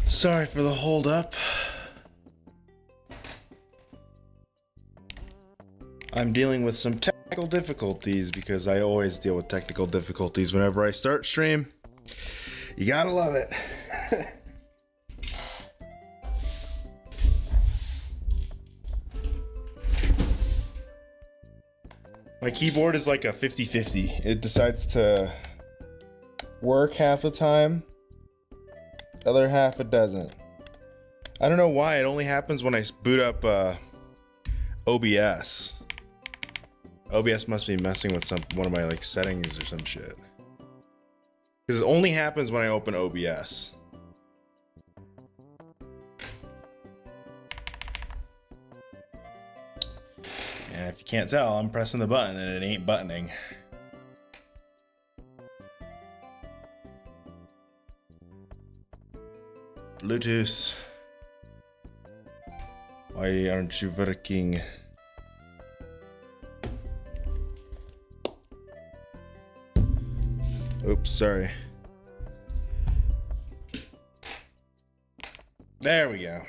Sorry for the hold up. I'm dealing with some technical difficulties because I always deal with technical difficulties whenever I start stream. You gotta love it. My keyboard is like a 50-50. It decides to work half the time, other half it doesn't. I don't know why. It only happens when I boot up OBS. OBS must be messing with one of my like settings or some shit. Because it only happens when I open OBS. And if you can't tell, I'm pressing the button and it ain't buttoning. Bluetooth. Why aren't you working? Oops, sorry. There we go.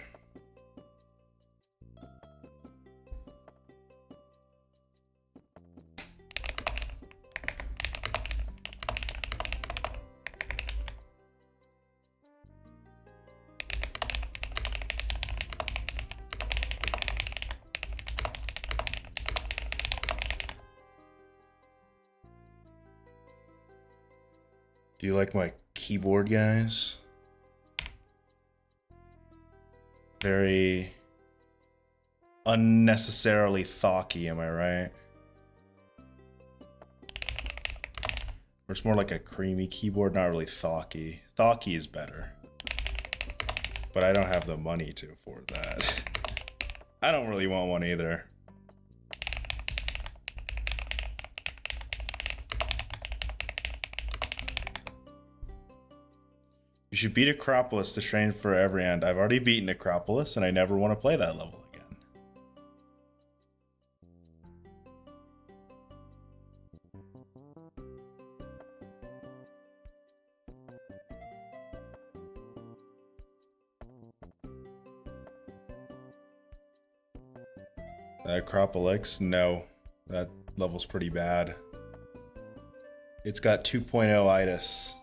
Do you like my keyboard, guys? Very unnecessarily thocky, am I right? Or it's more like a creamy keyboard, not really thocky. Thocky is better. But I don't have the money to afford that. I don't really want one either. You should beat Acropolis to train for every end. I've already beaten Acropolis and I never want to play that level again. Acropolis? No. That level's pretty bad. It's got 2.0-itis.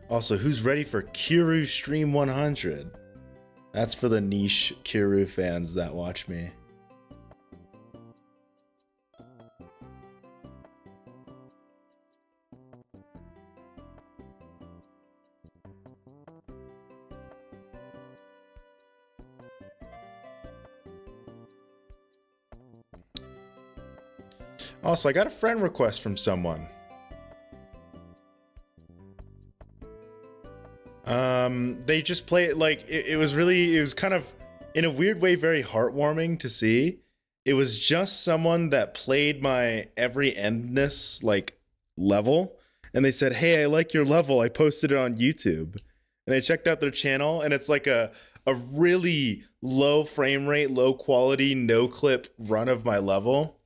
Also, who's ready for Kiryu Stream 100? That's for the niche Kiryu fans that watch me. Also, I got a friend request from someone. They just play it like it was kind of in a weird way very heartwarming to see. It was just someone that played my every endness like level, and they said, "Hey, I like your level. I posted it on YouTube." And I checked out their channel, and it's like a really low frame rate, low quality, no clip run of my level.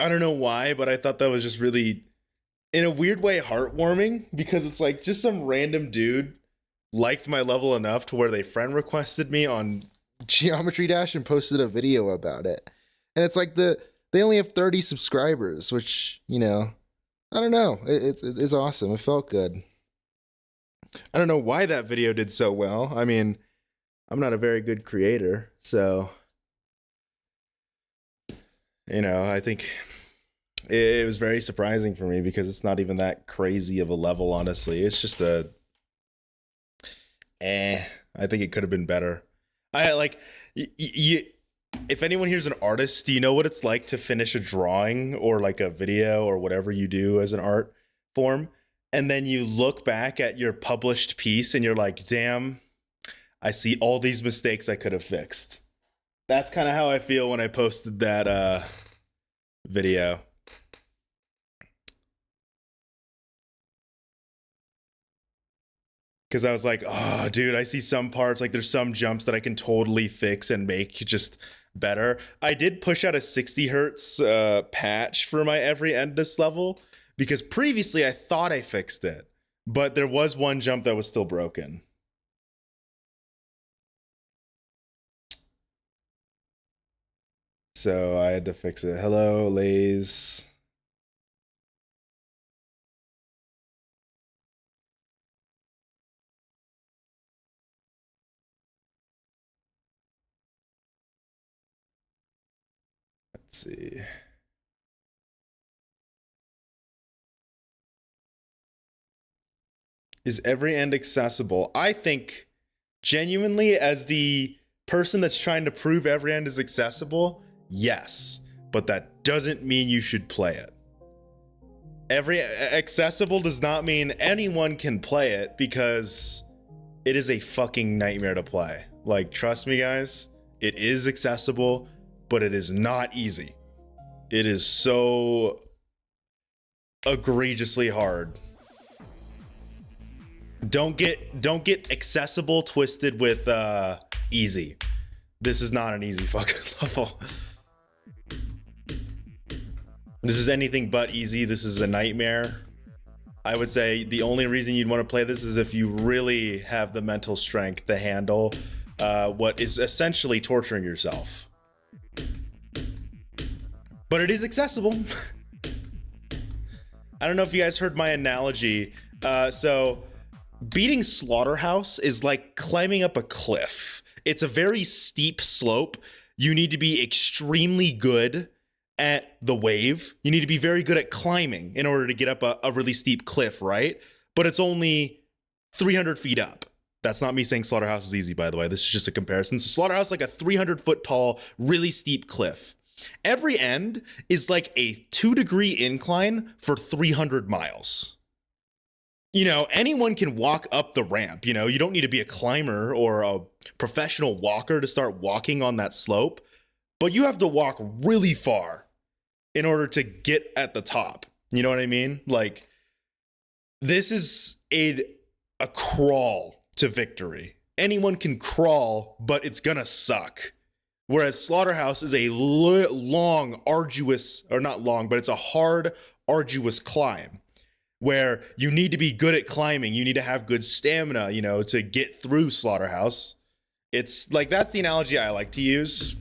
I don't know why, but I thought that was just really, in a weird way, heartwarming, because it's like just some random dude liked my level enough to where they friend requested me on Geometry Dash and posted a video about it. And it's like they only have 30 subscribers, which, you know, I don't know. It's awesome. It felt good. I don't know why that video did so well. I mean, I'm not a very good creator, so, you know, I think it was very surprising for me because it's not even that crazy of a level, honestly. It's just a I think it could have been better. I like if anyone here's an artist, do you know what it's like to finish a drawing or like a video or whatever you do as an art form, and then you look back at your published piece and you're like, damn, I see all these mistakes I could have fixed. That's kind of how I feel when I posted that video. Because I was like, oh, dude, I see some parts, like there's some jumps that I can totally fix and make just better. I did push out a 60 hertz patch for my every endless level because previously I thought I fixed it, but there was one jump that was still broken. So I had to fix it. Hello, Lays. Let's see. Is every end accessible? I think genuinely, as the person that's trying to prove every end is accessible, yes, but that doesn't mean you should play it. Every accessible does not mean anyone can play it, because it is a fucking nightmare to play. Like, trust me, guys, it is accessible, but it is not easy. It is so egregiously hard. Don't get accessible twisted with easy. This is not an easy fucking level. This is anything but easy. This is a nightmare. I would say the only reason you'd want to play this is if you really have the mental strength to handle what is essentially torturing yourself. But it is accessible. I don't know if you guys heard my analogy. So beating Slaughterhouse is like climbing up a cliff. It's a very steep slope. You need to be extremely good at the wave. You need to be very good at climbing in order to get up a really steep cliff, right? But it's only 300 feet up. That's not me saying Slaughterhouse is easy, by the way. This is just a comparison. So Slaughterhouse is like a 300-foot tall, really steep cliff. Every end is like a 2-degree incline for 300 miles. You know, anyone can walk up the ramp. You know, you don't need to be a climber or a professional walker to start walking on that slope, but you have to walk really far in order to get at the top. You know what I mean? Like, this is a crawl to victory. Anyone can crawl, but it's gonna suck. Whereas Slaughterhouse is a long, arduous, or not long, but it's a hard, arduous climb where you need to be good at climbing. You need to have good stamina, you know, to get through Slaughterhouse. It's like, that's the analogy I like to use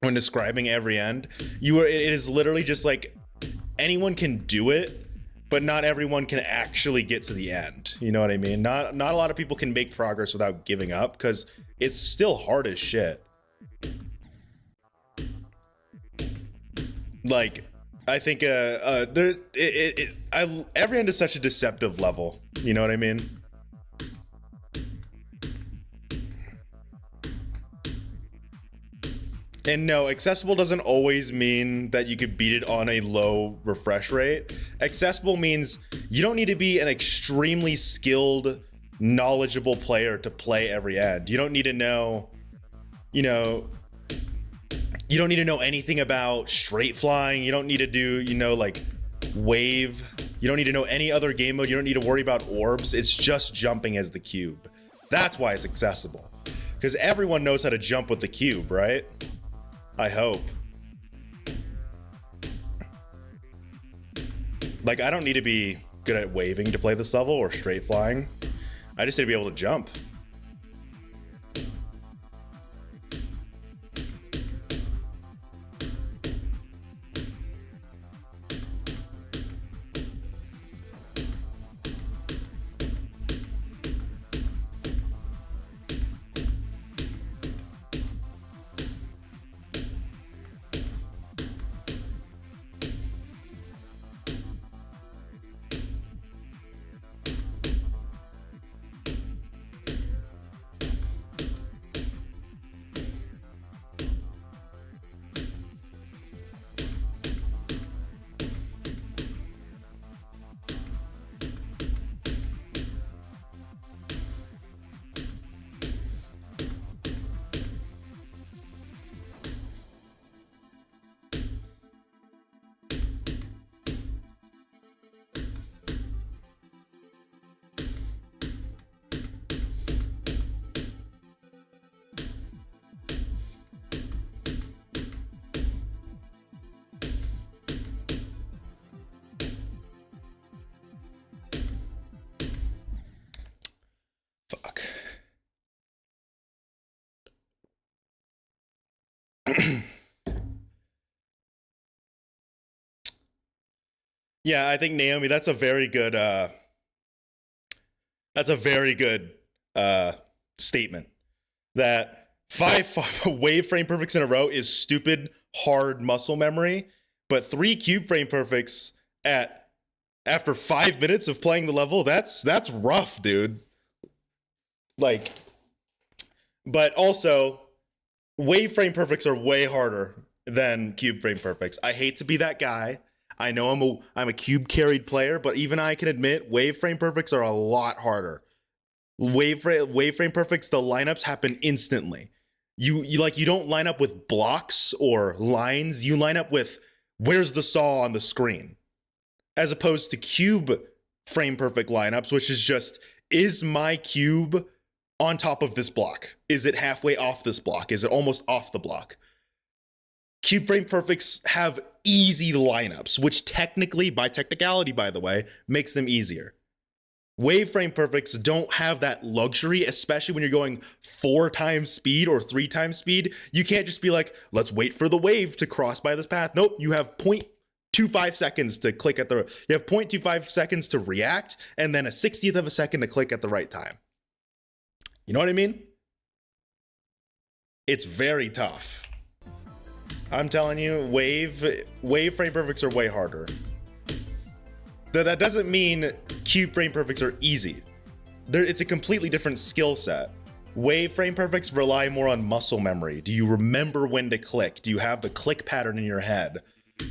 when describing every end. It is literally just like anyone can do it, but not everyone can actually get to the end. You know what I mean? Not a lot of people can make progress without giving up, because it's still hard as shit. Like, I think every end is such a deceptive level. You know what I mean? And no, accessible doesn't always mean that you could beat it on a low refresh rate. Accessible means you don't need to be an extremely skilled, knowledgeable player to play every end. You don't need to know, you know, you don't need to know anything about straight flying. You don't need to do, you know, like wave. You don't need to know any other game mode. You don't need to worry about orbs. It's just jumping as the cube. That's why it's accessible. Because everyone knows how to jump with the cube, right? I hope. Like, I don't need to be good at waving to play this level or straight flying. I just need to be able to jump. Yeah, I think Naomi, that's a very good uh statement. That five wave frame perfects in a row is stupid hard muscle memory, but three cube frame perfects at after 5 minutes of playing the level, that's rough, dude. Like, but also wave frame perfects are way harder than cube frame perfects. I hate to be that guy. I know I'm a cube carried player, but even I can admit wave frame perfects are a lot harder. Wave frame perfects, the lineups happen instantly. You like you don't line up with blocks or lines. You line up with where's the saw on the screen, as opposed to cube frame perfect lineups, which is just is my cube on top of this block? Is it halfway off this block? Is it almost off the block? Cube frame perfects have easy lineups, which technically, by technicality, by the way, makes them easier. Wave frame perfects don't have that luxury, especially when you're going 4 times speed or 3 times speed. You can't just be like, let's wait for the wave to cross by this path. Nope, you have 0.25 seconds to click at the, you have 0.25 seconds to react, and then a 60th of a second to click at the right time. You know what I mean? It's very tough. I'm telling you, wave frame perfects are way harder. That doesn't mean cube frame perfects are easy. It's a completely different skill set. Wave frame perfects rely more on muscle memory. Do you remember when to click? Do you have the click pattern in your head?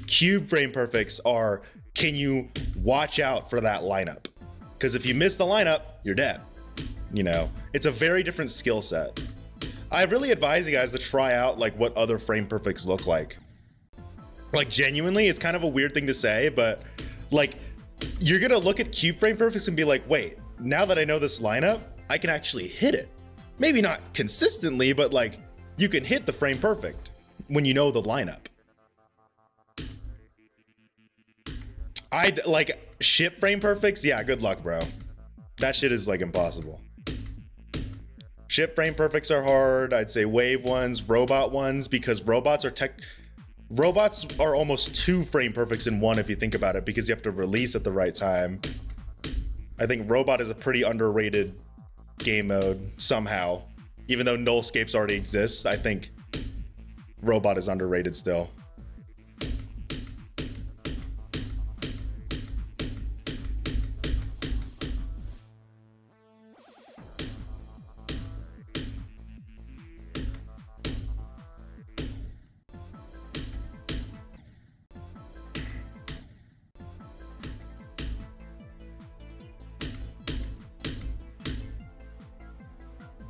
Cube frame perfects are, can you watch out for that lineup? Because if you miss the lineup, you're dead. You know, it's a very different skill set. I really advise you guys to try out like what other frame perfects look like. Like genuinely, it's kind of a weird thing to say, but like you're gonna look at cube frame perfects and be like, wait, now that I know this lineup, I can actually hit it. Maybe not consistently, but like you can hit the frame perfect when you know the lineup. I'd like ship frame perfects. Yeah, good luck, bro. That shit is like impossible. Ship frame perfects are hard. I'd say wave ones, robot ones, because robots are almost 2 frame perfects in one if you think about it, because you have to release at the right time. I think robot is a pretty underrated game mode somehow. Even though nullscapes already exists, I think robot is underrated still.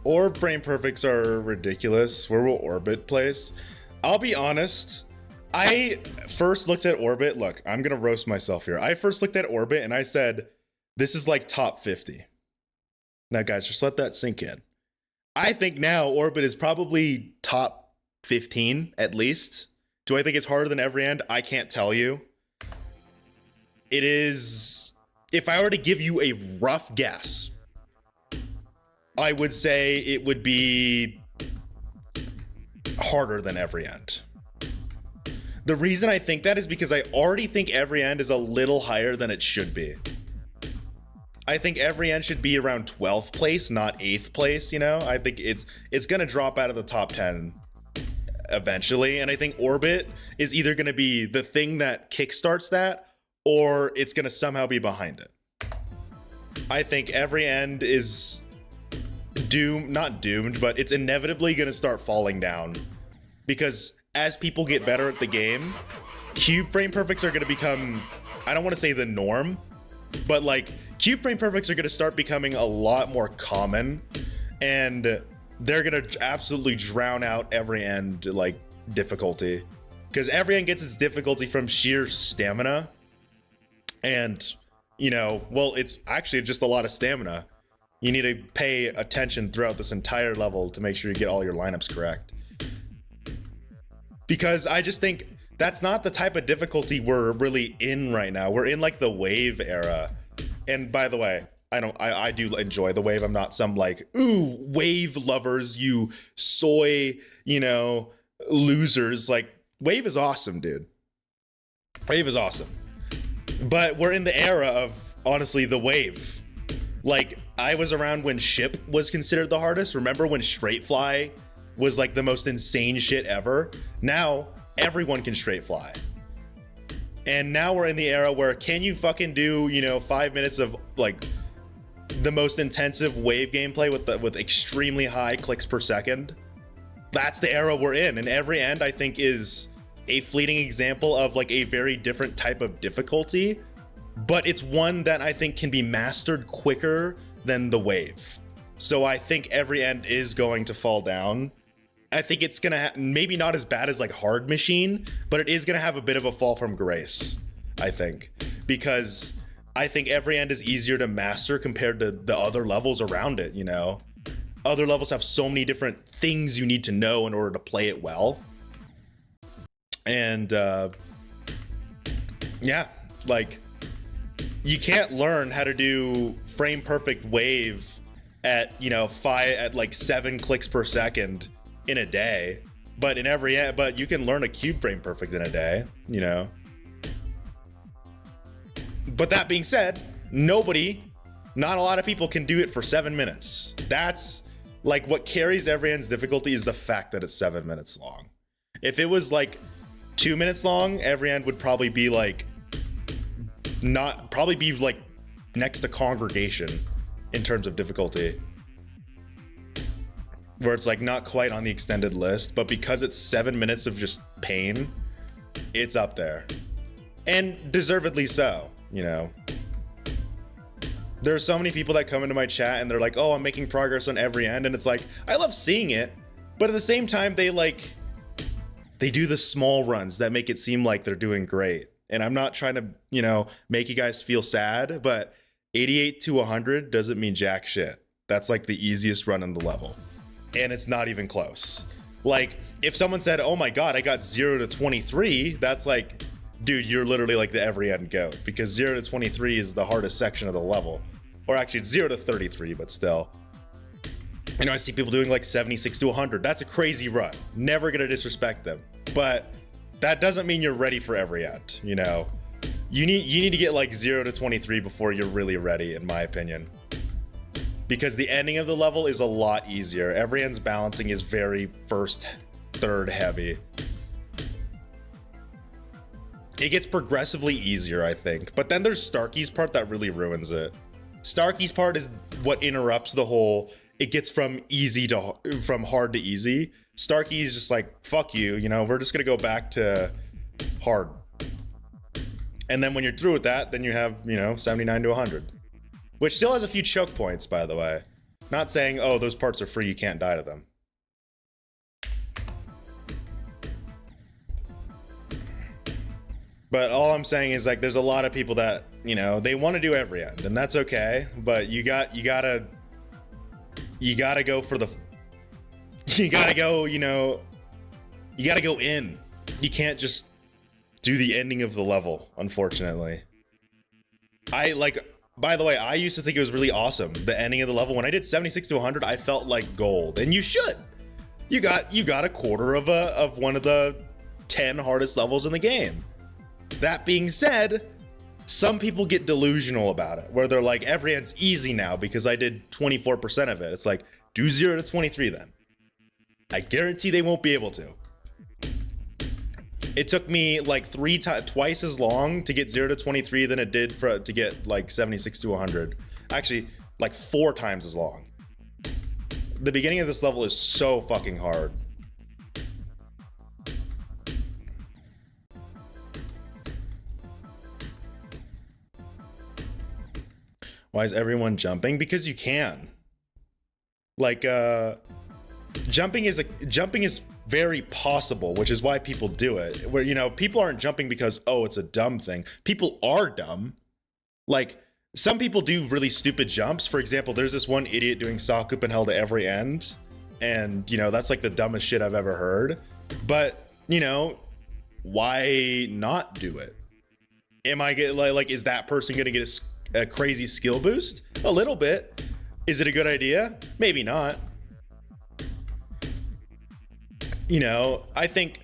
Orb frame perfects are ridiculous. Where will Orbit place? I'll be honest. I first looked at Orbit. Look, I'm going to roast myself here. I first looked at Orbit and I said, this is like top 50. Now, guys, just let that sink in. I think now Orbit is probably top 15 at least. Do I think it's harder than every end? I can't tell you. It is, if I were to give you a rough guess, I would say it would be harder than every end. The reason I think that is because I already think every end is a little higher than it should be. I think every end should be around 12th place, not 8th place, you know? I think it's gonna drop out of the top 10 eventually, and I think Orbit is either gonna be the thing that kickstarts that, or it's gonna somehow be behind it. I think every end is not doomed, but it's inevitably going to start falling down, because as people get better at the game, cube frame perfects are going to become, I don't want to say the norm, but like cube frame perfects are going to start becoming a lot more common, and they're going to absolutely drown out every end like difficulty, because every end gets its difficulty from sheer stamina, and you know, well, it's actually just a lot of stamina. You need to pay attention throughout this entire level to make sure you get all your lineups correct. Because I just think that's not the type of difficulty we're really in right now. We're in like the wave era. And by the way, I do enjoy the wave. I'm not some like, ooh, wave lovers, you soy, you know, losers. Like, wave is awesome, dude. Wave is awesome. But we're in the era of, honestly, the wave. Like, I was around when ship was considered the hardest. Remember when straight fly was like the most insane shit ever? Now everyone can straight fly. And now we're in the era where, can you fucking do, you know, 5 minutes of like the most intensive wave gameplay with extremely high clicks per second? That's the era we're in. And every end, I think, is a fleeting example of like a very different type of difficulty, but it's one that I think can be mastered quicker than the wave. So I think every end is going to fall down. I think it's gonna maybe not as bad as like Hard Machine, but it is gonna have a bit of a fall from grace, I think, because I think every end is easier to master compared to the other levels around it. You know, other levels have so many different things you need to know in order to play it well. And yeah, like, you can't learn how to do frame perfect wave at, you know, like 7 clicks per second in a day, but but you can learn a cube frame perfect in a day, you know. But that being said, not a lot of people can do it for 7 minutes. That's like what carries every end's difficulty, is the fact that it's 7 minutes long. If it was like 2 minutes long, every end would probably be like next to Congregation in terms of difficulty, where it's like not quite on the extended list, but because it's 7 minutes of just pain, it's up there, and deservedly so. You know, there are so many people that come into my chat and they're like, oh, I'm making progress on every end, and it's like, I love seeing it, but at the same time, they do the small runs that make it seem like they're doing great. And I'm not trying to, you know, make you guys feel sad, but 88 to 100 doesn't mean jack shit. That's like the easiest run in the level, and it's not even close. Like, if someone said, oh my god, I got 0 to 23, that's like, dude, you're literally like the every end goat, because 0 to 23 is the hardest section of the level. Or actually, it's 0 to 33, but still. You know, I see people doing like 76 to 100. That's a crazy run. Never gonna disrespect them, but that doesn't mean you're ready for every end. You know, you need to get like 0 to 23 before you're really ready, in my opinion, because the ending of the level is a lot easier. Every end's balancing is very first, third heavy. It gets progressively easier, I think, but then there's Starkey's part that really ruins it. Starkey's part is what interrupts the whole, it gets from hard to easy. Starkey's just like, fuck you, you know, we're just gonna go back to hard. And then when you're through with that, then you have, you know, 79 to 100, which still has a few choke points, by the way. Not saying, oh, those parts are free, you can't die to them. But all I'm saying is, like, there's a lot of people that, you know, they want to do every end, and that's okay, but you gotta go for the, you gotta go, you know, you gotta go in. You can't just do the ending of the level, unfortunately. By the way, I used to think it was really awesome, the ending of the level. When I did 76 to 100, I felt like gold, and you should. You got a quarter of one of the 10 hardest levels in the game. That being said, some people get delusional about it, where they're like, every end's easy now because I did 24% of it. It's like, do 0 to 23 then. I guarantee they won't be able to. It took me like twice as long to get 0 to 23 than it did to get like 76 to 100. Actually, like 4 times as long. The beginning of this level is so fucking hard. Why is everyone jumping? Because you can. Like, jumping is very possible, which is why people do it. Where, you know, people aren't jumping because, oh, it's a dumb thing. People are dumb. Like, some people do really stupid jumps. For example, there's this one idiot doing Sakupen held to every end, and, you know, that's like the dumbest shit I've ever heard. But, you know, why not do it? Am I get like, is that person gonna get a crazy skill boost? A little bit. Is it a good idea? Maybe not. You know, I think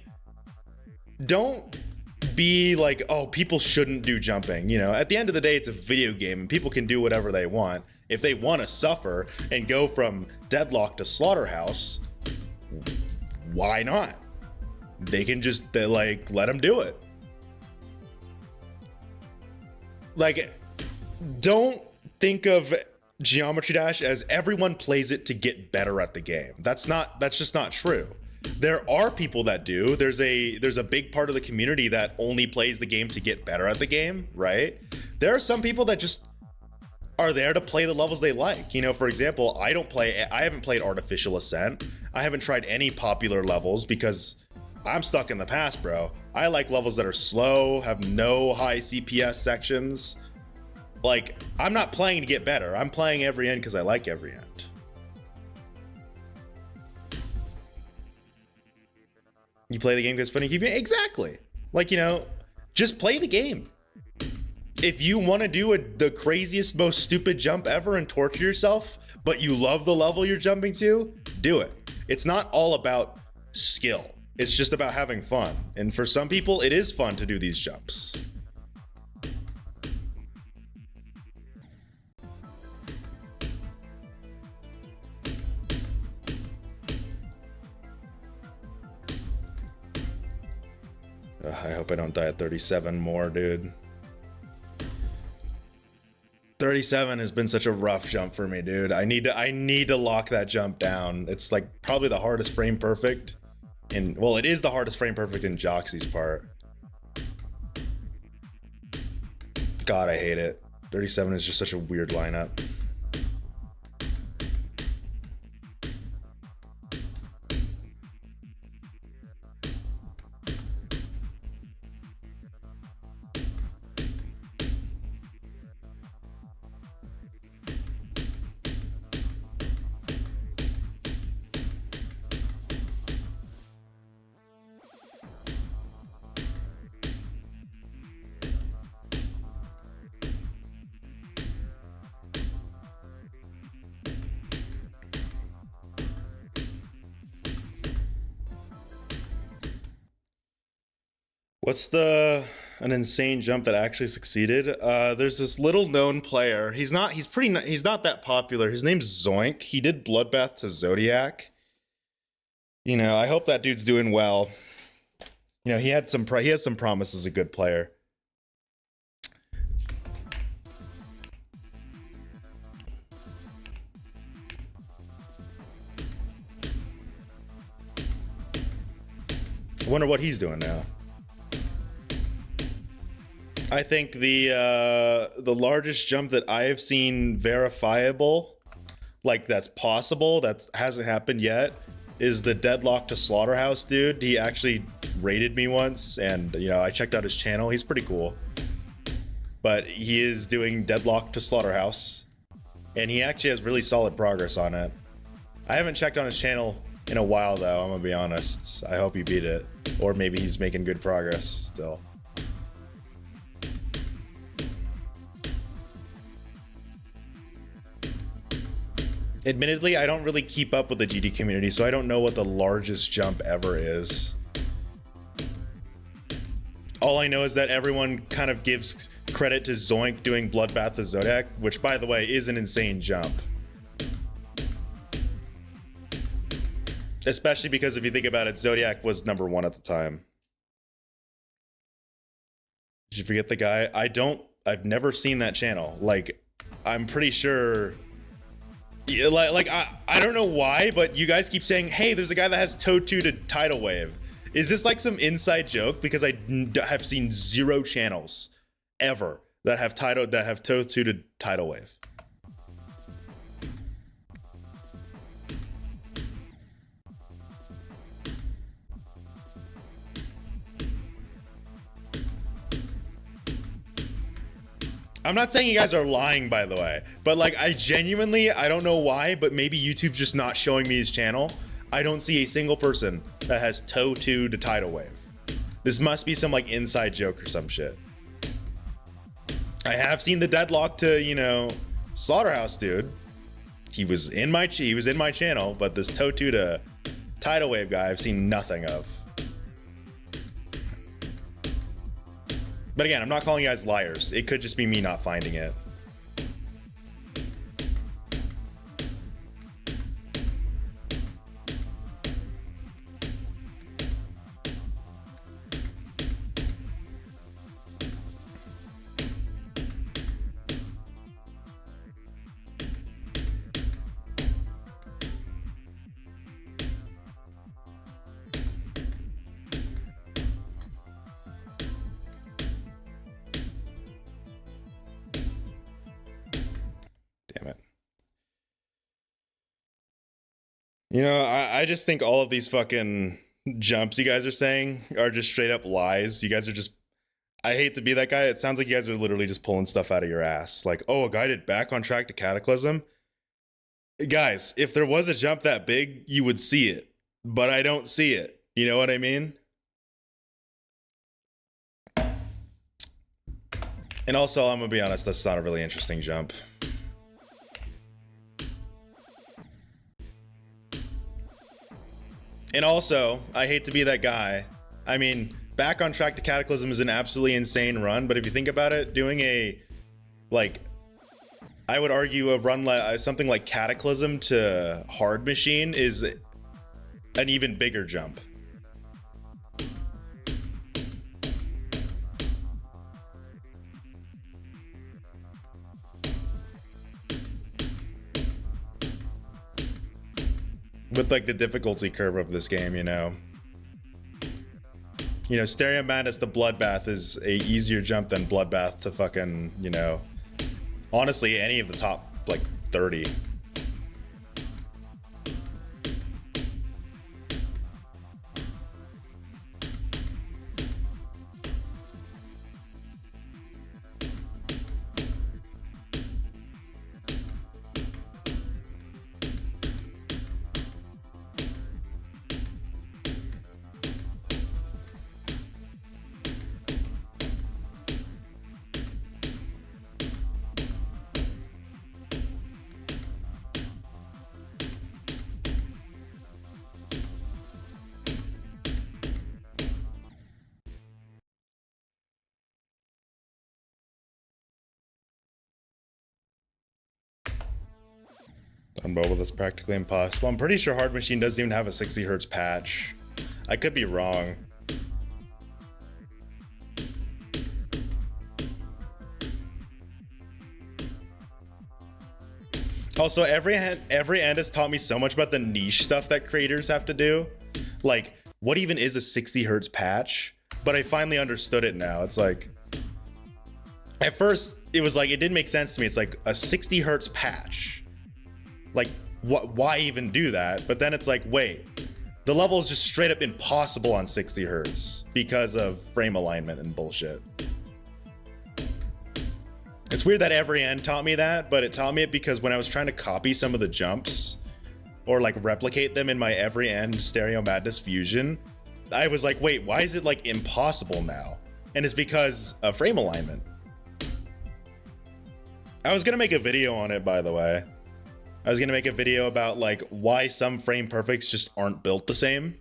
don't be like, oh, people shouldn't do jumping. You know, at the end of the day, it's a video game and people can do whatever they want. If they want to suffer and go from deadlock to slaughterhouse, why not? They can just like let them do it. Like, don't think of Geometry Dash as everyone plays it to get better at the game. That's just not true. There are people that do. There's a big part of the community that only plays the game to get better at the game, right? There are some people that just are there to play the levels they like. You know, for example, I haven't played Artificial Ascent. I haven't tried any popular levels because I'm stuck in the past, bro. I like levels that are slow, have no high CPS sections. Like, I'm not playing to get better. I'm playing every end because I like every end. You play the game because funny keep exactly. Like, you know, just play the game. If you want to do the craziest, most stupid jump ever and torture yourself, but you love the level you're jumping to, do it. It's not all about skill. It's just about having fun. And for some people, it is fun to do these jumps. I hope I don't die at 37 more, dude. 37 has been such a rough jump for me, dude. I need to lock that jump down. It's like probably the hardest frame perfect. Well, it is the hardest frame perfect in Joxy's part. God, I hate it. 37 is just such a weird lineup. What's an insane jump that actually succeeded? There's this little known player. He's not that popular. His name's Zoink. He did Bloodbath to Zodiac. You know, I hope that dude's doing well. You know, he has some promise as a good player. I wonder what he's doing now. I think the largest jump that I have seen verifiable, like that's possible, that hasn't happened yet, is the deadlock to slaughterhouse dude. He actually raided me once, and you know, I checked out his channel. He's pretty cool, but he is doing deadlock to slaughterhouse, and he actually has really solid progress on it. I haven't checked on his channel in a while though, I'm gonna be honest. I hope he beat it, or maybe he's making good progress still. Admittedly, I don't really keep up with the GD community, so I don't know what the largest jump ever is. All I know is that everyone kind of gives credit to Zoink doing Bloodbath to Zodiac, which, by the way, is an insane jump. Especially because if you think about it, Zodiac was #1 at the time. Did you forget the guy? I've never seen that channel. Like, I'm pretty sure... Yeah, like I don't know why, but you guys keep saying, hey, there's a guy that has toe 2 to tidal wave. Is this like some inside joke? Because I have seen 0 channels ever that have toe 2 to tidal wave. I'm not saying you guys are lying, by the way, but like I don't know why, but maybe YouTube's just not showing me his channel. I don't see a single person that has toe 2 to tidal wave. This must be some like inside joke or some shit. I have seen the deadlock to, you know, slaughterhouse dude. He was in my channel, but this toe 2 to tidal wave guy I've seen nothing of. But again, I'm not calling you guys liars. It could just be me not finding it. Damn it. You know, I just think all of these fucking jumps you guys are saying are just straight up lies. You guys are just, I hate to be that guy. It sounds like you guys are literally just pulling stuff out of your ass. Like, oh, a guy did back on track to Cataclysm. Guys, if there was a jump that big, you would see it. But I don't see it. You know what I mean? And also, I'm gonna be honest, that's not a really interesting jump. And also, I hate to be that guy. I mean, back on track to Cataclysm is an absolutely insane run, but if you think about it, doing a, like, I would argue a run like something like Cataclysm to Hard Machine is an even bigger jump. With like the difficulty curve of this game, you know. You know, Stereo Madness to Bloodbath is a easier jump than Bloodbath to fucking, you know, honestly, any of the top like 30. On mobile, that's practically impossible. I'm pretty sure Hard Machine doesn't even have a 60 hertz patch. I could be wrong. Also, every end has taught me so much about the niche stuff that creators have to do. Like, what even is a 60 hertz patch? But I finally understood it now. It's like, at first, it was like, it didn't make sense to me. It's like a 60 hertz patch. Like, why even do that? But then it's like, wait, the level is just straight up impossible on 60 hertz because of frame alignment and bullshit. It's weird that every end taught me that, but it taught me it because when I was trying to copy some of the jumps or like replicate them in my every end Stereo Madness fusion, I was like, wait, why is it like impossible now? And it's because of frame alignment. I was gonna make a video on it, by the way. I was gonna make a video about like why some frame perfects just aren't built the same.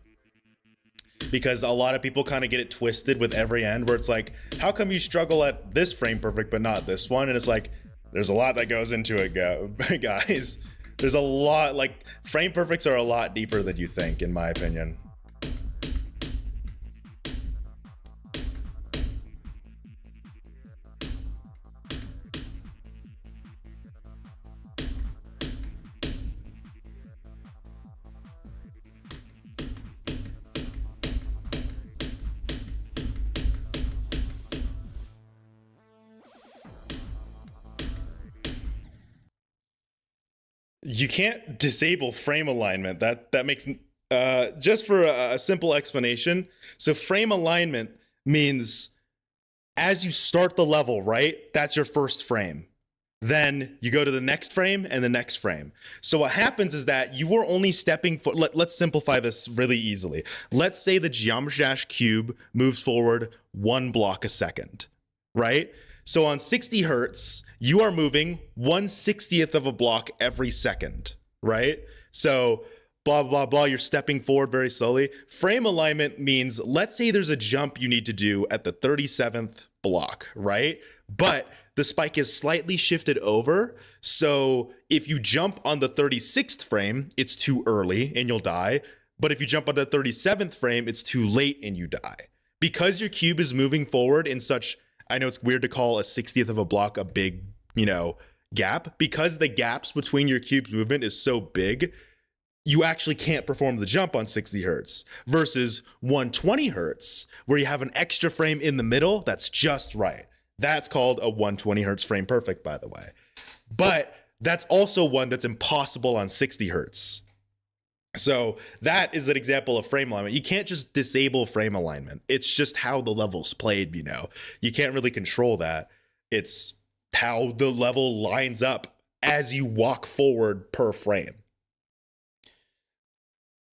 Because a lot of people kind of get it twisted with every end where it's like, how come you struggle at this frame perfect but not this one? And it's like, there's a lot that goes into it, guys. There's a lot, like, frame perfects are a lot deeper than you think, in my opinion. You can't disable frame alignment. That makes just for a simple explanation. So frame alignment means as you start the level, right? That's your first frame. Then you go to the next frame and the next frame. So what happens is that you are only stepping for, let's simplify this really easily. Let's say the Geometry Dash cube moves forward 1 block a second, right? So on 60 hertz, you are moving 1/60th of a block every second, right? So blah, blah, blah, you're stepping forward very slowly. Frame alignment means, let's say there's a jump you need to do at the 37th block, right? But the spike is slightly shifted over. So if you jump on the 36th frame, it's too early and you'll die. But if you jump on the 37th frame, it's too late and you die. Because your cube is moving forward in such, I know it's weird to call a 60th of a block a big, gap. Because the gaps between your cube's movement is so big, you actually can't perform the jump on 60 hertz versus 120 hertz, where you have an extra frame in the middle that's just right. That's called a 120 hertz frame perfect, by the way. But that's also one that's impossible on 60 hertz. So that is an example of frame alignment. You can't just disable frame alignment. It's just how the level's played, You can't really control that. It's how the level lines up as you walk forward per frame.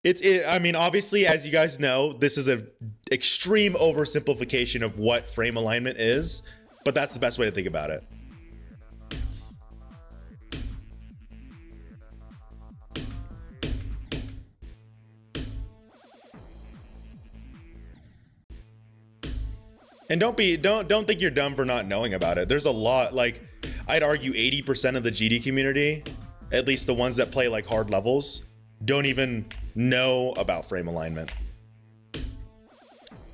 I mean, obviously, as you guys know, this is an extreme oversimplification of what frame alignment is, but that's the best way to think about it. And don't think you're dumb for not knowing about it. There's a lot, like, I'd argue 80% of the GD community, at least the ones that play like hard levels, don't even know about frame alignment.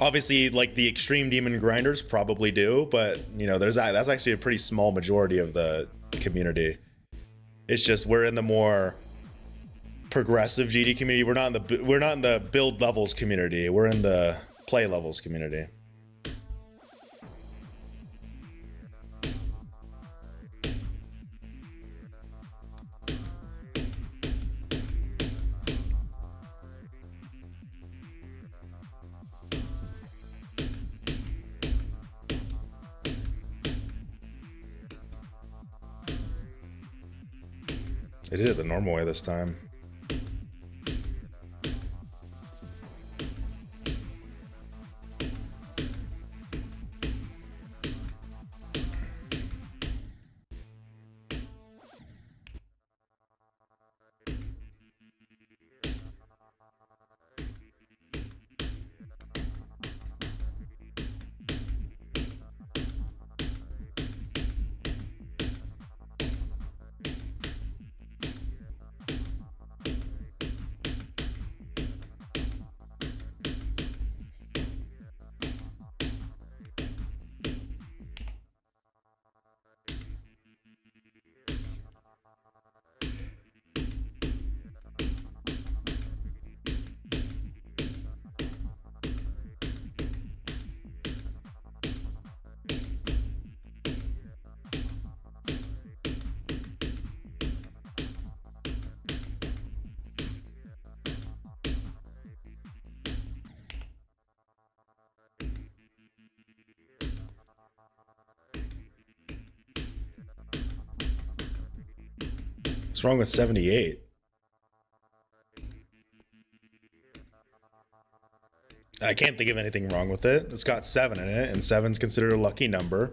Obviously, like the extreme demon grinders probably do, but that's actually a pretty small majority of the community. It's just we're in the more progressive GD community. We're not in the build levels community. We're in the play levels community. They did it the normal way this time. What's wrong with 78? I can't think of anything wrong with it. It's got 7 in it, and 7's considered a lucky number.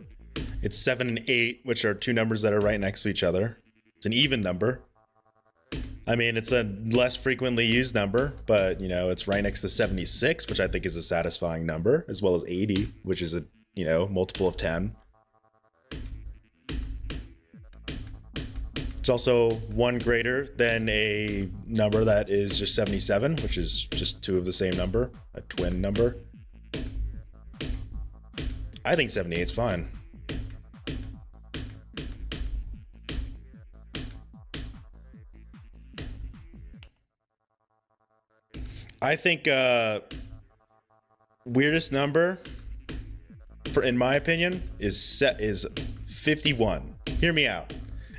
It's 7 and 8, which are two numbers that are right next to each other. It's an even number. I mean, it's a less frequently used number, but, it's right next to 76, which I think is a satisfying number, as well as 80, which is a, multiple of 10. It's also one greater than a number that is just 77, which is just two of the same number, a twin number. I think 78 is fine. I think weirdest number, in my opinion, is 51. Hear me out.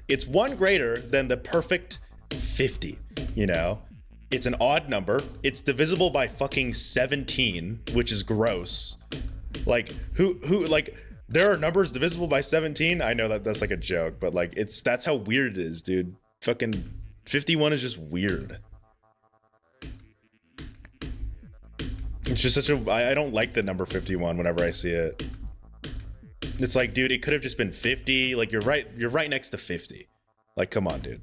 It's one greater than the perfect 50, It's an odd number. It's divisible by fucking 17, which is gross. Like, there are numbers divisible by 17? I know that's like a joke, but like, that's how weird it is, dude. Fucking 51 is just weird. It's just I don't like the number 51 whenever I see it. It's like, dude, it could have just been 50. Like, you're right next to 50. Like, come on, dude.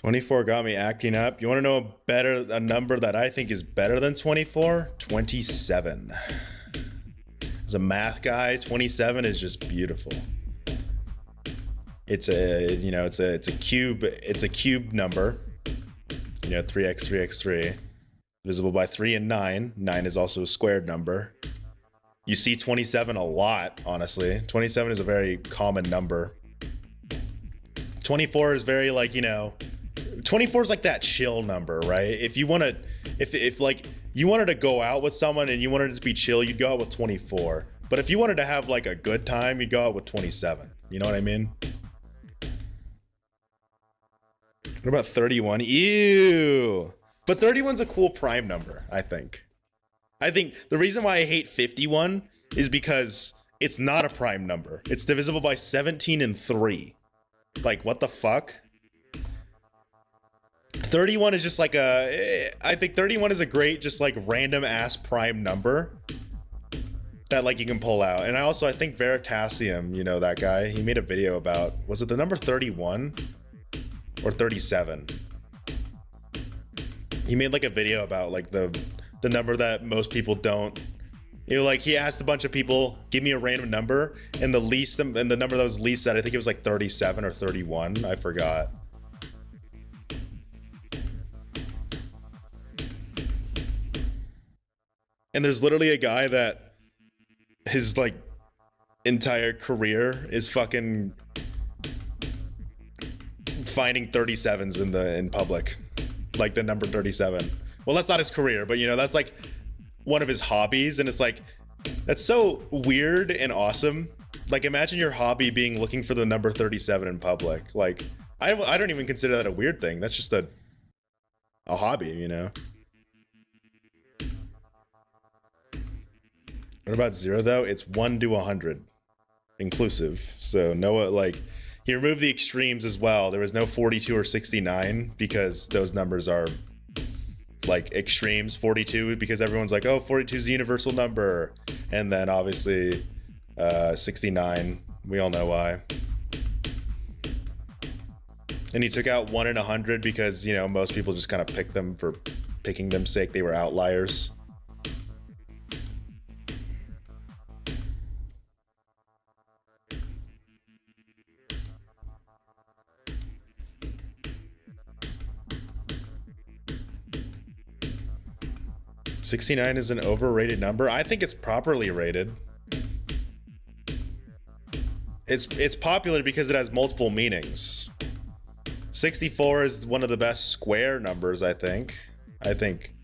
24 got me acting up. You want to know a number that I think is better than 24? 27. As a math guy, 27 is just beautiful. It's a, you know, it's a cube number. You know, 3x 3x 3, divisible by 3 and 9. 9 is also a squared number. You see 27 a lot, honestly. 27 is a very common number. 24 is very, like, you know, 24 is like that chill number, right? If you want to, if like you wanted to go out with someone and you wanted it to be chill, you'd go out with 24. But if you wanted to have like a good time, you'd go out with 27. You know what I mean? What about 31? Ew. But 31's a cool prime number, I think. I think the reason why I hate 51 is because it's not a prime number. It's divisible by 17 and 3. Like, what the fuck? 31 is just like I think 31 is a great, just like random ass prime number that like you can pull out. And I think Veritasium, you know, that guy, he made a video about, was it the number 31 or 37? He made like a video about like the number that most people don't, you know, like he asked a bunch of people, give me a random number, and the number that was least said, I think it was like 37 or 31, I forgot. And there's literally a guy that his like entire career is fucking finding 37s in public, like the number 37. Well, that's not his career, but you know, that's like one of his hobbies, and it's like, that's so weird and awesome. Like, imagine your hobby being looking for the number 37 in public. Like, I don't even consider that a weird thing. That's just a hobby, you know? What about 0 though? It's 1 to 100 inclusive. So no, like, he removed the extremes as well. There was no 42 or 69 because those numbers are like extremes. 42 because everyone's like, oh, 42 is the universal number. And then obviously 69, we all know why. And he took out 1 in 100 because, you know, most people just kind of pick them for picking them sake. They were outliers. $69 is an overrated number. I think it's properly rated. It's popular because it has multiple meanings. 64 is one of the best square numbers, I think. I think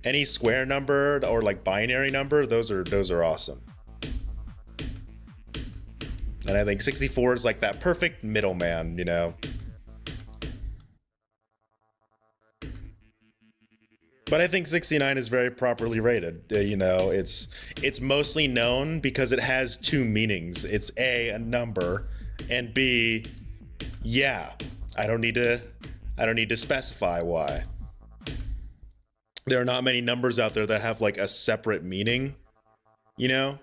any square number or like binary number, those are awesome. And I think 64 is like that perfect middleman, you know. But I think 69 is very properly rated. You know, it's mostly known because it has two meanings. It's a number, and B, yeah, I don't need to specify why. There are not many numbers out there that have like a separate meaning, you know?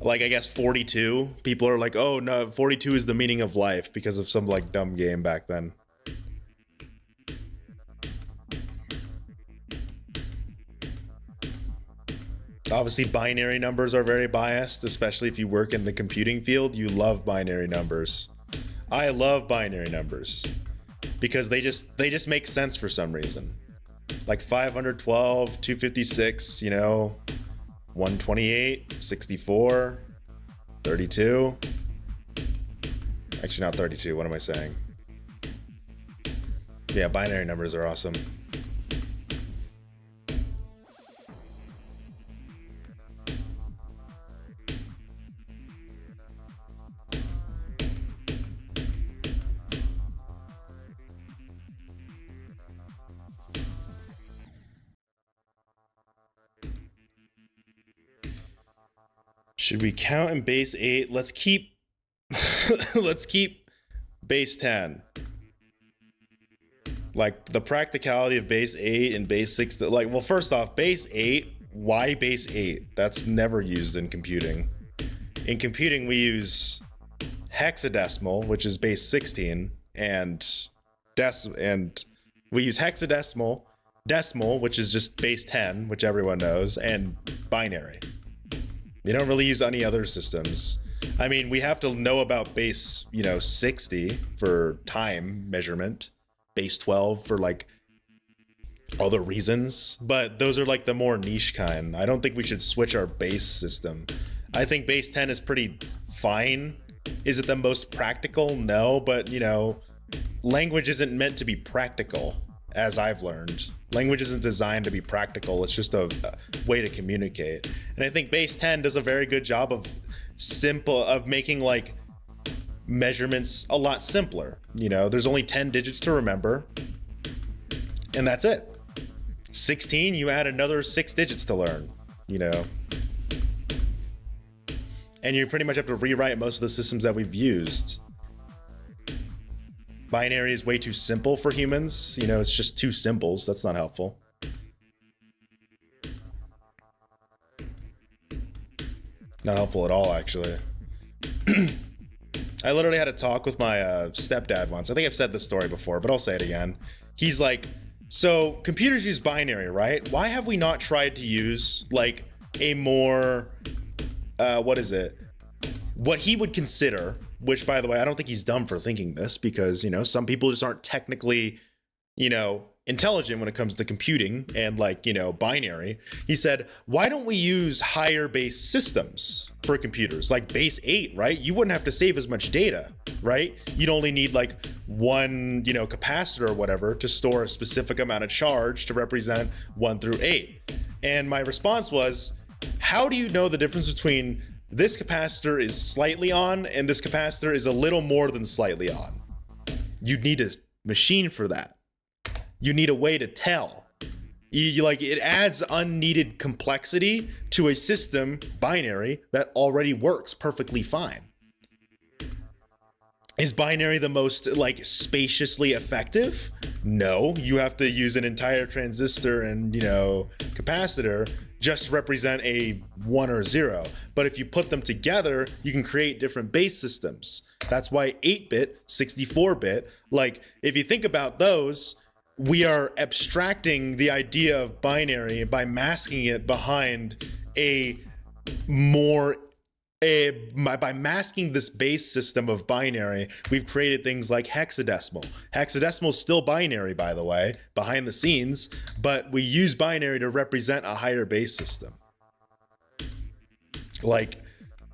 Like, I guess 42, people are like, oh no, 42 is the meaning of life because of some like dumb game back then. Obviously, binary numbers are very biased, especially if you work in the computing field. You love binary numbers. I love binary numbers because they just make sense for some reason. Like 512, 256, you know, 128, 64, 32. Actually, not 32. What am I saying? Yeah, binary numbers are awesome. Should we count in base 8? Let's keep let's keep base 10. Like, the practicality of base 8 and base 6, like, well, first off, base 8, why base 8? That's never used in computing. In computing, we use hexadecimal, which is base 16, and and we use hexadecimal, decimal, which is just base 10, which everyone knows, and binary. We don't really use any other systems. I mean, we have to know about base, 60 for time measurement, base 12 for like other reasons, but those are like the more niche kind. I don't think we should switch our base system. I think base 10 is pretty fine. Is it the most practical? No, but language isn't meant to be practical, as I've learned. Language isn't designed to be practical. It's just a way to communicate. And I think base 10 does a very good job of making like measurements a lot simpler. There's only 10 digits to remember, and that's it. 16, you add another 6 digits to learn, and you pretty much have to rewrite most of the systems that we've used. Binary is way too simple for humans. It's just two symbols. That's not helpful. Not helpful at all, actually. I literally had a talk with my stepdad once. I think I've said this story before, but I'll say it again. He's like, so computers use binary, right? Why have we not tried to use like a more, what he would consider, which by the way, I don't think he's dumb for thinking this, because, some people just aren't technically, intelligent when it comes to computing and like, binary. He said, why don't we use higher base systems for computers, like base 8, right? You wouldn't have to save as much data, right? You'd only need like one, capacitor or whatever to store a specific amount of charge to represent 1 through 8. And my response was, how do you know the difference between this capacitor is slightly on and this capacitor is a little more than slightly on? You'd need a machine for that. You need a way to tell. It adds unneeded complexity to a system, binary, that already works perfectly fine. Is binary the most like spaciously effective? No, you have to use an entire transistor and capacitor just to represent a 1 or 0. But if you put them together, you can create different base systems. That's why 8-bit, 64-bit, like if you think about those, we are abstracting the idea of binary by masking it behind by masking this base system of binary, we've created things like hexadecimal. Hexadecimal is still binary, by the way, behind the scenes, but we use binary to represent a higher base system. Like,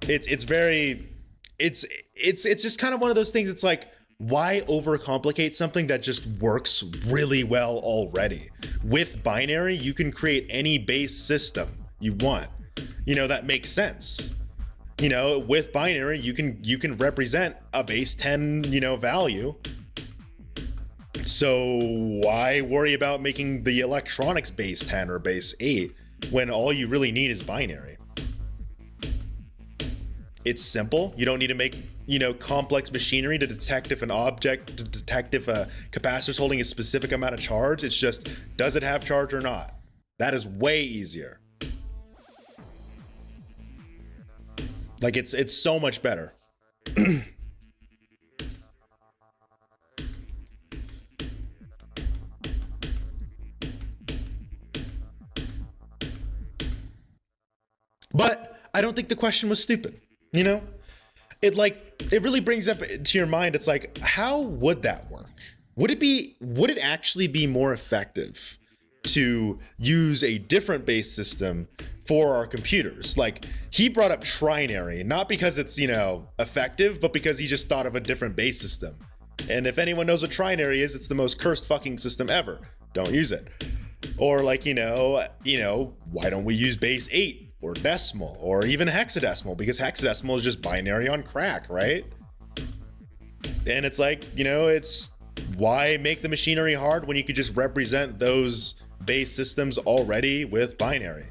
it's just kind of one of those things. It's like, why overcomplicate something that just works really well already? With binary, you can create any base system you want, that makes sense. With binary, you can represent a base 10, value. So why worry about making the electronics base 10 or base 8 when all you really need is binary? It's simple. You don't need to make, complex machinery to detect if a capacitor's holding a specific amount of charge. It's just, does it have charge or not? That is way easier. Like it's so much better. But I don't think the question was stupid. It really brings up to your mind. It's like, how would that work? Would it actually be more effective to use a different base system for our computers? Like, he brought up trinary, not because it's, effective, but because he just thought of a different base system. And if anyone knows what trinary is, it's the most cursed fucking system ever. Don't use it. Or like, why don't we use base 8 or decimal or even hexadecimal? Because hexadecimal is just binary on crack, right? And it's like, it's why make the machinery hard when you could just represent those base systems already with binary?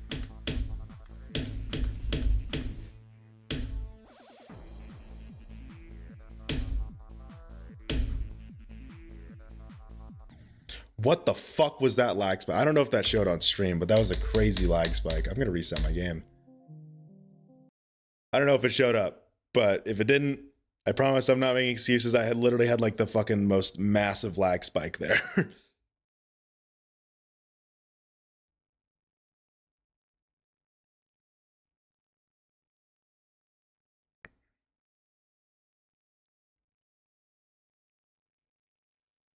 What the fuck was that lag spike? I don't know if that showed on stream, but that was a crazy lag spike. I'm gonna reset my game. I don't know if it showed up, but if it didn't, I promise I'm not making excuses. I had literally had like the fucking most massive lag spike there.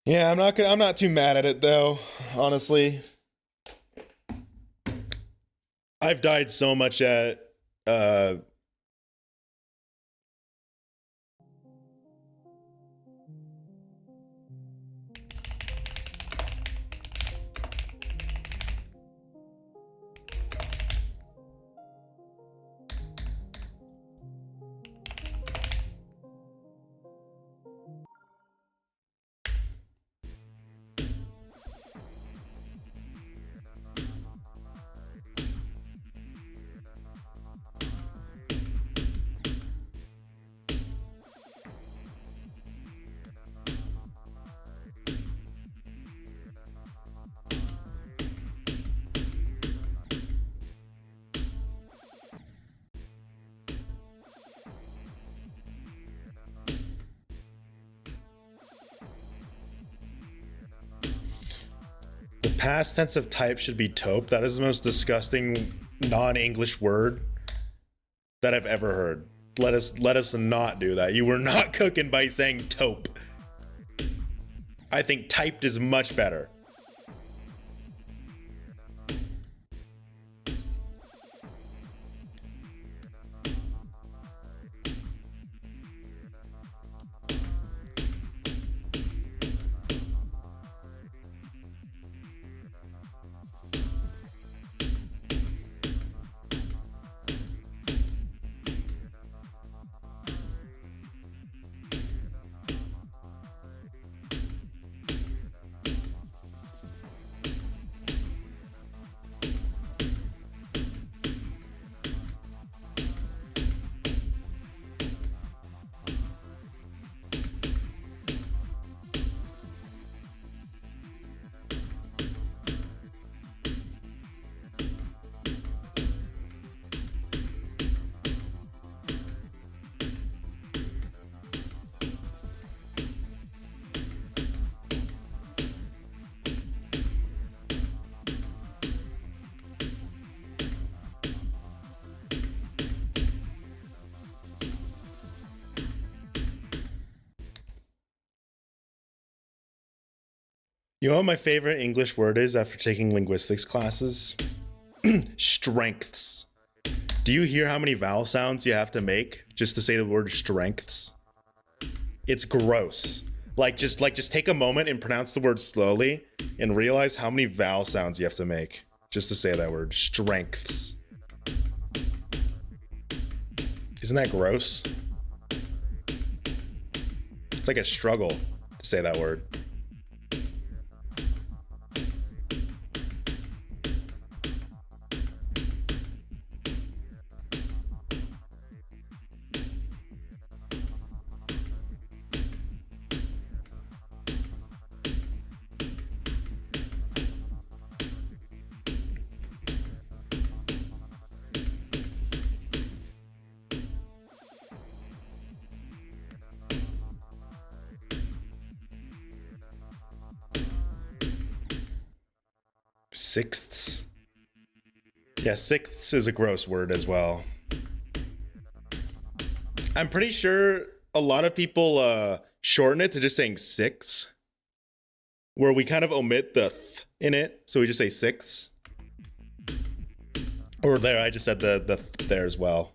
Yeah, I'm not too mad at it though, honestly. I've died so much at uh the past tense of type should be taupe. That is the most disgusting non-English word that I've ever heard. Let us not do that. You were not cooking by saying taupe. I think typed is much better. You know what my favorite English word is after taking linguistics classes? Strengths. Do you hear how many vowel sounds you have to make just to say the word strengths? It's gross. Like just take a moment and pronounce the word slowly and realize how many vowel sounds you have to make just to say that word. Strengths. Isn't that gross? It's like a struggle to say that word. Sixths. Yeah, sixths is a gross word as well. I'm pretty sure a lot of people shorten it to just saying six, where we kind of omit the th in it, so we just say six. Or there, I just said the th there as well.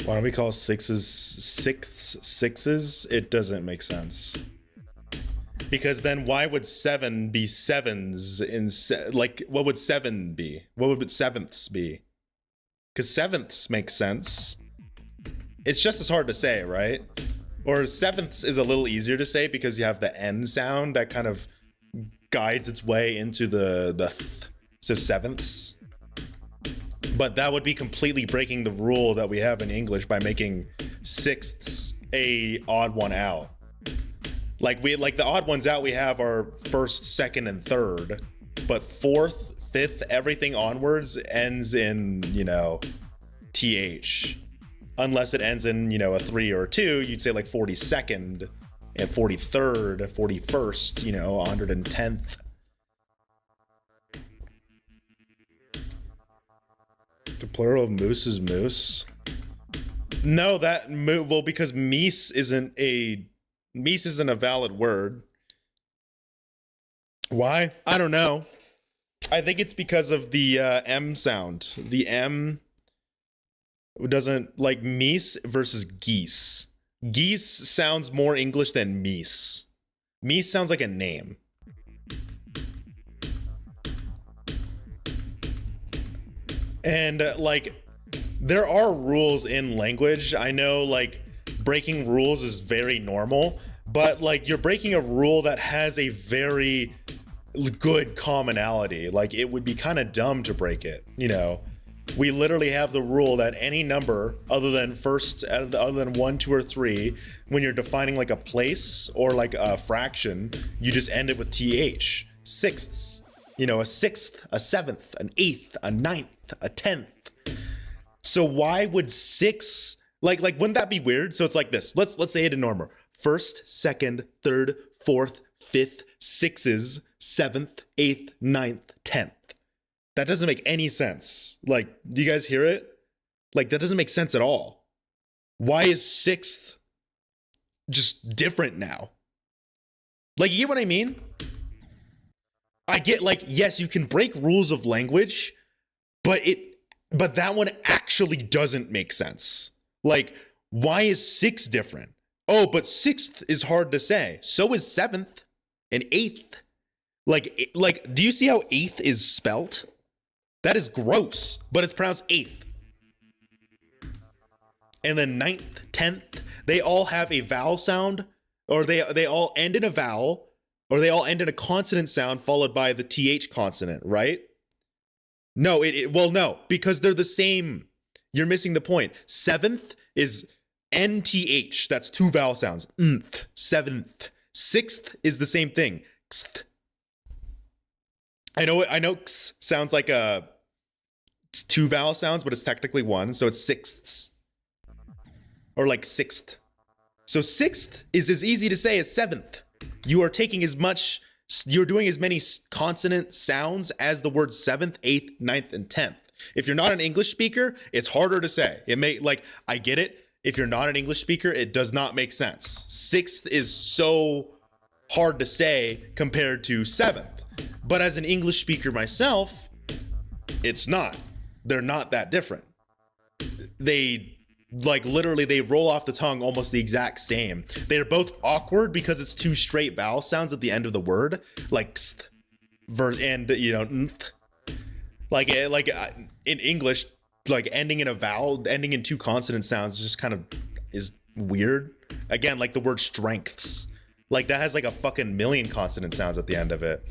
Why don't we call sixes? It doesn't make sense. Because then why would 7 be sevens in like what would 7 be? What would sevenths be? Because sevenths make sense. It's just as hard to say, right? Or sevenths is a little easier to say because you have the N sound that kind of guides its way into the th. So sevenths. But that would be completely breaking the rule that we have in English by making sixths a odd one out. Like the odd ones out we have are first, second, and third, but fourth, fifth, everything onwards ends in, you know, th. Unless it ends in, you know, a 3 or a 2, you'd say like 42nd and 43rd, 41st, you know, 110th. The plural of moose is moose. No, well, because meese isn't a valid word. Why? I don't know. I think it's because of the M sound. The M doesn't, like meese versus geese. Geese sounds more English than meese. Meese sounds like a name. And like, there are rules in language. I know like breaking rules is very normal, but like you're breaking a rule that has a very good commonality. Like it would be kind of dumb to break it, you know. We literally have the rule that any number other than 1, 2, or 3, when you're defining like a place or like a fraction, you just end it with th. Sixths, you know, a sixth, a seventh, an eighth, a ninth, a 10th. So why would 6 like wouldn't that be weird? So it's like this. Let's say it in normal. First, second, third, fourth, fifth, sixes, seventh, eighth, ninth, 10th. That doesn't make any sense. Like, do you guys hear it? Like, that doesn't make sense at all. Why is 6th just different now? Like, you get what I mean? I get, like, yes, you can break rules of language, but that one actually doesn't make sense. Like, why is 6 different? Oh, but 6th is hard to say. So is 7th and 8th. Like, do you see how 8th is spelt? That is gross, but it's pronounced 8th. And then 9th, 10th, they all have a vowel sound, or they all end in a vowel, or they all end in a consonant sound followed by the th consonant, right? No, well, no, because they're the same. You're missing the point. 7th is nth. That's 2 vowel sounds. Nth, 7th. 6th is the same thing. Xth. I know x sounds like a 2 vowel sounds, but it's technically 1, so it's sixths. Or like 6th. So 6th is as easy to say as 7th. You're doing as many consonant sounds as the words 7th, 8th, 9th, and 10th. If you're not an English speaker, it's harder to say. I get it. If you're not an English speaker, it does not make sense. 6th is so hard to say compared to 7th. But as an English speaker myself, it's not. They're not that different. They roll off the tongue almost the exact same. They're both awkward because it's 2 straight vowel sounds at the end of the word, like st, and you know, nth. Like in English, like ending in a vowel, ending in 2 consonant sounds just kind of is weird. Again, like the word strengths, like that has like a fucking million consonant sounds at the end of it.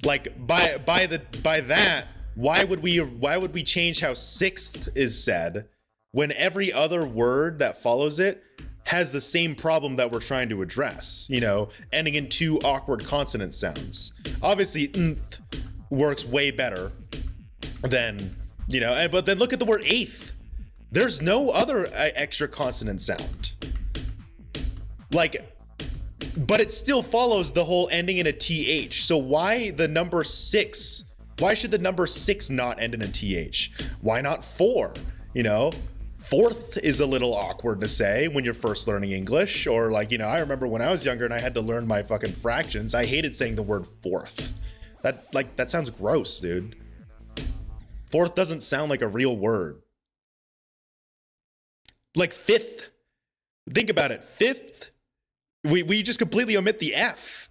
Like by that, why would we change how 6th is said when every other word that follows it has the same problem that we're trying to address, you know, ending in 2 awkward consonant sounds? Obviously, nth works way better than, you know, but then look at the word 8th. There's no other extra consonant sound. Like, but it still follows the whole ending in a th. So why the number 6? Why should the number 6 not end in a th? Why not 4? You know, 4th is a little awkward to say when you're first learning English. Or like, you know, I remember when I was younger and I had to learn my fucking fractions, I hated saying the word 4th. That sounds gross, dude. 4th doesn't sound like a real word. Like fifth. Think about it. Fifth. We just completely omit the F.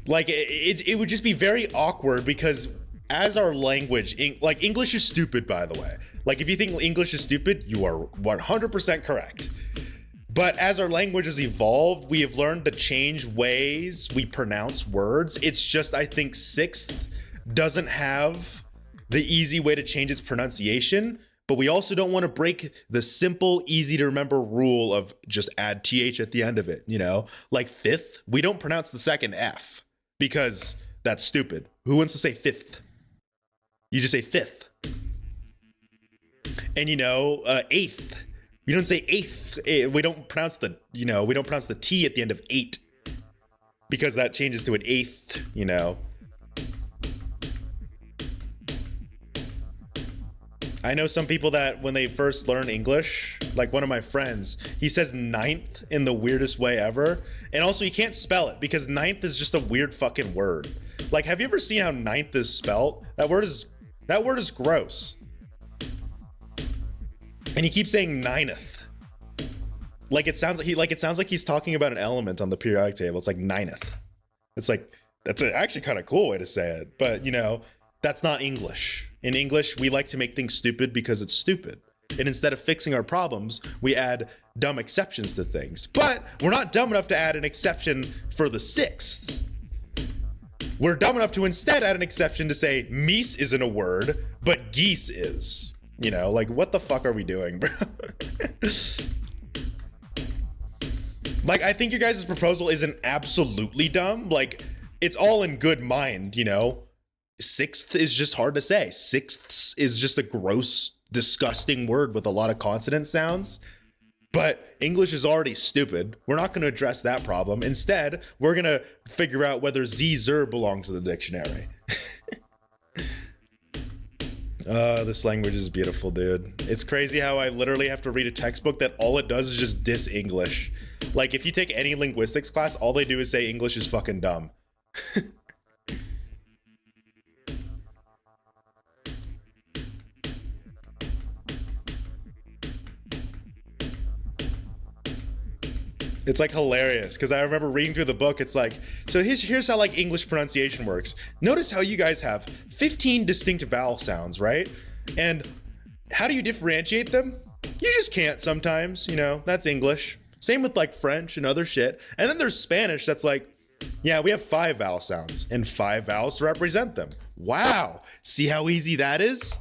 Like it would just be very awkward because as our language, like English is stupid, by the way. Like if you think English is stupid, you are 100% correct. But as our language has evolved, we have learned to change ways we pronounce words. It's just, I think sixth doesn't have the easy way to change its pronunciation, but we also don't want to break the simple, easy to remember rule of just add th at the end of it, you know? Like fifth, we don't pronounce the second F because that's stupid. Who wants to say fifth? You just say fifth. And you know, eighth. You don't say eighth. We don't pronounce the, you know, we don't pronounce the T at the end of eight because that changes to an eighth, you know. I know some people that when they first learn English, like one of my friends, he says ninth in the weirdest way ever. And also he can't spell it because ninth is just a weird fucking word. Like, have you ever seen how ninth is spelt? That word is gross. And he keeps saying nineth. Like it sounds like he's talking about an element on the periodic table. It's like nineth. It's like, that's actually kind of cool way to say it. But you know, that's not English. In English, we like to make things stupid because it's stupid. And instead of fixing our problems, we add dumb exceptions to things. But we're not dumb enough to add an exception for the sixth. We're dumb enough to instead add an exception to say meese isn't a word, but geese is. You know, like what the fuck are we doing, bro? Like, I think your guys' proposal isn't absolutely dumb. Like, it's all in good mind, you know? Sixth is just hard to say. Sixths is just a gross, disgusting word with a lot of consonant sounds. But English is already stupid. We're not going to address that problem. Instead, we're going to figure out whether zer belongs in the dictionary. This language is beautiful, dude. It's crazy how I literally have to read a textbook that all it does is just diss English. Like, if you take any linguistics class, all they do is say English is fucking dumb. It's like hilarious because I remember reading through the book. It's like, so here's how like English pronunciation works. Notice how you guys have 15 distinct vowel sounds, right? And how do you differentiate them? You just can't sometimes, you know, that's English. Same with like French and other shit. And then there's Spanish that's like, yeah, we have 5 vowel sounds and 5 vowels to represent them. Wow. See how easy that is?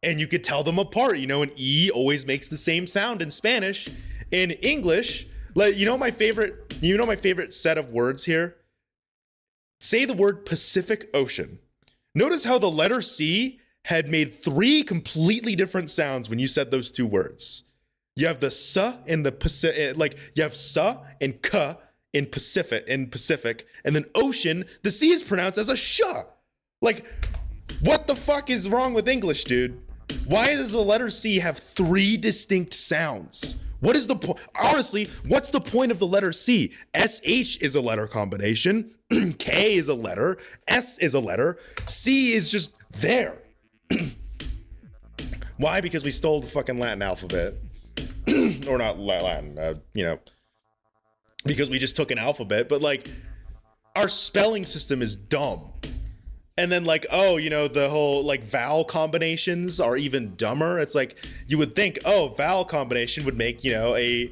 And you could tell them apart. You know, an E always makes the same sound in Spanish. In English, like, you know my favorite set of words here? Say the word Pacific Ocean. Notice how the letter C had made 3 completely different sounds when you said those 2 words. You have the S in the Pacific, like you have S and K in Pacific, and then ocean, the C is pronounced as a sh. Like, what the fuck is wrong with English, dude? Why does the letter C have 3 distinct sounds? What is the point? Honestly, what's the point of the letter C? SH is a letter combination. K is a letter. S is a letter. C is just there. Why? Because we stole the fucking Latin alphabet. Or not Latin, you know. Because we just took an alphabet. But like, our spelling system is dumb. And then like, oh, you know, the whole like vowel combinations are even dumber. It's like, you would think, oh, vowel combination would make, you know, a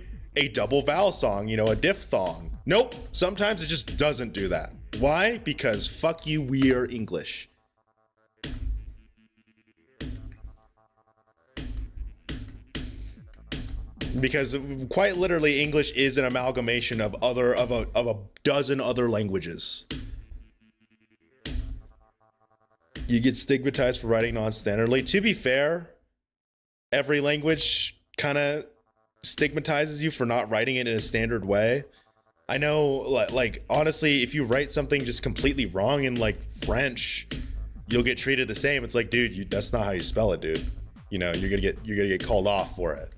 double vowel song, you know, a diphthong. Nope. Sometimes it just doesn't do that. Why? Because fuck you, we are English. Because quite literally English is an amalgamation of a dozen other languages. You get stigmatized for writing non-standardly. To be fair, every language kind of stigmatizes you for not writing it in a standard way. I know, like honestly, if you write something just completely wrong in like French, you'll get treated the same. It's like, dude, that's not how you spell it, dude. You know, you're gonna get called off for it.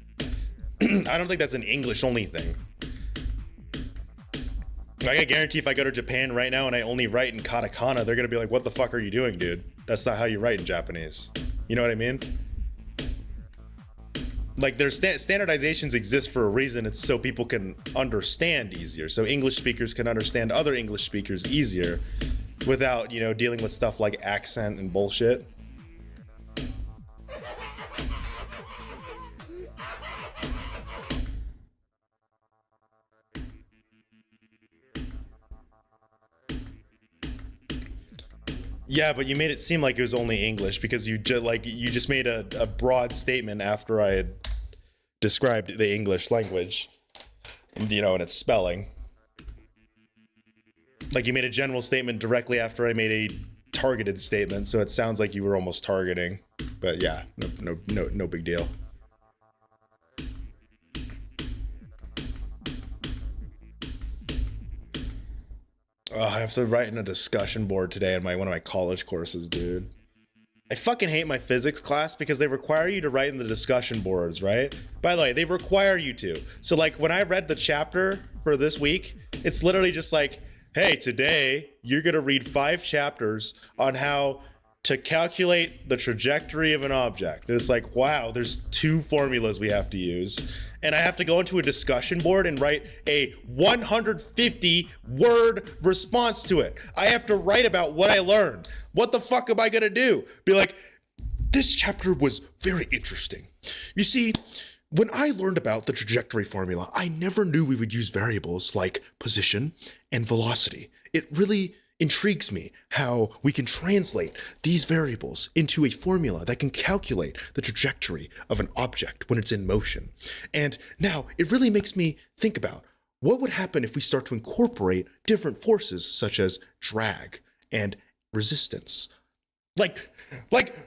I don't think that's an English only thing. Like, I guarantee if I go to Japan right now and I only write in katakana, they're gonna be like, what the fuck are you doing, dude? That's not how you write in Japanese. You know what I mean? Like their standardizations exist for a reason. It's so people can understand easier. So English speakers can understand other English speakers easier without, you know, dealing with stuff like accent and bullshit. Yeah, but you made it seem like it was only English because you just made a broad statement after I had described the English language, you know, and its spelling. Like you made a general statement directly after I made a targeted statement, so it sounds like you were almost targeting. But yeah, no big deal. Oh, I have to write in a discussion board today in one of my college courses, dude. I fucking hate my physics class because they require you to write in the discussion boards, right? By the way, they require you to. So like when I read the chapter for this week, it's literally just like, hey, today you're gonna read 5 chapters on how to calculate the trajectory of an object. And it's like, wow, there's 2 formulas we have to use. And I have to go into a discussion board and write a 150 word response to it. I have to write about what I learned. What the fuck am I gonna do? Be like, this chapter was very interesting. You see, when I learned about the trajectory formula, I never knew we would use variables like position and velocity. It really intrigues me how we can translate these variables into a formula that can calculate the trajectory of an object when it's in motion. And now it really makes me think about what would happen if we start to incorporate different forces such as drag and resistance. Like,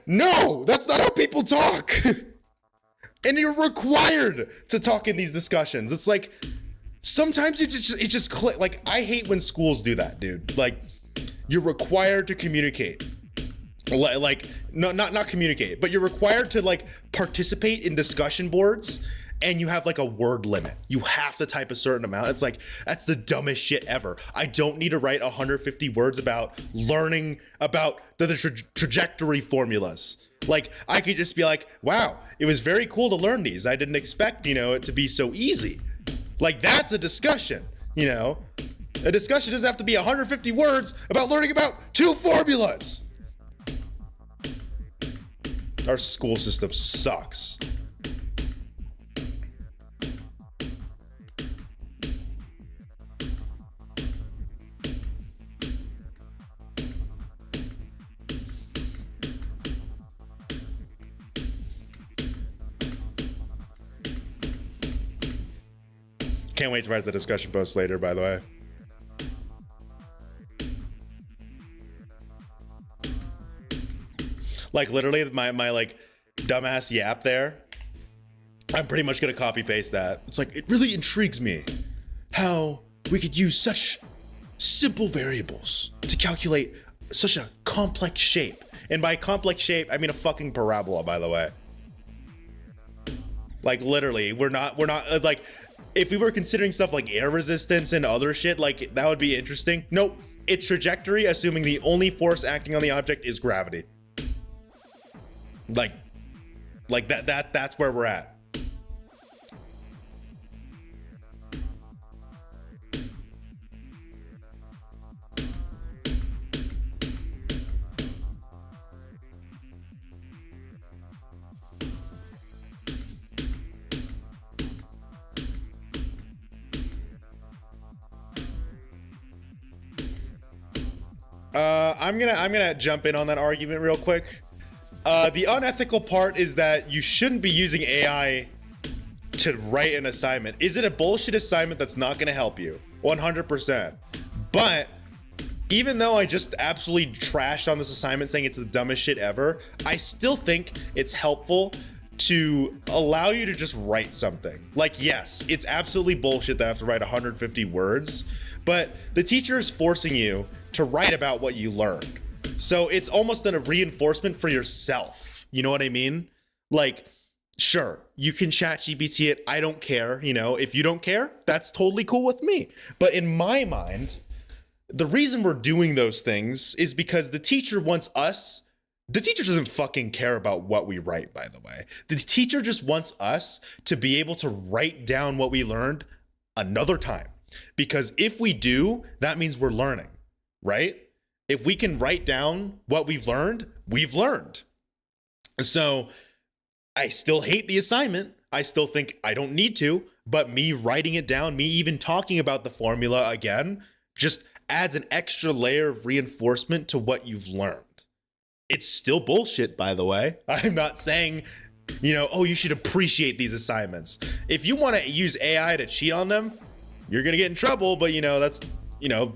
no, that's not how people talk. And you're required to talk in these discussions. It's like, sometimes it just click. Like, I hate when schools do that, dude. Like, you're required to communicate. Like, not communicate, but you're required to like participate in discussion boards, and you have like a word limit. You have to type a certain amount. It's like, that's the dumbest shit ever. I don't need to write 150 words about learning about the trajectory formulas. Like, I could just be like, wow, it was very cool to learn these. I didn't expect, you know, it to be so easy. Like, that's a discussion, you know? A discussion doesn't have to be 150 words about learning about 2 formulas. Our school system sucks. Can't wait to write the discussion post later, by the way. Like literally my like dumbass yap there, I'm pretty much gonna copy paste that. It's like, it really intrigues me how we could use such simple variables to calculate such a complex shape. And by complex shape, I mean a fucking parabola, by the way. Like literally, we're not like, if we were considering stuff like air resistance and other shit, like that would be interesting. Nope, it's trajectory, assuming the only force acting on the object is gravity. Like that's where we're at. I'm gonna jump in on that argument real quick. The unethical part is that you shouldn't be using AI to write an assignment. Is it a bullshit assignment that's not gonna help you? 100%. But even though I just absolutely trashed on this assignment saying it's the dumbest shit ever, I still think it's helpful to allow you to just write something. Like, yes, it's absolutely bullshit that I have to write 150 words, but the teacher is forcing you to write about what you learned. So it's almost a reinforcement for yourself. You know what I mean? Like, sure, you can chat GPT it. I don't care. You know, if you don't care, that's totally cool with me. But in my mind, the reason we're doing those things is because the teacher wants us The teacher doesn't fucking care about what we write, by the way. The teacher just wants us to be able to write down what we learned another time. Because if we do, that means we're learning, right? If we can write down what we've learned, we've learned. So I still hate the assignment. I still think I don't need to, but me writing it down, me even talking about the formula again, just adds an extra layer of reinforcement to what you've learned. It's still bullshit, by the way. I'm not saying, oh, you should appreciate these assignments. If you want to use AI to cheat on them, you're going to get in trouble, but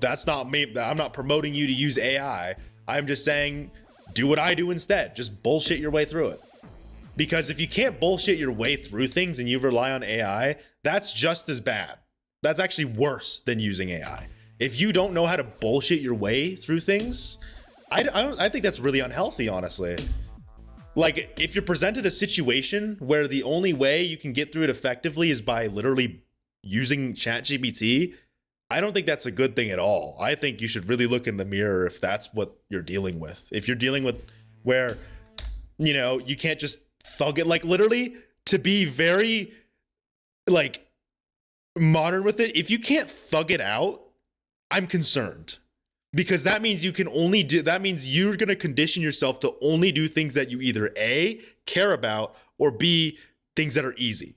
that's not me. I'm not promoting you to use AI. I'm just saying, do what I do instead. Just bullshit your way through it. Because if you can't bullshit your way through things and you rely on AI, that's just as bad. That's actually worse than using AI. If you don't know how to bullshit your way through things, I think that's really unhealthy, honestly. Like, if you're presented a situation where the only way you can get through it effectively is by literally using ChatGPT, I don't think that's a good thing at all. I think you should really look in the mirror if that's what you're dealing with. If you're dealing with where, you can't just thug it, like literally, to be very, like, modern with it, if you can't thug it out, I'm concerned. Because that means that means you're going to condition yourself to only do things that you either A, care about, or B, things that are easy.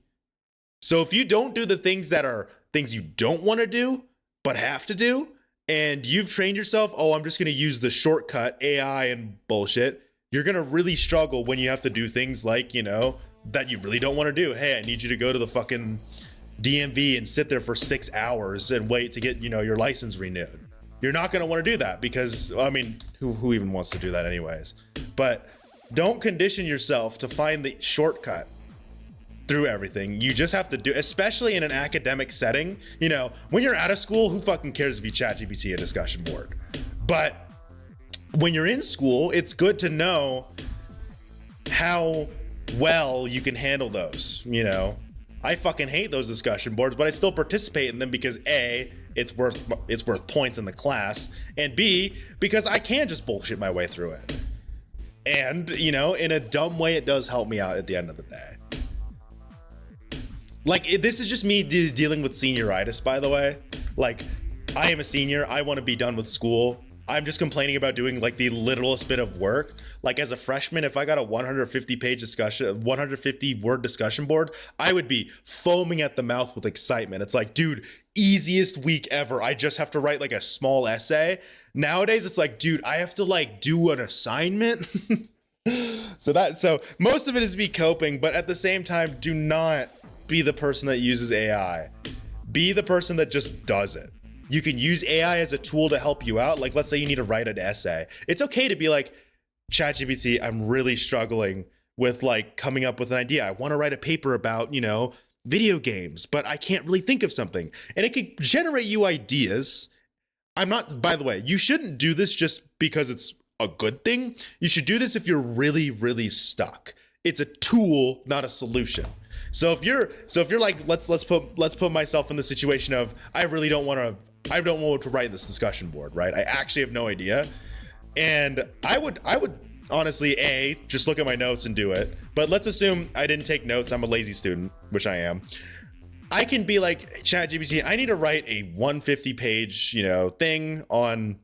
So if you don't do the things that are things you don't want to do, but have to do, and you've trained yourself, I'm just going to use the shortcut AI and bullshit, you're going to really struggle when you have to do things like, that you really don't want to do. Hey, I need you to go to the fucking DMV and sit there for 6 hours and wait to get, your license renewed. You're not going to want to do that because, who even wants to do that anyways? But don't condition yourself to find the shortcut through everything. You just have to do, especially in an academic setting. When you're out of school, who fucking cares if you ChatGPT a discussion board? But when you're in school, it's good to know how well you can handle those. I fucking hate those discussion boards, but I still participate in them because A, it's worth points in the class, and B, because I can just bullshit my way through it. And, in a dumb way, it does help me out at the end of the day. Like, this is just me dealing with senioritis, by the way. Like, I am a senior. I want to be done with school. I'm just complaining about doing like the littlest bit of work. Like, as a freshman, if I got a 150 word discussion board, I would be foaming at the mouth with excitement. It's like, dude, easiest week ever. I just have to write like a small essay. Nowadays, it's like, dude, I have to like do an assignment. So most of it is me coping, but at the same time, do not be the person that uses AI. Be the person that just does it. You can use AI as a tool to help you out. Like, let's say you need to write an essay. It's okay to be like, ChatGPT, I'm really struggling with like coming up with an idea. I want to write a paper about, video games, but I can't really think of something. And it could generate you ideas. By the way, you shouldn't do this just because it's a good thing. You should do this if you're really, really stuck. It's a tool, not a solution. So if you're like, let's put myself in the situation of, I don't want to write this discussion board, right? I actually have no idea. And I would honestly, just look at my notes and do it. But let's assume I didn't take notes. I'm a lazy student, which I am. I can be like, ChatGPT, I need to write a 150 page, thing on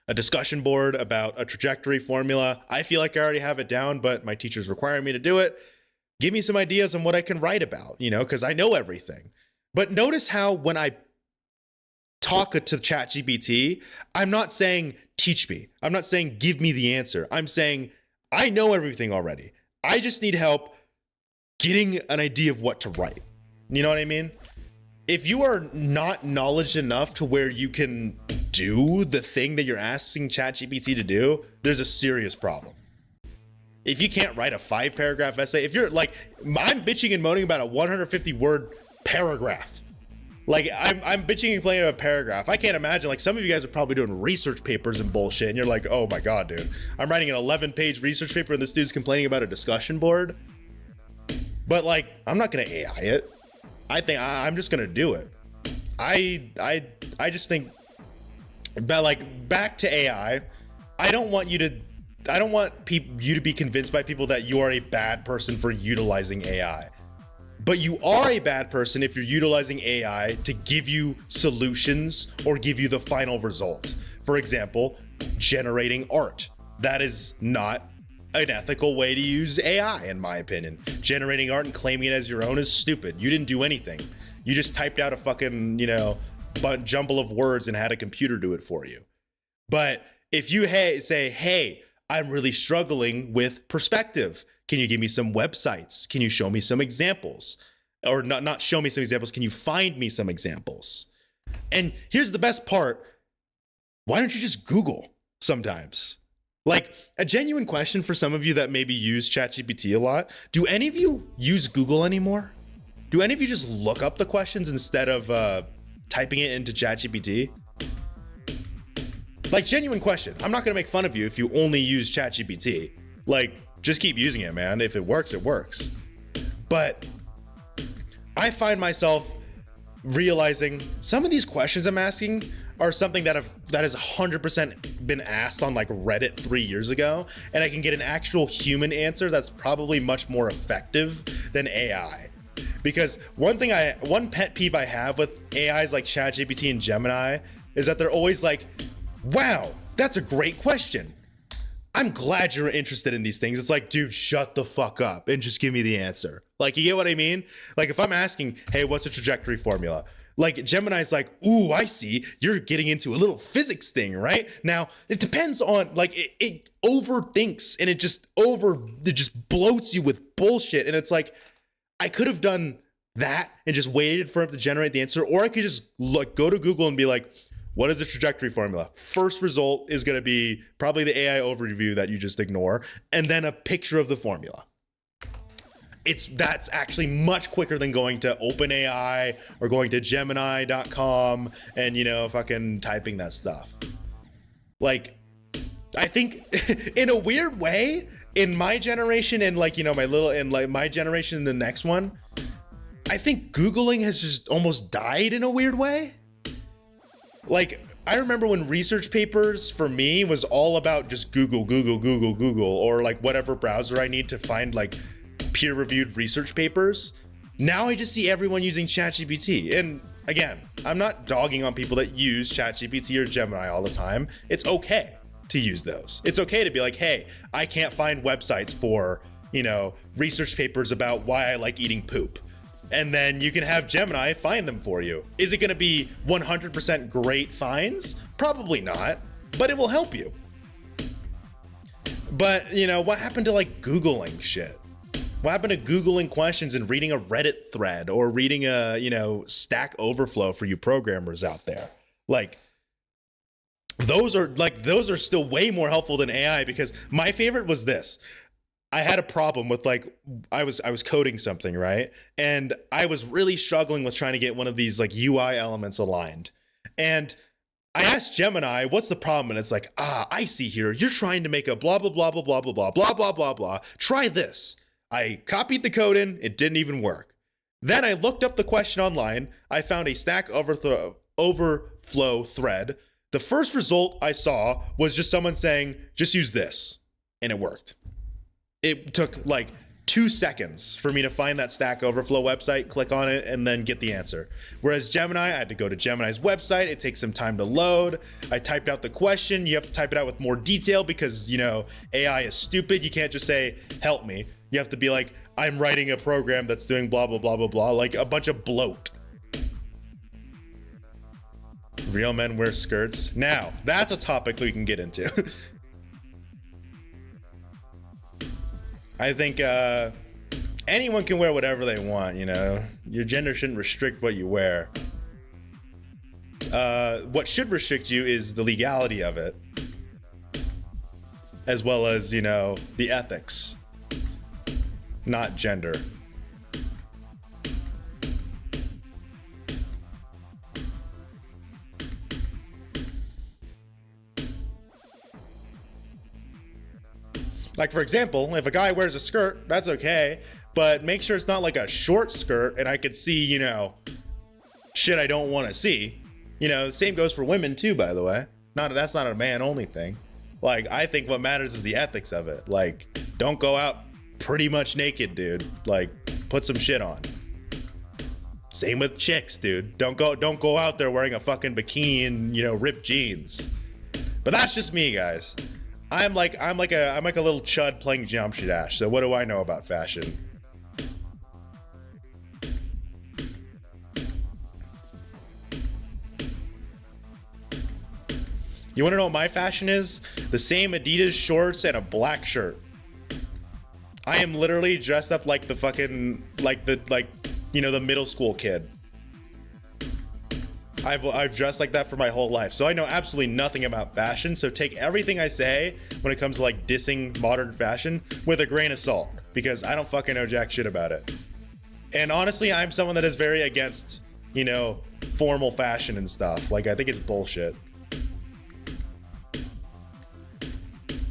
a discussion board about a trajectory formula. I feel like I already have it down, but my teachers require me to do it. Give me some ideas on what I can write about, because I know everything. But notice how when I talk to ChatGPT, I'm not saying teach me. I'm not saying give me the answer. I'm saying I know everything already. I just need help getting an idea of what to write. You know what I mean? If you are not knowledge enough to where you can do the thing that you're asking ChatGPT to do, there's a serious problem. If you can't write a 5-paragraph essay, if you're like, I'm bitching and moaning about a 150 word paragraph. Like, I'm bitching and complaining about a paragraph. I can't imagine, like, some of you guys are probably doing research papers and bullshit, and you're like, oh my God, dude. I'm writing an 11-page research paper and this dude's complaining about a discussion board. But like, I'm not gonna AI it. I think I'm just gonna do it. I just think, but like, back to AI, I don't want you to you to be convinced by people that you are a bad person for utilizing AI. But you are a bad person if you're utilizing AI to give you solutions or give you the final result. For example, generating art. That is not an ethical way to use AI, in my opinion. Generating art and claiming it as your own is stupid. You didn't do anything. You just typed out a fucking, jumble of words and had a computer do it for you. But if you say, hey, I'm really struggling with perspective. Can you give me some websites? Can you show me some examples? Or not show me some examples. Can you find me some examples? And here's the best part. Why don't you just Google sometimes? Like, a genuine question for some of you that maybe use ChatGPT a lot. Do any of you use Google anymore? Do any of you just look up the questions instead of typing it into ChatGPT? Like, genuine question. I'm not gonna make fun of you if you only use ChatGPT. Like, just keep using it, man. If it works, it works. But I find myself realizing some of these questions I'm asking are something that has 100% been asked on like Reddit 3 years ago, and I can get an actual human answer that's probably much more effective than AI. Because one pet peeve I have with AIs like ChatGPT and Gemini is that they're always like, wow, that's a great question. I'm glad you're interested in these things. It's like, dude, shut the fuck up and just give me the answer. Like, you get what I mean? Like, if I'm asking, hey, what's a trajectory formula? Like, Gemini's like, ooh, I see. You're getting into a little physics thing, right? Now, it depends on, like, it overthinks and it just bloats you with bullshit. And it's like, I could have done that and just waited for it to generate the answer, or I could just go to Google and be like, what is the trajectory formula? First result is going to be probably the AI overview that you just ignore, and then a picture of the formula. That's actually much quicker than going to OpenAI or going to Gemini.com and, fucking typing that stuff. Like, I think in a weird way, in my generation and my generation and the next one, I think Googling has just almost died in a weird way. Like, I remember when research papers for me was all about just Google, or like whatever browser I need to find like peer-reviewed research papers. Now I just see everyone using ChatGPT. And again, I'm not dogging on people that use ChatGPT or Gemini all the time. It's okay to use those. It's okay to be like, hey, I can't find websites for, research papers about why I like eating poop. And then you can have Gemini find them for you. Is it going to be 100% great finds? Probably not, but it will help you. But, what happened to like Googling shit? What happened to Googling questions and reading a Reddit thread or reading a, Stack Overflow for you programmers out there? Like, those are still way more helpful than AI, because my favorite was this. I had a problem with I was coding something, right? And I was really struggling with trying to get one of these like UI elements aligned. And I asked Gemini, what's the problem? And it's like, I see here. You're trying to make a blah, blah, blah, blah, blah, blah, blah, blah, blah, blah, blah. Try this. I copied the code in. It didn't even work. Then I looked up the question online. I found a Stack Overflow thread. The first result I saw was just someone saying, just use this. And it worked. It took like 2 seconds for me to find that Stack Overflow website, click on it, and then get the answer. Whereas Gemini, I had to go to Gemini's website. It takes some time to load. I typed out the question. You have to type it out with more detail because, AI is stupid. You can't just say, help me. You have to be like, I'm writing a program that's doing blah, blah, blah, blah, blah, like a bunch of bloat. Real men wear skirts. Now, that's a topic we can get into. I think anyone can wear whatever they want, Your gender shouldn't restrict what you wear. What should restrict you is the legality of it, as well as, the ethics, not gender. Like, for example, if a guy wears a skirt, that's okay, but make sure it's not like a short skirt and I could see, shit I don't want to see. Same goes for women too, by the way. That's not a man only thing. Like, I think what matters is the ethics of it. Like, don't go out pretty much naked, dude. Like, put some shit on. Same with chicks, dude. Don't go out there wearing a fucking bikini and, you know, ripped jeans. But that's just me, guys. I'm like a little chud playing Geometry Dash. So what do I know about fashion? You want to know what my fashion is? The same Adidas shorts and a black shirt. I am literally dressed up like the fucking you know, the middle school kid. I've dressed like that for my whole life, so I know absolutely nothing about fashion. So take everything I say when it comes to like dissing modern fashion with a grain of salt, because I don't fucking know jack shit about it. And honestly, I'm someone that is very against, you know, formal fashion and stuff. Like, I think it's bullshit.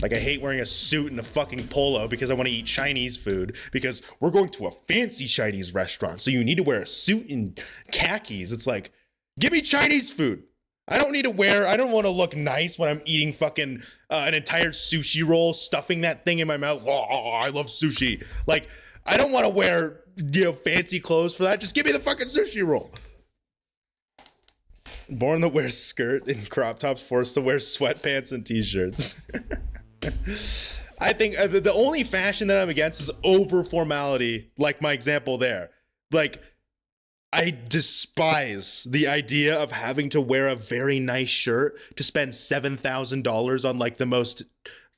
Like, I hate wearing a suit and a fucking polo because I want to eat Chinese food, because we're going to a fancy Chinese restaurant, so you need to wear a suit and khakis. It's like, give me Chinese food. I don't want to look nice when I'm eating fucking an entire sushi roll, stuffing that thing in my mouth. Oh, I love sushi. Like, I don't want to wear, you know, fancy clothes for that. Just give me the fucking sushi roll. Born to wear skirt and crop tops, forced to wear sweatpants and t-shirts. I think the only fashion that I'm against is over formality, like my example there. Like, I despise the idea of having to wear a very nice shirt to spend $7,000 on like the most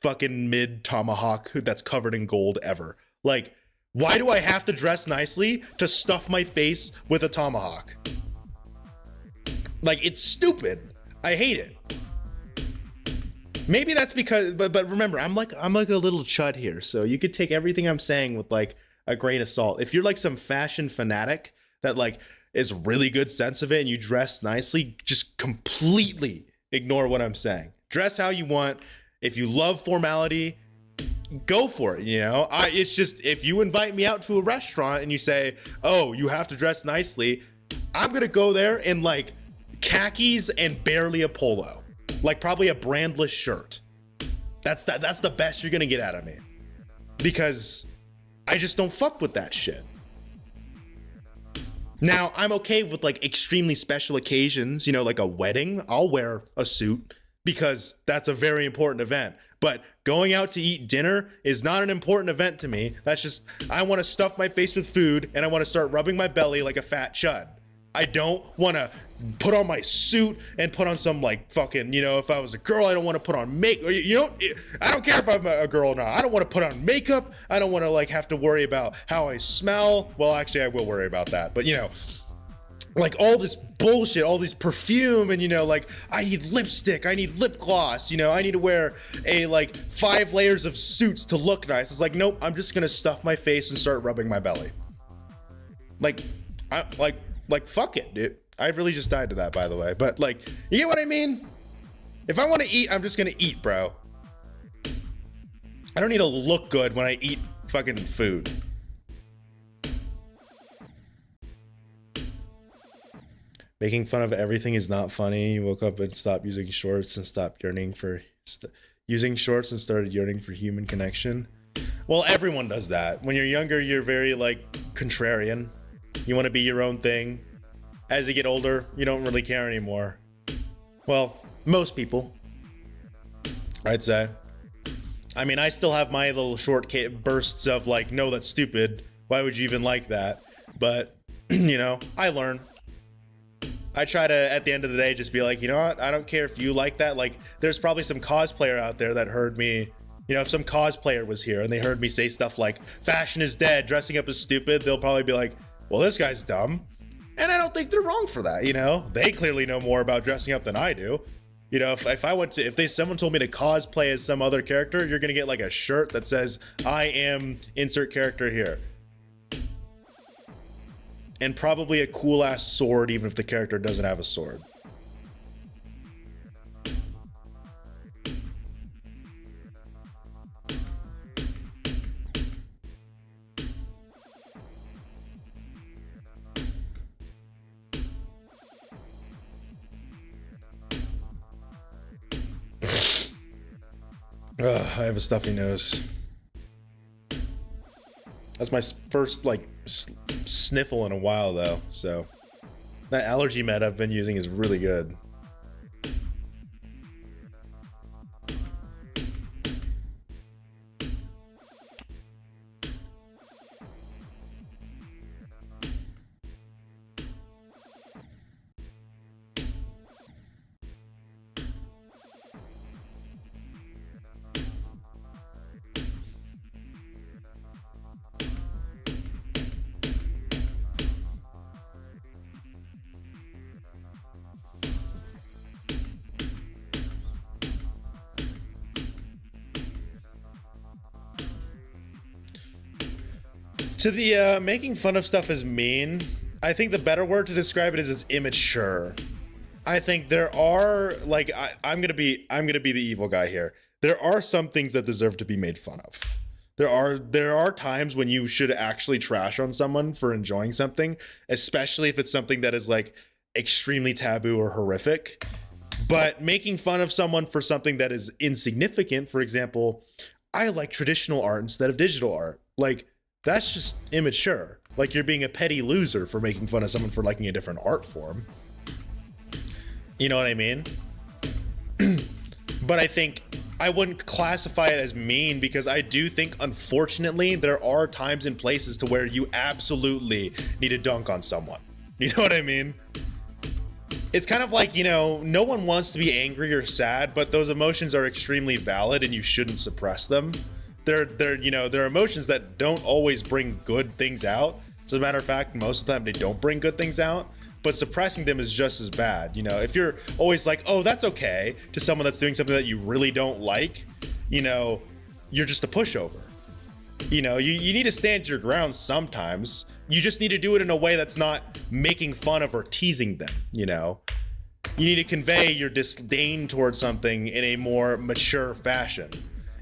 fucking mid tomahawk that's covered in gold ever. Like, why do I have to dress nicely to stuff my face with a tomahawk? Like, it's stupid. I hate it. Maybe that's because, but remember, I'm like a little chud here, so you could take everything I'm saying with like a grain of salt. If you're like some fashion fanatic that like is really good sense of it and you dress nicely, just completely ignore what I'm saying. Dress how you want. If you love formality, go for it. You know, it's just, if you invite me out to a restaurant and you say, oh, you have to dress nicely, I'm gonna go there in like khakis and barely a polo. Like, probably a brandless shirt. That's the best you're gonna get out of me, because I just don't fuck with that shit. Now, I'm okay with like extremely special occasions, you know, like a wedding. I'll wear a suit because that's a very important event. But going out to eat dinner is not an important event to me. That's just, I want to stuff my face with food and I want to start rubbing my belly like a fat chud. I don't want to put on my suit and put on some like fucking, you know, if I was a girl, I don't want to put on makeup. You know, I don't care if I'm a girl or not. I don't want to put on makeup. I don't want to like have to worry about how I smell. Well, actually, I will worry about that. But, you know, like all this bullshit, all this perfume, and, you know, like I need lipstick, I need lip gloss, you know, I need to wear a like 5 layers of suits to look nice. It's like, nope, I'm just going to stuff my face and start rubbing my belly. Like, like, fuck it, dude. I really just died to that, by the way. But, like, you get what I mean? If I want to eat, I'm just going to eat, bro. I don't need to look good when I eat fucking food. Making fun of everything is not funny. You woke up and stopped using shorts and stopped yearning for... using shorts and started yearning for human connection. Well, everyone does that. When you're younger, you're very, like, contrarian. You want to be your own thing. As you get older, you don't really care anymore. Well, most people, I'd say. I mean, I still have my little short bursts of like, no, that's stupid. Why would you even like that? But, you know, I learn. I try to, at the end of the day, just be like, you know what? I don't care if you like that. Like, there's probably some cosplayer out there that heard me. You know, if some cosplayer was here and they heard me say stuff like, fashion is dead, dressing up is stupid, they'll probably be like, well, this guy's dumb. And I don't think they're wrong for that, you know? They clearly know more about dressing up than I do. You know, if someone told me to cosplay as some other character, you're gonna get like a shirt that says, I am insert character here. And probably a cool ass sword, even if the character doesn't have a sword. Ugh, I have a stuffy nose. That's my first like sniffle in a while though, so that allergy med I've been using is really good. To the making fun of stuff as mean, I think the better word to describe it is it's immature. I think there are like I'm gonna be the evil guy here. There are some things that deserve to be made fun of. There are times when you should actually trash on someone for enjoying something, especially if it's something that is like extremely taboo or horrific. But making fun of someone for something that is insignificant, for example, I like traditional art instead of digital art. Like, that's just immature. Like, you're being a petty loser for making fun of someone for liking a different art form. You know what I mean? But I think I wouldn't classify it as mean, because I do think, unfortunately, there are times and places to where you absolutely need to dunk on someone. You know what I mean? It's kind of like, you know, no one wants to be angry or sad, but those emotions are extremely valid and you shouldn't suppress them. They're you know, they're emotions that don't always bring good things out. As a matter of fact, most of the time they don't bring good things out, but suppressing them is just as bad. You know, if you're always like, oh, that's okay, to someone that's doing something that you really don't like, you know, you're just a pushover. You know, you need to stand your ground sometimes. You just need to do it in a way that's not making fun of or teasing them, you know? You need to convey your disdain towards something in a more mature fashion.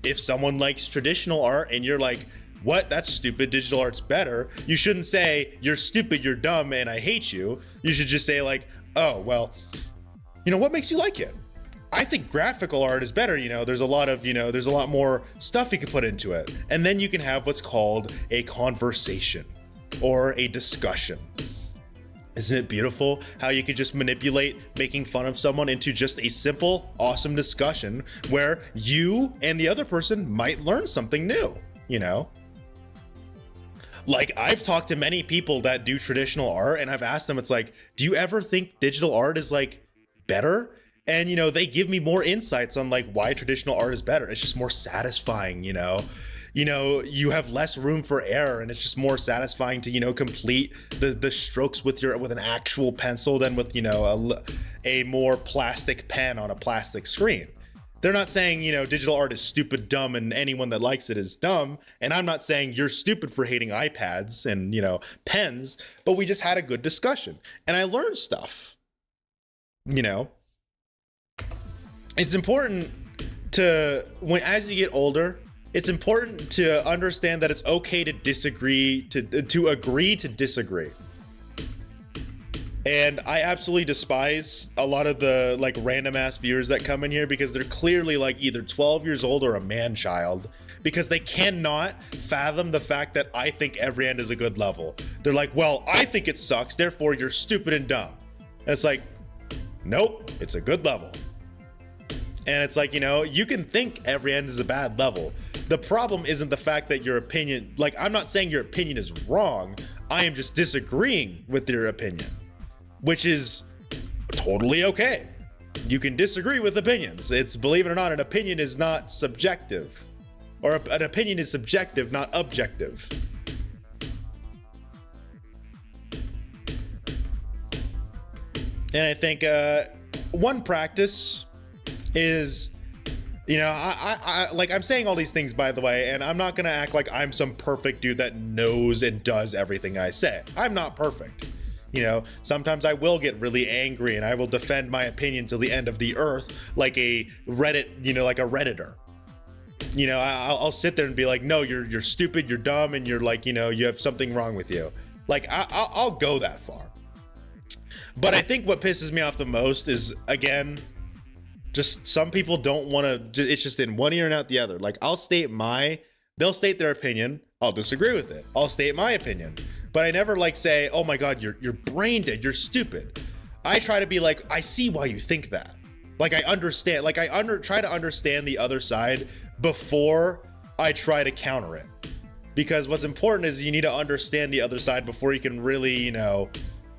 If someone likes traditional art and you're like, what? That's stupid. Digital art's better. You shouldn't say, you're stupid, you're dumb, and I hate you. You should just say like, oh, well, you know, what makes you like it? I think graphical art is better. You know, there's a lot of, you know, there's a lot more stuff you can put into it. And then you can have what's called a conversation or a discussion. Isn't it beautiful how you could just manipulate making fun of someone into just a simple, awesome discussion where you and the other person might learn something new, you know? Like, I've talked to many people that do traditional art, and I've asked them, it's like, do you ever think digital art is like better? And, you know, they give me more insights on like why traditional art is better. It's just more satisfying, you know? You have less room for error, and it's just more satisfying to, you know, complete the strokes with an actual pencil than with, you know, a more plastic pen on a plastic screen. They're not saying, you know, digital art is stupid, dumb, and anyone that likes it is dumb. And I'm not saying you're stupid for hating iPads and, you know, pens, but we just had a good discussion and I learned stuff. You know, it's important to, as you get older, it's important to understand that it's okay to disagree, to agree to disagree. And I absolutely despise a lot of the like random ass viewers that come in here, because they're clearly like either 12 years old or a man child, because they cannot fathom the fact that I think every end is a good level. They're like, well, I think it sucks, therefore you're stupid and dumb. And it's like, nope, it's a good level. And it's like, you know, you can think every end is a bad level. The problem isn't the fact that your opinion, like, I'm not saying your opinion is wrong. I am just disagreeing with your opinion, which is totally okay. You can disagree with opinions. It's, believe it or not, an opinion is not subjective, or an opinion is subjective, not objective. And I think one practice is, you know, I like, I'm saying all these things, by the way, and I'm not gonna act like I'm some perfect dude that knows and does everything I say. I'm not perfect. You know, sometimes I will get really angry and I will defend my opinion till the end of the earth, like a Reddit, you know, like a Redditor. You know, I'll sit there and be like, no, you're stupid, you're dumb, and you're like, you know, you have something wrong with you. Like, I'll go that far. But I think what pisses me off the most is, again, Just some people don't want to. It's just in one ear and out the other. Like they'll state their opinion. I'll disagree with it. I'll state my opinion, but I never like say, "Oh my God, you're brain dead. You're stupid." I try to be like, I see why you think that. Like I understand. Like try to understand the other side before I try to counter it. Because what's important is you need to understand the other side before you can really,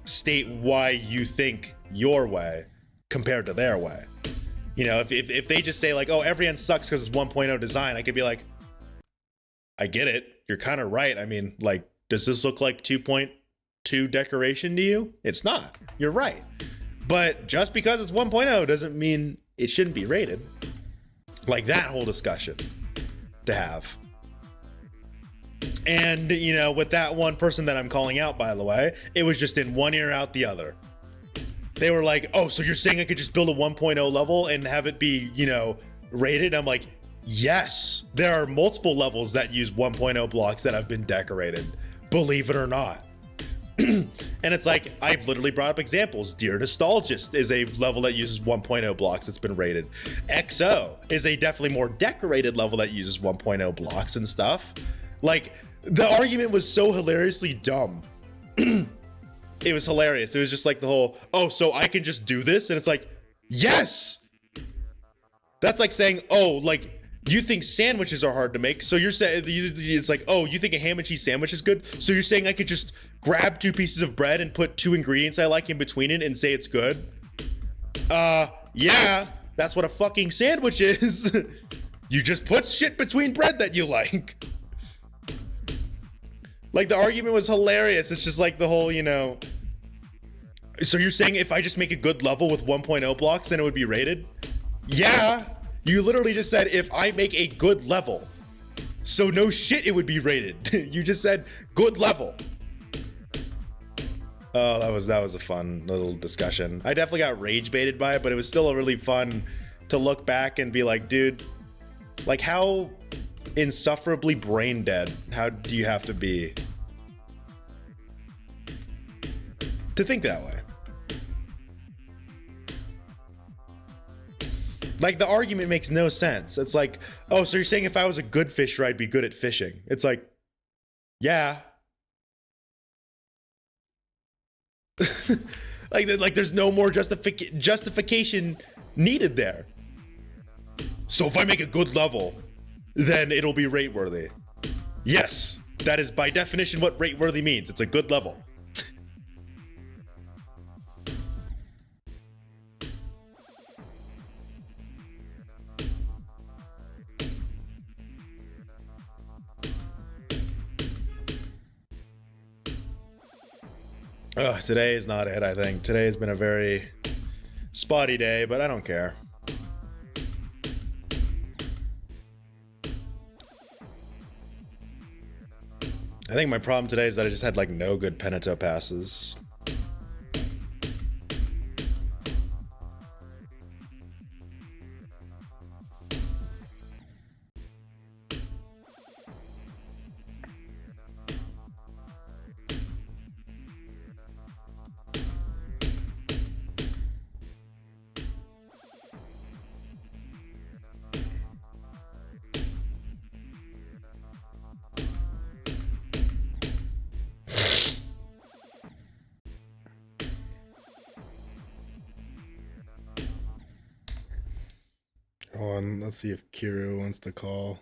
state why you think your way compared to their way. If they just say like, oh, every end sucks because it's 1.0 design, I could be like, I get it. You're kind of right. I mean, like, does this look like 2.2 decoration to you? It's not. You're right. But just because it's 1.0 doesn't mean it shouldn't be rated. Like that whole discussion to have. And, with that one person that I'm calling out, by the way, it was just in one ear out the other. They were like, oh, so you're saying I could just build a 1.0 level and have it be, rated? I'm like, yes, there are multiple levels that use 1.0 blocks that have been decorated, believe it or not. And it's like, I've literally brought up examples. Dear Nostalgist is a level that uses 1.0 blocks that's been rated. XO is a definitely more decorated level that uses 1.0 blocks and stuff. Like, the argument was so hilariously dumb. It was hilarious. It was just like the whole, oh, so I can just do this? And it's like, yes! That's like saying, oh, like, you think sandwiches are hard to make, so you're saying, it's like, oh, you think a ham and cheese sandwich is good? So you're saying I could just grab 2 pieces of bread and put 2 ingredients I like in between it and say it's good? Yeah, that's what a fucking sandwich is. You just put shit between bread that you like. Like, the argument was hilarious. It's just like the whole, so you're saying if I just make a good level with 1.0 blocks, then it would be rated? Yeah. You literally just said if I make a good level. So no shit, it would be rated. You just said good level. Oh, that was a fun little discussion. I definitely got rage baited by it, but it was still really fun to look back and be like, dude, like how insufferably brain dead, how do you have to be to think that way? Like, the argument makes no sense. It's like, oh, so you're saying if I was a good fisher, I'd be good at fishing. It's like, yeah. like there's no more justification needed there. So if I make a good level, then it'll be rate worthy. Yes, that is by definition what rate worthy means. It's a good level. Today is not it, I think. Today has been a very spotty day, but I don't care. I think my problem today is that I just had like no good Penito passes. Hold on, let's see if Kiro wants to call.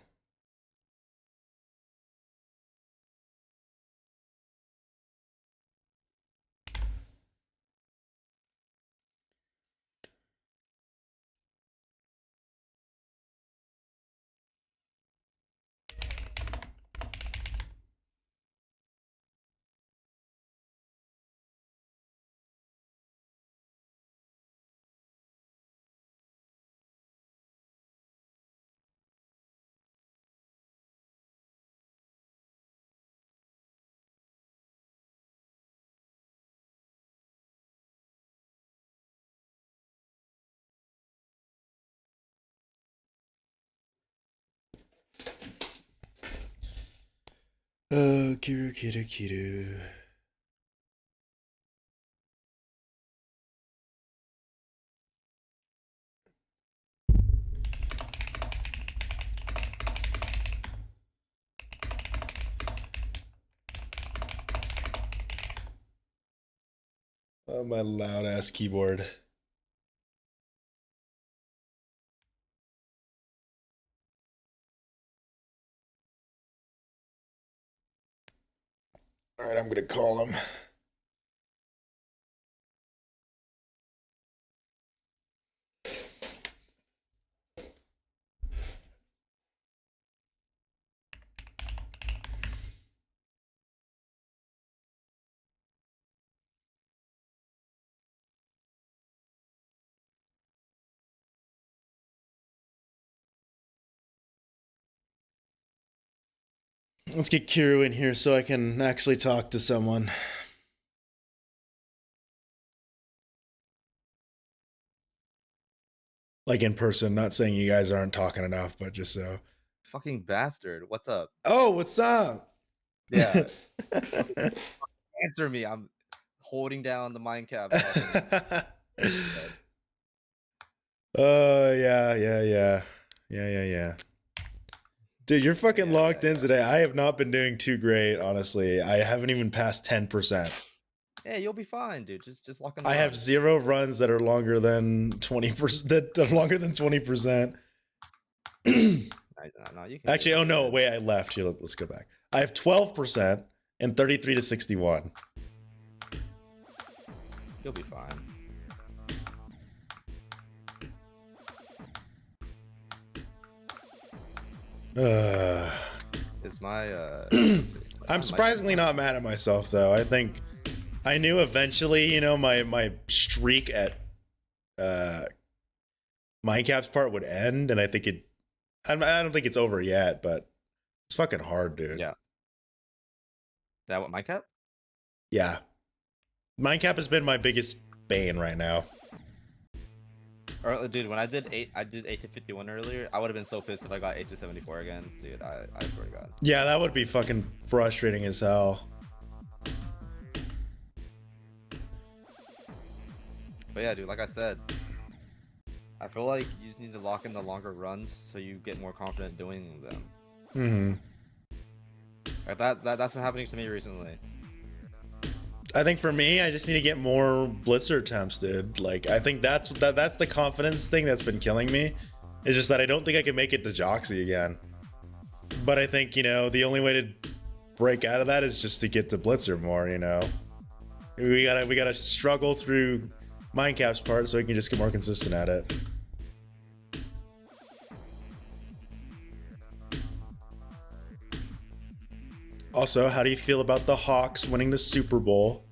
Kiru. my loud ass keyboard. All right, I'm gonna call him. Let's get Kiru in here so I can actually talk to someone. Like in person, not saying you guys aren't talking enough, but just so. Fucking bastard. What's up? Oh, what's up? Yeah. Answer me. I'm holding down the mind cap. Yeah. Dude, you're fucking locked in today. I have not been doing too great, honestly. I haven't even passed 10%. Yeah, you'll be fine, dude. Just lock in the I have 0 runs that are longer than 20%. That are longer than 20%. No, you can Actually, oh no, wait, I left. Here, let's go back. I have 12% and 33 to 61. You'll be fine. Is my I'm surprisingly not mad at myself though. I think I knew eventually, you know, my streak at Mindcap's part would end, and I think I don't think it's over yet, but it's fucking hard, dude. Yeah. Is that what Mindcap? Yeah. Mindcap has been my biggest bane right now. Or, dude, when I did 8 to 51 earlier, I would have been so pissed if I got 8 to 74 again. Dude, I swear to God. Yeah, that would be fucking frustrating as hell. But yeah, dude, like I said, I feel like you just need to lock in the longer runs so you get more confident doing them. Like that's been happening to me recently. I think for me, I just need to get more blitzer attempts, dude. Like, I think that's the confidence thing that's been killing me. It's just that I don't think I can make it to Joxy again. But I think, you know, the only way to break out of that is just to get to blitzer more, you know. We gotta struggle through Mindcap's part so we can just get more consistent at it. Also, how do you feel about the Hawks winning the Super Bowl?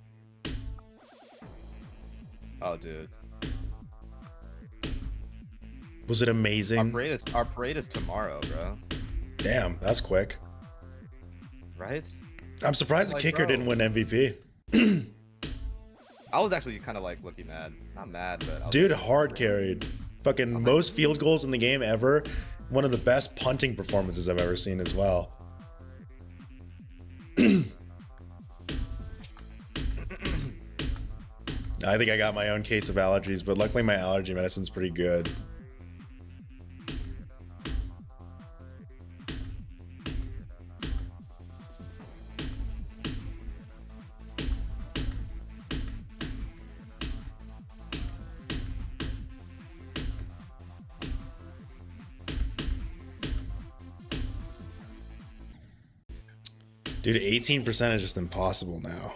Oh, dude. Was it amazing? Our parade is tomorrow, bro. Damn, that's quick. Right? I'm surprised the kicker didn't win MVP. I was actually kind of like looking mad. Not mad, but dude, hard carried. Fucking most field goals in the game ever. One of the best punting performances I've ever seen as well. I think I got my own case of allergies, but luckily my allergy medicine's pretty good. Dude, 18% is just impossible now.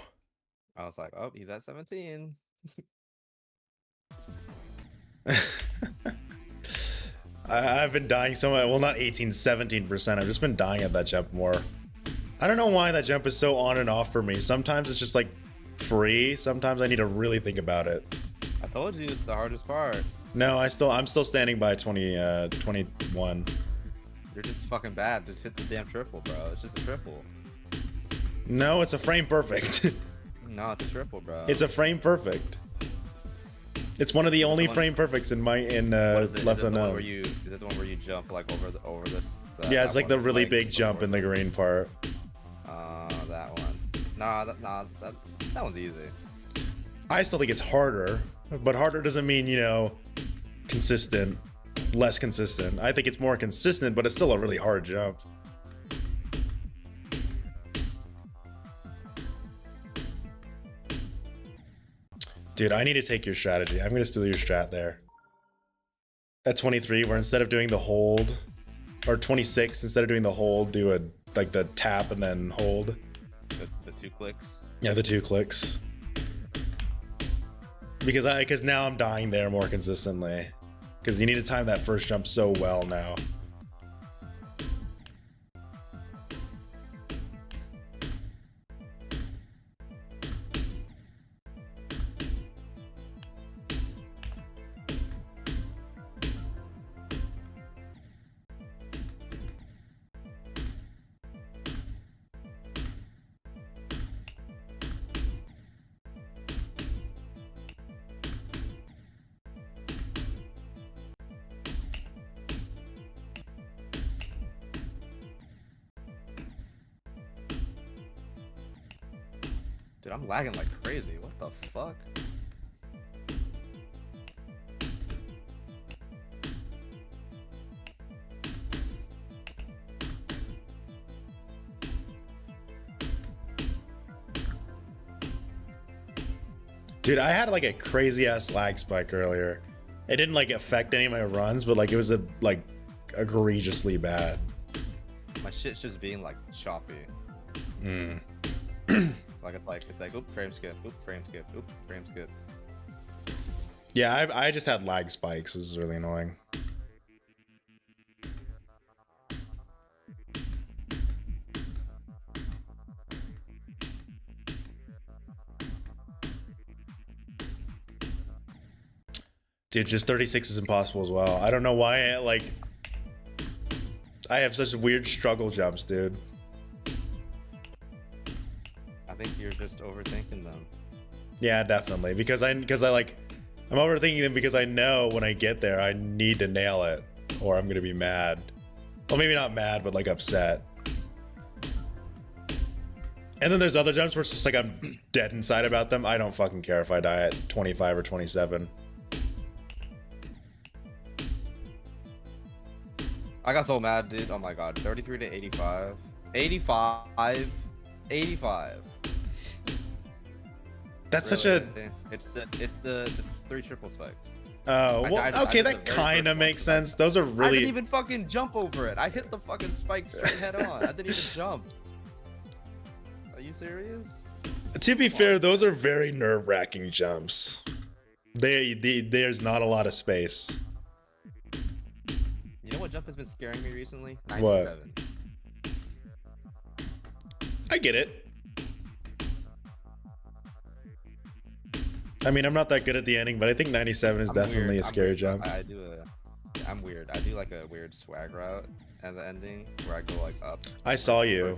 I was like, oh, he's at 17. I've been dying so much. Well, not 18, 17%. I've just been dying at that jump more. I don't know why that jump is so on and off for me. Sometimes it's just like free. Sometimes I need to really think about it. I told you it's the hardest part. No, I'm still standing by 21. You're just fucking bad. Just hit the damn triple, bro. It's just a triple. No, it's a frame perfect. No, it's a triple, bro. It's a frame perfect. It's one of the only frame perfects in Left Unknown. Is it the one where you jump like over this? Yeah, it's like the really big jump in the green part. That one. Nah, that one's easy. I still think it's harder, but harder doesn't mean, you know, consistent, less consistent. I think it's more consistent, but it's still a really hard jump. Dude, I need to take your strategy. I'm gonna steal your strat there. At 23, where instead of doing the hold, or 26, instead of doing the hold, do a like the tap and then hold. The 2 clicks. Yeah, the 2 clicks. Because now I'm dying there more consistently. Because you need to time that first jump so well now. Dude, I'm lagging like crazy. What the fuck? Dude, I had like a crazy ass lag spike earlier. It didn't like affect any of my runs, but like it was like egregiously bad. My shit's just being like choppy. Mm. Like it's like oop, frame skip, oop, frame skip, oop, frame skip. Yeah, I just had lag spikes. This is really annoying. Dude, just 36 is impossible as well. I don't know why I have such weird struggle jumps, dude. I think you're just overthinking them. Yeah, definitely. Because I'm overthinking them because I know when I get there I need to nail it or I'm gonna be mad. Well, maybe not mad, but like upset. And then there's other jumps where it's just like I'm dead inside about them. I don't fucking care if I die at 25 or 27. I got so mad, dude. Oh my god. 33 to 85. 85. 85. That's Really, such a... It's the 3 triple spikes. Oh, well, okay, that kind of makes sense. Those are really... I didn't even fucking jump over it. I hit the fucking spike straight head on. I didn't even jump. Are you serious? To be fair, those are very nerve-wracking jumps. There's not a lot of space. You know what jump has been scaring me recently? 97. What? I get it. I mean, I'm not that good at the ending, but I think 97 is definitely a scary jump. I'm weird. I do like a weird swag route at the ending where I go like up. I saw you.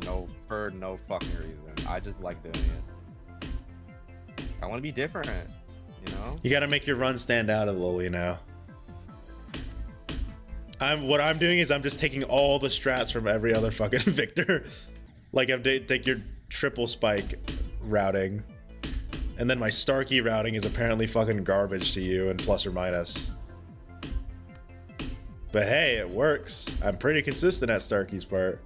For no fucking reason. I just like doing it. I want to be different, you know? You gotta make your run stand out a little, you know? What I'm doing is I'm just taking all the strats from every other fucking Victor. Like I'm take your triple spike routing. And then my Starkey routing is apparently fucking garbage to you and plus or minus. But hey, it works. I'm pretty consistent at Starkey's part.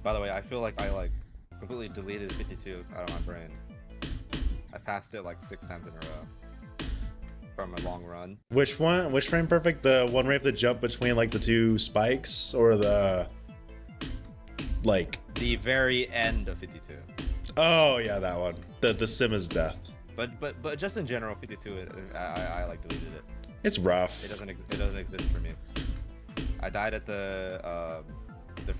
By the way, I feel like I completely deleted 52 out of my brain. I passed it like 6 times in a row from a long run. Which one? Which frame perfect? The one where you have to jump between like the 2 spikes, or the like the very end of 52. Oh yeah, that one. The Simma's death. But just in general, 52. I like deleted it. It's rough. It doesn't exist for me. I died at the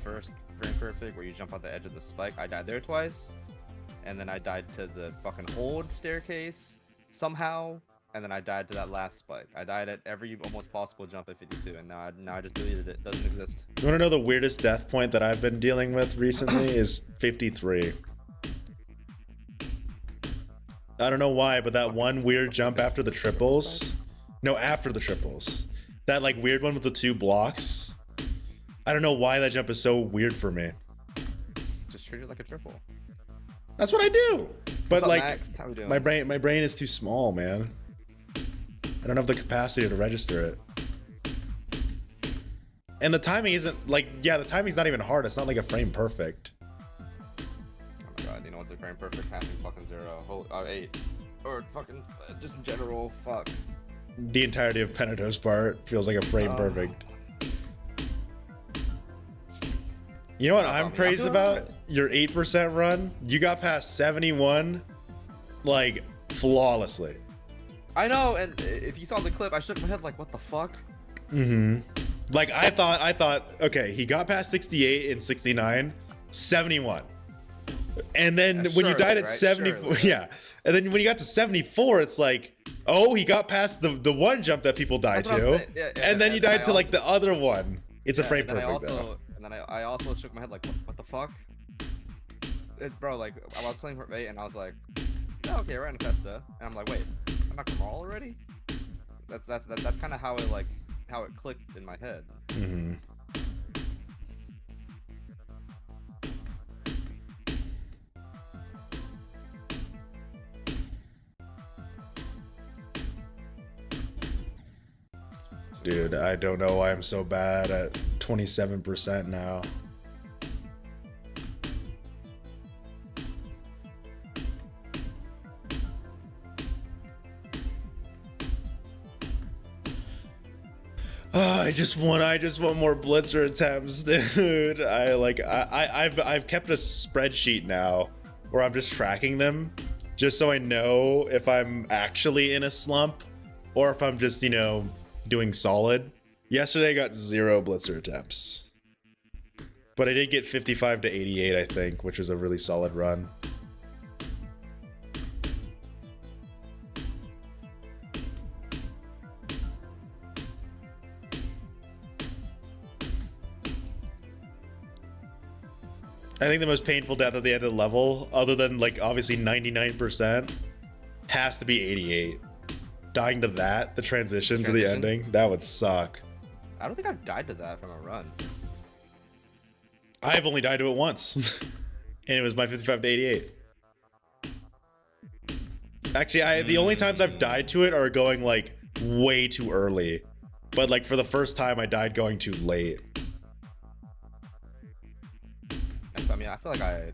first frame perfect where you jump on the edge of the spike. I died there twice, and then I died to the fucking hold staircase somehow, and then I died to that last spike. I died at every almost possible jump at 52, and now I just deleted it. It doesn't exist. You want to know the weirdest death point that I've been dealing with recently is 53. I don't know why, but that one weird jump after the triples. No, after the triples. That like weird one with the 2 blocks. I don't know why that jump is so weird for me. Just just treat it like a triple. That's what I do. But What's up, like, Max? How we doing? my brain is too small, man. I don't have the capacity to register it. And the timing isn't like, yeah, the timing's not even hard. It's not like a frame perfect. Oh my god, you know what's a frame perfect? Having fucking 0, 8, or fucking just in general, fuck. The entirety of Penato's part feels like a frame perfect. You know what I'm crazy about? Your 8% run. You got past 71, like flawlessly. I know, and if you saw the clip, I shook my head like, what the fuck? Mm-hmm. Like I thought, okay, he got past 68 and 69, 71. And then when you died at 74, yeah. And then when you got to 74, it's like, oh, he got past the one jump that people die to. Yeah, and then you died to like the other one. It's a frame perfect though. And then I also shook my head like, what the fuck? Bro, like, I was playing for 8 and I was like, oh, okay, we're in Festa. And I'm like, wait, I'm not Kamal already? That's kind of how it clicked in my head. Mm-hmm. Dude, I don't know why I'm so bad at 27% now. I just want more blitzer attempts, dude. I've kept a spreadsheet now where I'm just tracking them just so I know if I'm actually in a slump or if I'm just, you know, doing solid. Yesterday I got 0 blitzer attempts, but I did get 55 to 88, I think, which was a really solid run. I think the most painful death at the end of the level, other than like obviously 99%, has to be 88. Dying to that, the transition to the ending, that would suck. I don't think I've died to that from a run. I've only died to it once, and it was my 55 to 88. Actually, the only times I've died to it are going like way too early, but like for the first time I died going too late. I mean, I feel like I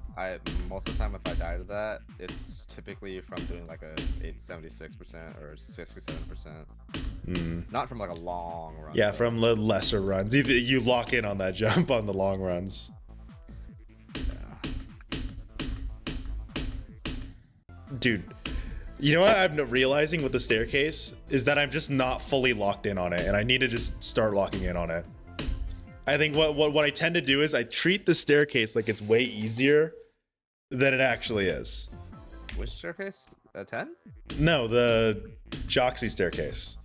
most of the time if I die to that, it's typically from doing like a 76% or 67%. Not from like a long run. Yeah, from the lesser runs. You lock in on that jump on the long runs. Yeah. Dude, you know what I'm realizing with the staircase is that I'm just not fully locked in on it, and I need to just start locking in on it. I think what I tend to do is I treat the staircase like it's way easier than it actually is. Which staircase? A 10? No, the Joxy staircase.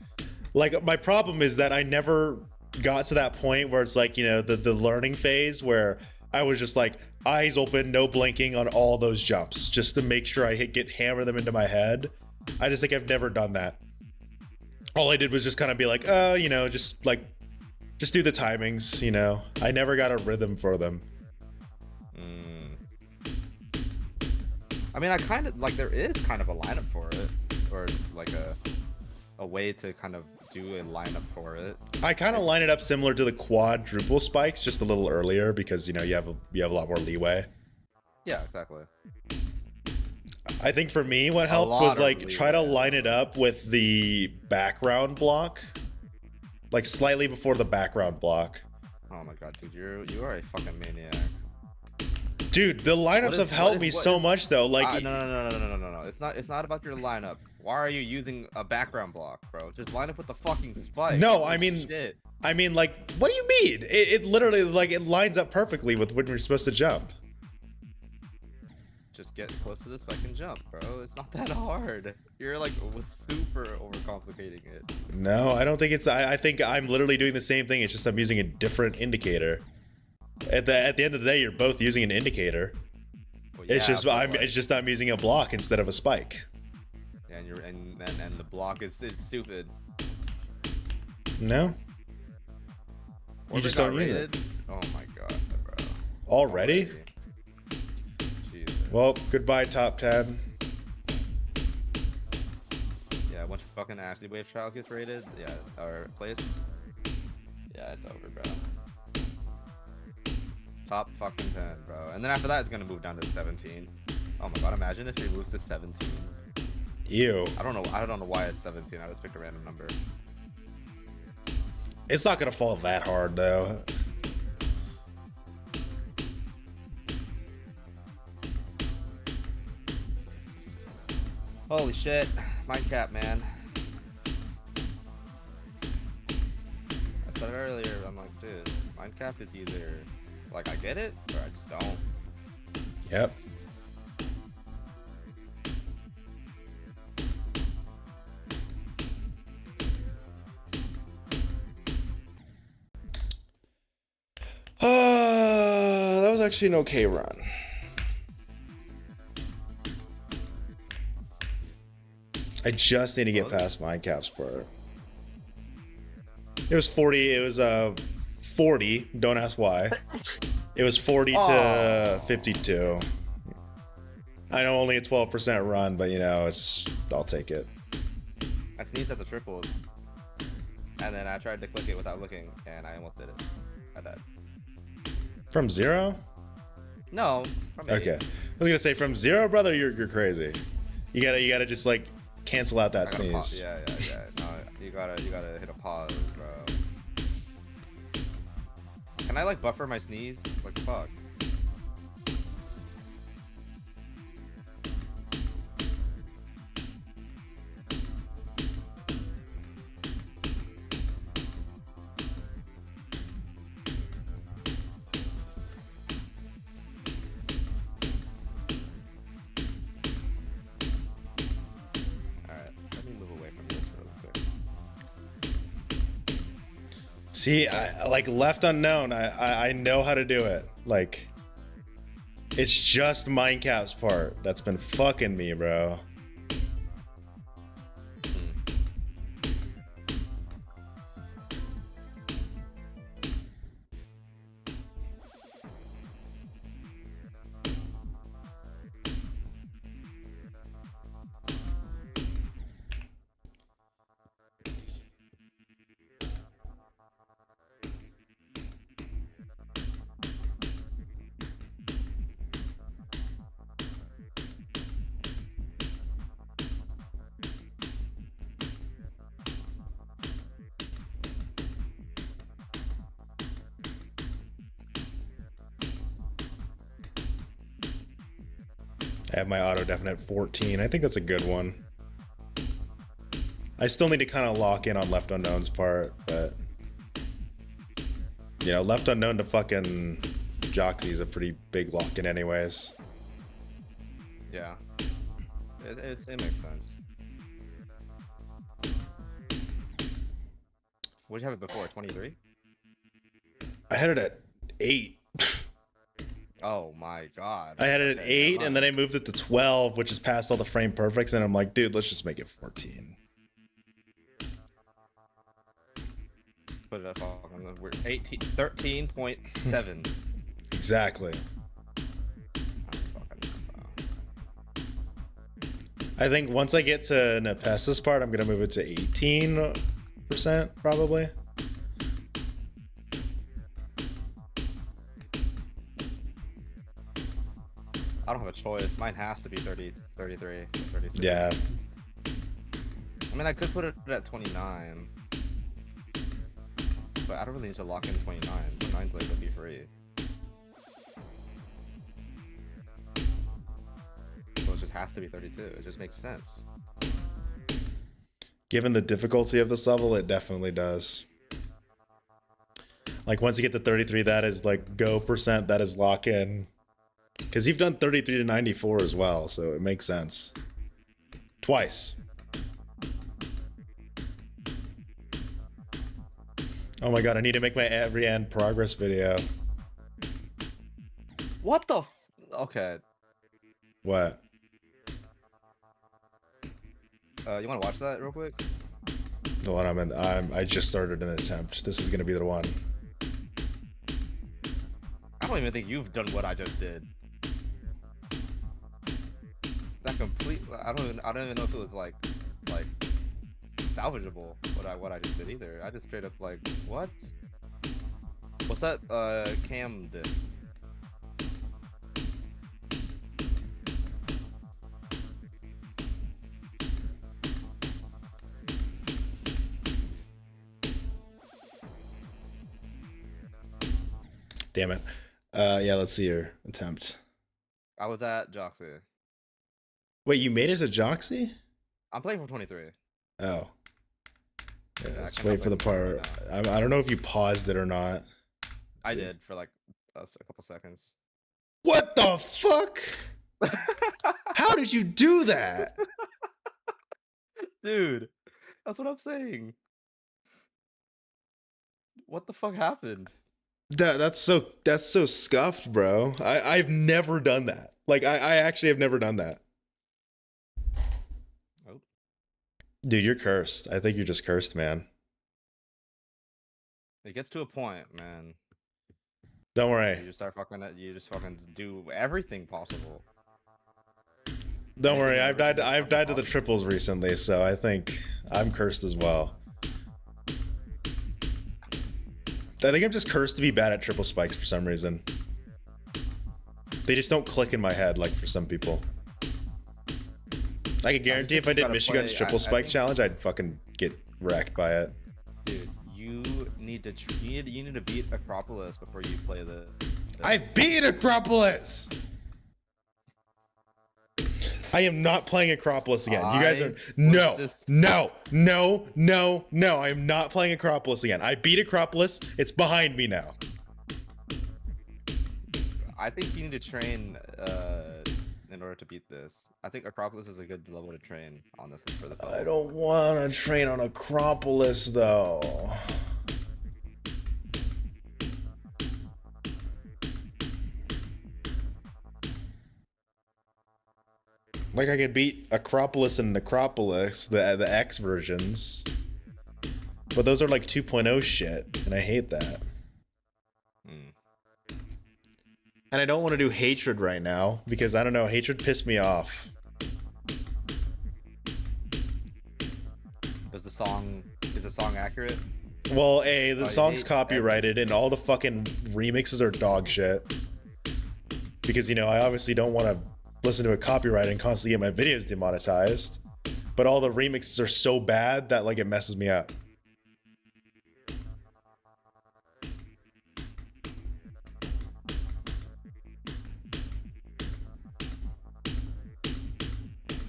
Like, my problem is that I never got to that point where it's like, you know, the learning phase where I was just like eyes open, no blinking on all those jumps just to make sure I hammer them into my head. I just think I've never done that. All I did was just kind of be like, oh, you know, just do the timings, you know. I never got a rhythm for them. I mean, I kind of like, there is kind of a lineup for it, or like a way to kind of do a lineup for it. I kind of line it up similar to the quadruple spikes, just a little earlier because, you know, you have a lot more leeway. Yeah, exactly. I think for me, what helped was like try to line it up with the background block. Like slightly before the background block. Oh my god, dude, you are a fucking maniac. Dude, the lineups have helped me so much though. Like no. It's not about your lineup. Why are you using a background block, bro? Just line up with the fucking spike. No, I mean like, what do you mean? It literally like it lines up perfectly with when we're supposed to jump. Just get close to the spike and jump, bro. It's not that hard. You're like super overcomplicating it. No, I don't think it's. I think I'm literally doing the same thing. It's just I'm using a different indicator. At the end of the day, you're both using an indicator. Well, yeah, it's just I'm using a block instead of a spike. Yeah, and the block is stupid. No. You just don't read it. Oh my god, bro. Already? Well, goodbye, top 10. Yeah, once fucking Ashley Wave Trials gets rated, yeah, or placed, yeah, it's over, bro. Top fucking 10, bro. And then after that, it's gonna move down to 17. Oh my god, imagine if it moves to 17. Ew. I don't know why it's 17. I just picked a random number. It's not gonna fall that hard though. Holy shit, mind cap, man. I said it earlier. I'm like, dude, mind cap is either like I get it or I just don't. Yep. That was actually an okay run. I just need to get past mind caps part. It was 40. It was 40. Don't ask why. It was 40 to 52. I know only a 12% run, but you know, I'll take it. I sneezed at the triples, and then I tried to click it without looking, and I almost did it. I died. From 0? No. From 8. Okay. I was gonna say from 0, brother. You're crazy. You gotta just like cancel out that sneeze. Yeah. No, you gotta hit a pause, bro. Can I like buffer my sneeze? Like fuck. See, I like left unknown. I know how to do it. Like, it's just mind cap's part that's been fucking me, bro. I have my auto definite 14. I think that's a good one. I still need to kind of lock in on left unknown's part, but you know, left unknown to fucking Joxy is a pretty big lock in anyways. Yeah. It makes sense. What'd you have it before? 23? I had it at 8. Oh my god. I had it at 8 and then I moved it to 12, which is past all the frame perfects, and I'm like, dude, let's just make it 14. Put it up on the 13.7. Exactly. I think once I get to Nepesta's part, I'm gonna move it to 18% probably. I don't have a choice. Mine has to be 30, 33, 36. Yeah. I mean, I could put it at 29. But I don't really need to lock in 29. 29's like would be free. So it just has to be 32. It just makes sense. Given the difficulty of this level, it definitely does. Like once you get to 33, that is like go percent, that is lock in. Because you've done 33 to 94 as well, so it makes sense. Twice. Oh my god, I need to make my every end progress video. What the f- Okay. What? You want to watch that real quick? The one I'm in. I just started an attempt. This is gonna be the one. I don't even think you've done what I just did. that complete. I don't even know if it was like salvageable. What I just did either. I just straight up like what? What's that? Cam did. Damn it. Yeah, let's see your attempt. I was at Joxy. Wait, you made it to Joxy? I'm playing from 23. Oh. Yeah, I let's cannot wait for the play from part. 23 I don't know if you paused it or not. I see. did for like a couple seconds. What the fuck? How did you do that? Dude, that's what I'm saying. What the fuck happened? That's so scuffed, bro. I've never done that. Like I actually have never done that. Oh. Dude, you're cursed. I think you're just cursed, man. It gets to a point, man. Don't You worry. just start fucking. You just fucking do everything possible. Don't worry. Anything I've and died everything I've died to the possible. triples recently, so I think I'm cursed as well. I think I'm just cursed to be bad at triple spikes for some reason. They just don't click in my head like for some people. I could guarantee if I did Michigan's triple spike challenge, I'd fucking get wrecked by it. Dude, you need to you need to beat Acropolis before you play the. I beat Acropolis. I am not playing Acropolis again. You guys are no. I am not playing Acropolis again. I beat Acropolis. It's behind me now. I think you need to train in order to beat this. I think Acropolis is a good level to train, honestly, for this level. I don't want to train on Acropolis though. Like I could beat Acropolis and Necropolis, the X versions. But those are like 2.0 shit, and I hate that. And I don't want to do Hatred right now, because I don't know, Hatred pissed me off. Is the song accurate? Well, the song's hate copyrighted, and all the fucking remixes are dog shit. Because, you know, I obviously don't want to listen to a copyright and constantly get my videos demonetized. But all the remixes are so bad that, like, it messes me up.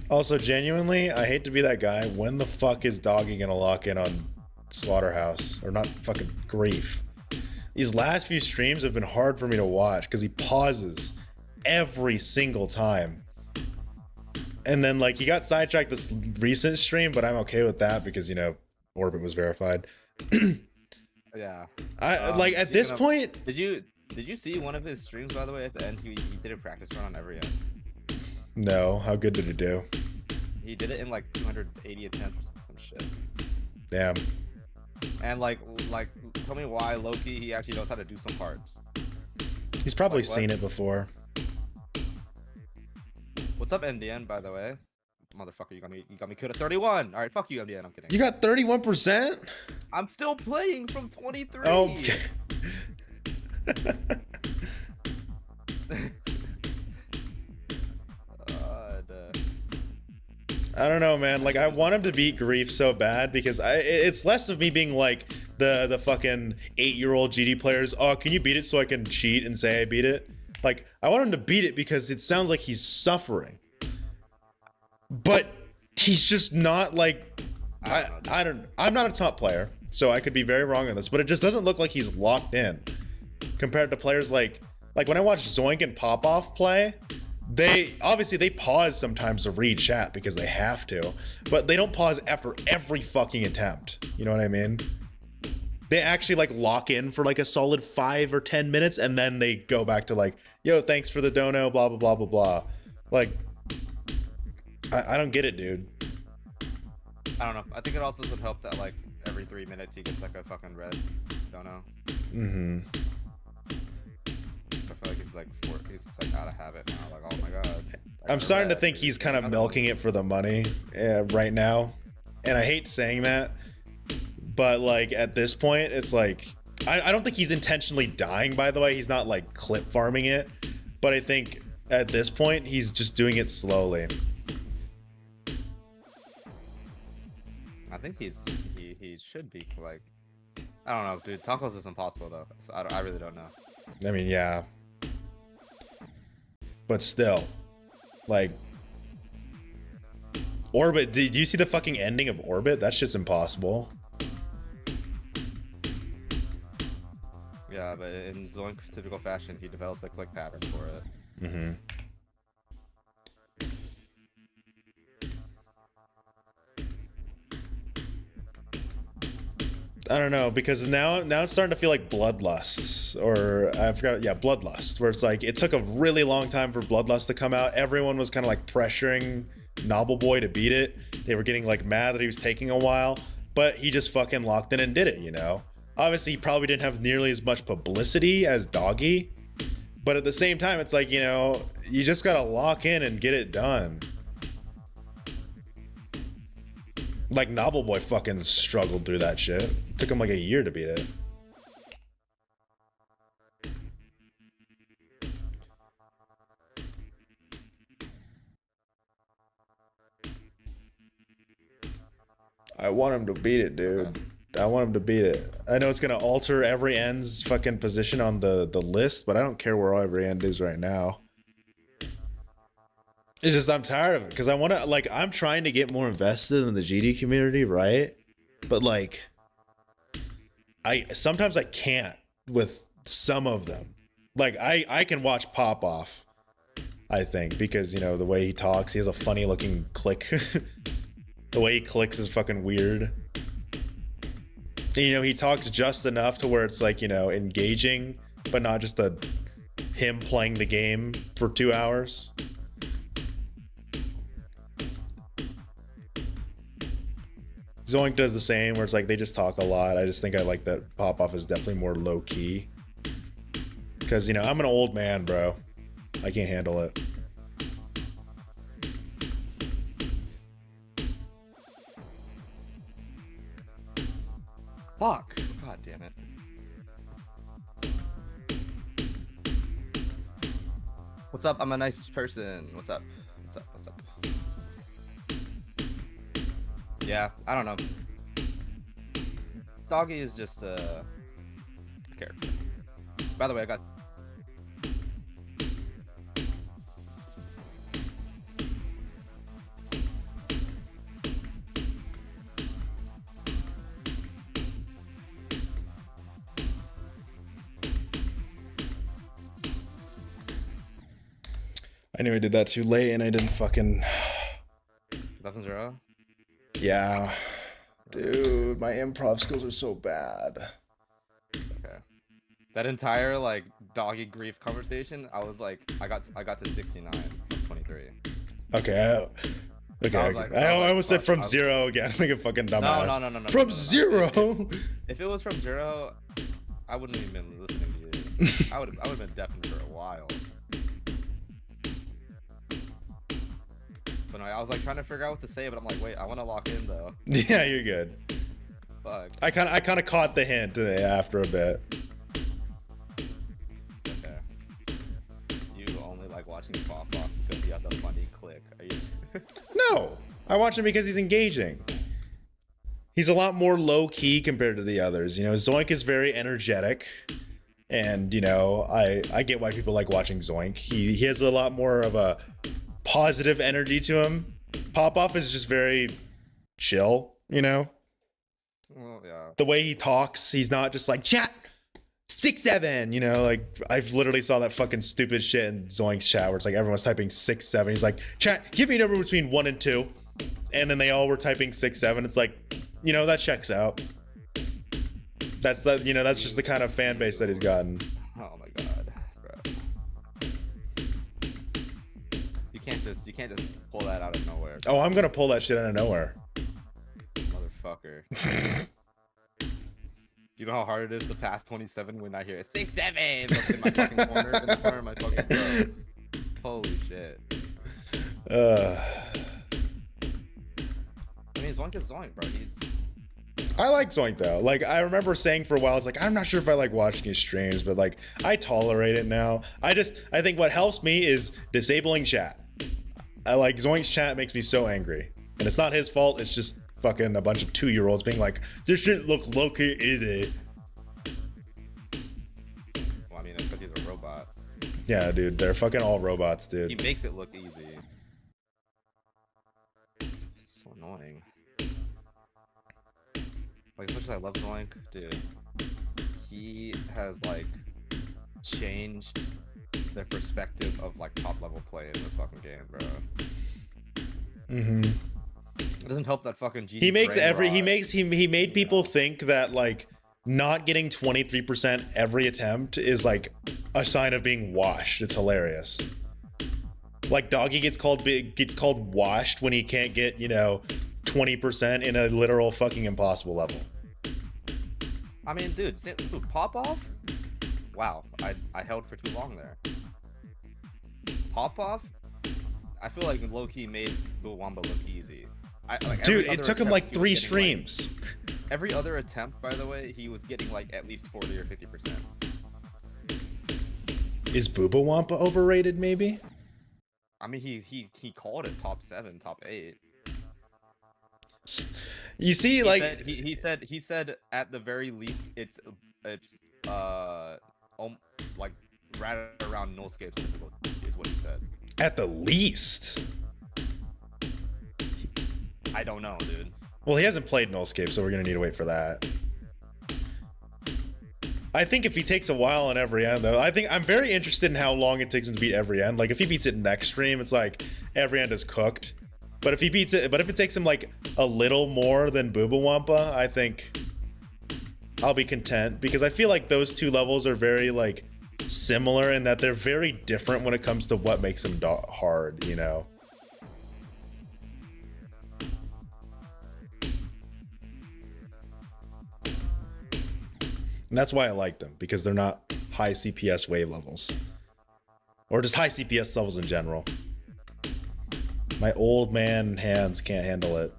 Also, genuinely, I hate to be that guy. When the fuck is Doggy gonna lock in on Slaughterhouse? Or not fucking Grief? These last few streams have been hard for me to watch because he pauses every single time. And then, like, he got sidetracked this recent stream, but I'm okay with that because, you know, Orbit was verified. Yeah. I like at this point. Did you see one of his streams, by the way? At the end, he did a practice run on every end. No, how good did it do? He did it in like 280 attempts or some shit. Damn. And like, tell me why Loki he actually knows how to do some parts. He's probably Like what? seen it before. What's up, MDN? By the way, motherfucker, you got me killed at 31. All right, fuck you, MDN. I'm kidding. You got 31%? I'm still playing from 23. Oh. I don't know, man. Like, I want him to beat Grief so bad because it's less of me being like the fucking 8-year-old GD players. Oh, can you beat it so I can cheat and say I beat it? Like, I want him to beat it because it sounds like he's suffering. But he's just not like I'm not a top player, so I could be very wrong on this, but it just doesn't look like he's locked in compared to players like when I watch Zoink and Popoff play. They obviously pause sometimes to read chat because they have to, but they don't pause after every fucking attempt. You know what I mean? They actually like lock in for like a solid 5 or 10 minutes and then they go back to like, yo, thanks for the dono, blah, blah, blah, blah, blah. Like, I don't get it, dude. I don't know. I think it also would help that like every 3 minutes he gets like a fucking red dono. Mm-hmm. I feel like he's like I gotta have it now. Like, oh my god. I I'm got a starting to red, think dude. he's kind of Another milking one. it for the money right now, and I hate saying that, but like at this point, it's like I don't think he's intentionally dying. By the way, he's not like clip farming it, but I think at this point he's just doing it slowly. I think he should be like, I don't know, dude. Tacos is impossible though. So I really don't know. I mean, yeah, but still, like Orbit. Did you see the fucking ending of Orbit? That shit's impossible. Yeah, but in Zoink typical fashion, he developed a click pattern for it. Mm-hmm. I don't know, because now it's starting to feel like Bloodlust, or I forgot, yeah, Bloodlust, where it's like it took a really long time for Bloodlust to come out. Everyone was kind of like pressuring Noble Boy to beat it. They were getting like mad that he was taking a while, but he just fucking locked in and did it, you know? Obviously, he probably didn't have nearly as much publicity as Doggy, but at the same time, it's like, you know, you just gotta lock in and get it done. Like Noble Boy fucking struggled through that shit. Took him like a year to beat it. I want him to beat it, dude. I want him to beat it. I know it's gonna alter every end's fucking position on the list, but I don't care where every end is right now. It's just I'm tired of it because I want to like I'm trying to get more invested in the GD community, right? But like I sometimes I can't with some of them. Like I can watch Pop Off, I think, because you know the way he talks, he has a funny looking click. The way he clicks is fucking weird. And, you know, he talks just enough to where it's like, you know, engaging, but not just him playing the game for 2 hours. Zoink does the same, where it's like they just talk a lot. I just think I like that Pop Off is definitely more low key. Because, you know, I'm an old man, bro. I can't handle it. Fuck! God damn it. What's up? I'm a nice person. What's up? What's up? What's up? Yeah, I don't know. Doggy is just a character. By the way, I got. I knew I did that too late and I didn't fucking. 0. Yeah. Dude, my improv skills are so bad. Okay. That entire like doggy grief conversation, I was like, I got to 69 from 23. Okay. Okay. Like, I almost said fuck, from 0 again, like a fucking dumbass. No. From no. 0. If it was from 0, I wouldn't have even been listening to you. I would have been deafened for a while. But no, I was like trying to figure out what to say, but I'm like, wait, I want to lock in though. Yeah, you're good. Fuck. I kind of caught the hint after a bit. Okay. You only like watching Pop Off because you have the funny click. Are you? No, I watch him because he's engaging. He's a lot more low key compared to the others. You know, Zoink is very energetic, and you know, I get why people like watching Zoink. He has a lot more of a positive energy to him. Pop Off is just very chill, you know. Well, yeah. The way he talks, he's not just like chat 6-7, you know. Like I've literally saw that fucking stupid shit in Zoink's chat where it's like everyone's typing 6-7. He's like, chat, give me a number between 1 and 2, and then they all were typing 6-7. It's like, you know, that checks out. That's that, you know, that's just the kind of fan base that he's gotten. Oh my god, bro. You can't just pull that out of nowhere. Oh, I'm gonna pull that shit out of nowhere. Motherfucker. You know how hard it is to pass 27 when I hear 6-7 up in my fucking corner, in the corner of my fucking throat. Holy shit. Uh, I mean, Zoink is Zoink, bro. He's I like Zoink though. Like I remember saying for a while, I was like, I'm not sure if I like watching his streams, but like I tolerate it now. I think what helps me is disabling chat. I like Zoink's chat makes me so angry, and it's not his fault. It's just fucking a bunch of 2-year-olds being like, this shit look low-key easy. well, I mean, it's because he's a robot. Yeah, dude, they're fucking all robots, He dude. makes it look easy. It's so annoying. Like, as much as I love Zoink, dude, he has like changed the perspective of like top level play in this fucking game, bro. Mm-hmm. It doesn't help that fucking GG He makes brain he rot. makes he made people think that like not getting 23% every attempt is like a sign of being washed. It's hilarious. Like Doggy gets called washed when he can't get, 20% in a literal fucking impossible level. I mean, dude, pop off? Wow, I held for too long there. Pop off? I feel like low-key made Wamba look easy. Dude, it took him like 3 streams. Every other attempt, by the way, he was getting like at least 40 or 50%. Is Booba Wampa overrated, maybe? I mean, he called it top 7, top 8. You see, like he said at the very least it's like right around nullscape's difficulty is what he said. at the least. I don't know, dude. Well, he hasn't played Nullscape, so we're gonna need to wait for that. I think if he takes a while on every end, though, I'm very interested in how long it takes him to beat every end. Like if he beats it next stream, it's like every end is cooked. But if it takes him like a little more than Booba Wampa, I think I'll be content, because I feel like those two levels are very like similar in that they're very different when it comes to what makes them hard, you know. And that's why I like them, because they're not high CPS wave levels. Or just high CPS levels in general. My old man hands can't handle it.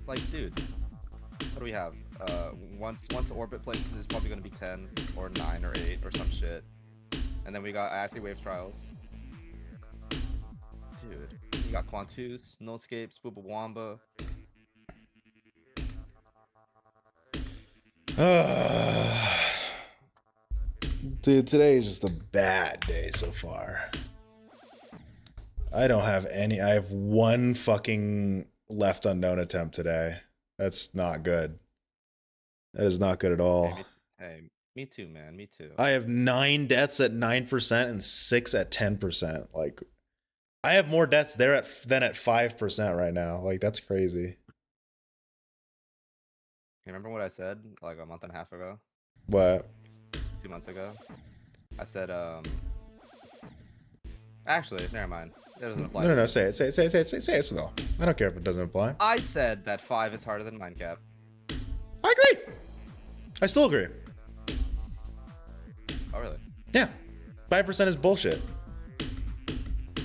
Like, dude, what do we have? Once the orbit places is probably gonna be 10 or 9 or 8 or some shit, and then we got active wave trials. Dude, you got Quantus, Nullscapes, Booba Wamba. Dude, today is just a bad day so far. I don't have any. I have one fucking left unknown attempt today. That's not good. That is not good at all. Hey, me too, man. Me too. I have 9 deaths at 9% and 6 at 10%. Like, I have more deaths there than at 5% right now. Like, that's crazy. You remember what I said like a month and a half ago? What? 2 months ago? I said, actually, never mind. It doesn't apply. No, say it. Say it still. I don't care if it doesn't apply. I said that 5 is harder than Minecap. I agree. I still agree. Oh, really? Yeah. 5% is bullshit.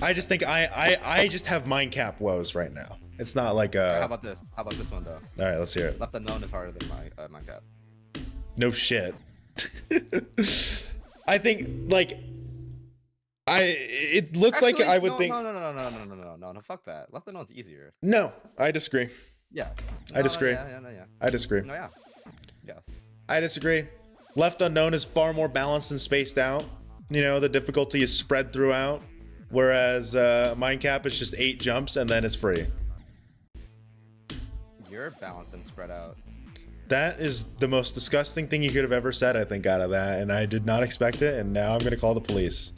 I just think I just have mind cap woes right now. It's not like How about this? How about this one though? All right, let's hear it. Left unknown is harder than Minecap. No shit. I think like it looks Actually, like I would think. No, fuck that. Left unknown's easier. No, I disagree. Yeah. I disagree. Yeah. I disagree. No, yeah. Yes. I disagree. Left unknown is far more balanced and spaced out. You know, the difficulty is spread throughout, whereas Minecap is just 8 jumps and then it's free. You're balanced and spread out. That is the most disgusting thing you could have ever said, I think, out of that, and I did not expect it, and now I'm gonna call the police.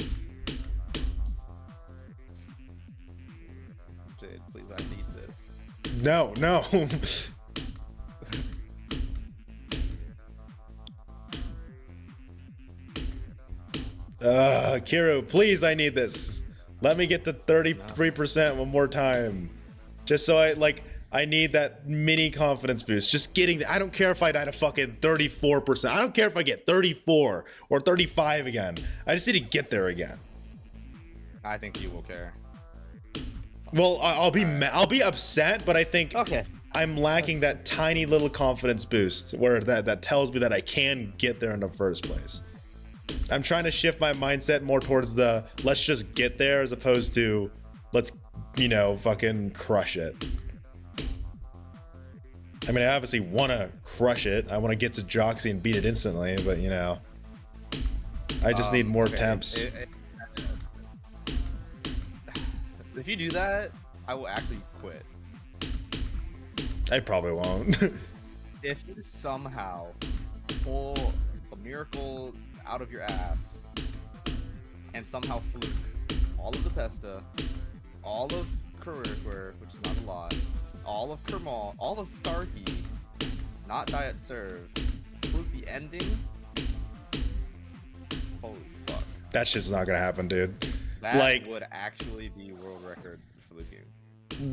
Jade, please, I need this. No. Kiro, please, I need this. Let me get to 33% one more time. Just so I need that mini confidence boost. Just getting, I don't care if I die to fucking 34%. I don't care if I get 34 or 35 again. I just need to get there again. I think you will care. Well, I'll be upset, but I think Okay. I'm lacking that tiny little confidence boost where that tells me that I can get there in the first place. I'm trying to shift my mindset more towards the let's just get there as opposed to let's, fucking crush it. I mean, I obviously want to crush it. I want to get to Joxy and beat it instantly, but I just need more attempts. If you do that, I will actually quit. I probably won't. If you somehow pull a miracle out of your ass and somehow fluke all of the Pesta, all of Kurukwer, which is not a lot, all of Kermal, all of Starkey, not Diet Serve, fluke the ending, holy fuck. That shit's not gonna happen, dude. That would actually be world record fluking.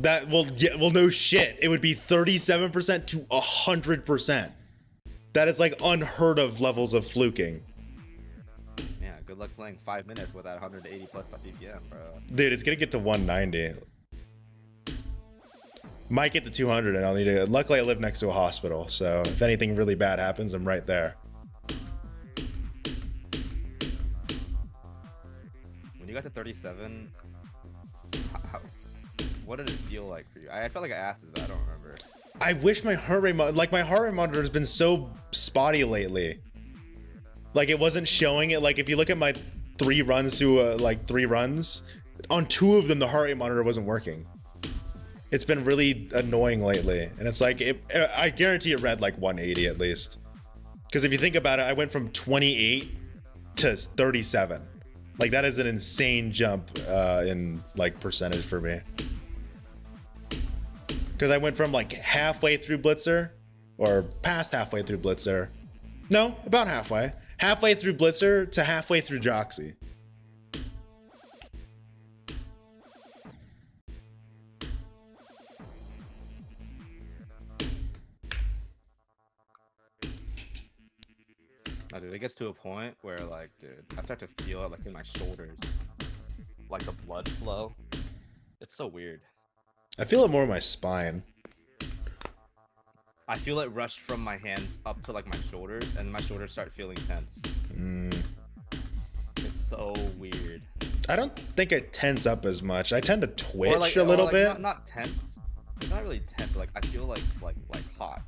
That will no shit. It would be 37% to 100%. That is unheard of levels of fluking. Yeah, good luck playing 5 minutes with that 180 plus BPM, bro. Dude, it's gonna get to 190. Might get to 200 and I'll need to. Luckily, I live next to a hospital, so if anything really bad happens, I'm right there. When you got to 37, what did it feel like for you? I felt like I asked this, but I don't remember. I wish my heart rate my heart rate monitor has been so spotty lately. It wasn't showing it. If you look at my 3 runs to 3 runs, on 2 of them the heart rate monitor wasn't working. It's been really annoying lately, and it's I guarantee it read 180 at least. Because if you think about it, I went from 28 to 37. That is an insane jump in percentage for me. Because I went from halfway through Blitzer, or past halfway through Blitzer. No, about halfway. Halfway through Blitzer to halfway through Joxy. No, dude, it gets to a point where, dude, I start to feel it, in my shoulders. The blood flow. It's so weird. I feel it more in my spine. I feel it rush from my hands up to, my shoulders, and my shoulders start feeling tense. It's so weird. I don't think I tense up as much. I tend to twitch a little bit. Not tense. It's not really tense, but, I feel like hot,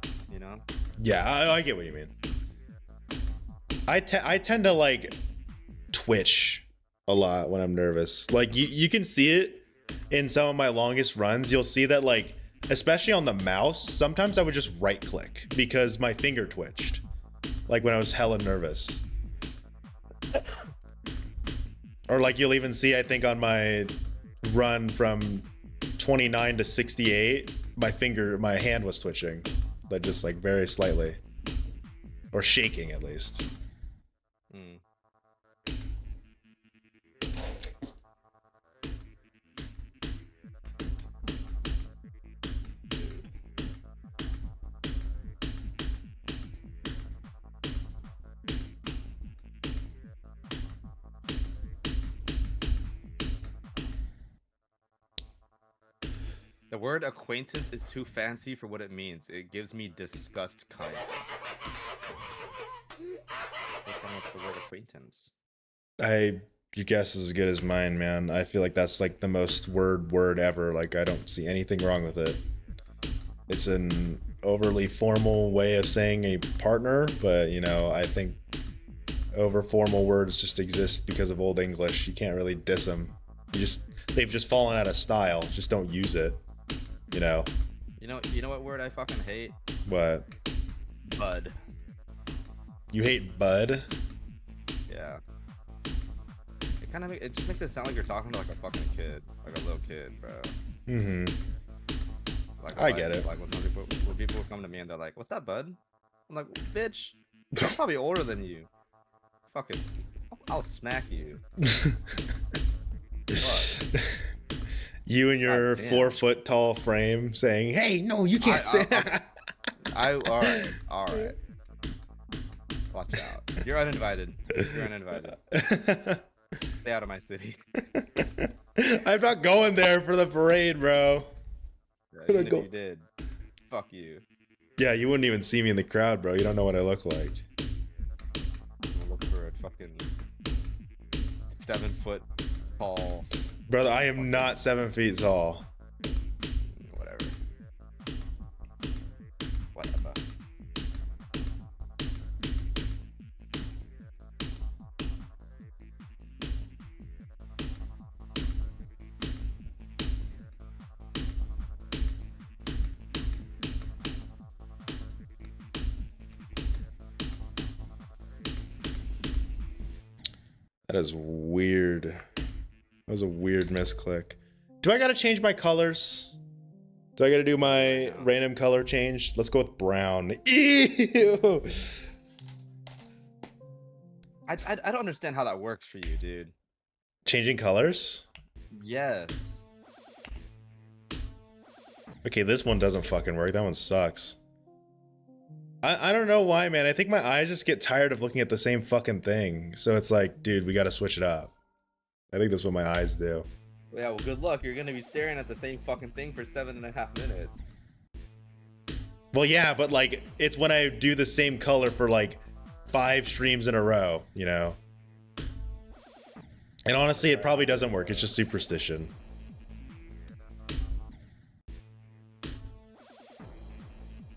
Yeah, I get what you mean. I tend to twitch a lot when I'm nervous. You can see it in some of my longest runs. You'll see that especially on the mouse, sometimes I would just right click because my finger twitched. When I was hella nervous. Or you'll even see, I think on my run from 29 to 68, my hand was twitching. Just very slightly. Or shaking at least. The word acquaintance is too fancy for what it means. It gives me disgust, kind of. What's wrong with the word acquaintance? Your guess is as good as mine, man. I feel that's the most word ever. I don't see anything wrong with it. It's an overly formal way of saying a partner, but I think over formal words just exist because of Old English. You can't really diss them. They've just fallen out of style. Just don't use it. You know what word I fucking hate? What? Bud. You hate bud? Yeah. It just makes it sound like you're talking to a fucking kid, a little kid, bro. Mm-hmm. I get it. When people come to me and they're like, "What's that, bud?" I'm like, "Bitch, I'm probably older than you. Fucking, I'll smack you. Fuck. You and your God damn. 4-foot tall frame saying, "Hey, no, you can't say that." All right, all right. Watch out. You're uninvited. You're uninvited. Stay out of my city. I'm not going there for the parade, bro. Yeah, Gonna even if go- you did, fuck you. Yeah, you wouldn't even see me in the crowd, bro. You don't know what I look like. I'm gonna look for a fucking 7 foot tall, Brother, I am not 7 feet tall. whatever. Whatever. That is weird. That was a weird misclick. Do I gotta change my colors? Do I gotta do my random color change? Let's go with brown. Ew! I don't understand how that works for you, dude. Changing colors? Yes. Okay, this one doesn't fucking work. That one sucks. I don't know why, man. I think my eyes just get tired of looking at the same fucking thing. So it's like, dude, we gotta switch it up. I think that's what my eyes do. Yeah, well, good luck. You're gonna be staring at the same fucking thing for 7.5 minutes. Well, yeah, but like, it's when I do the same color for like 5 streams in a row, you know? And honestly, it probably doesn't work. It's just superstition.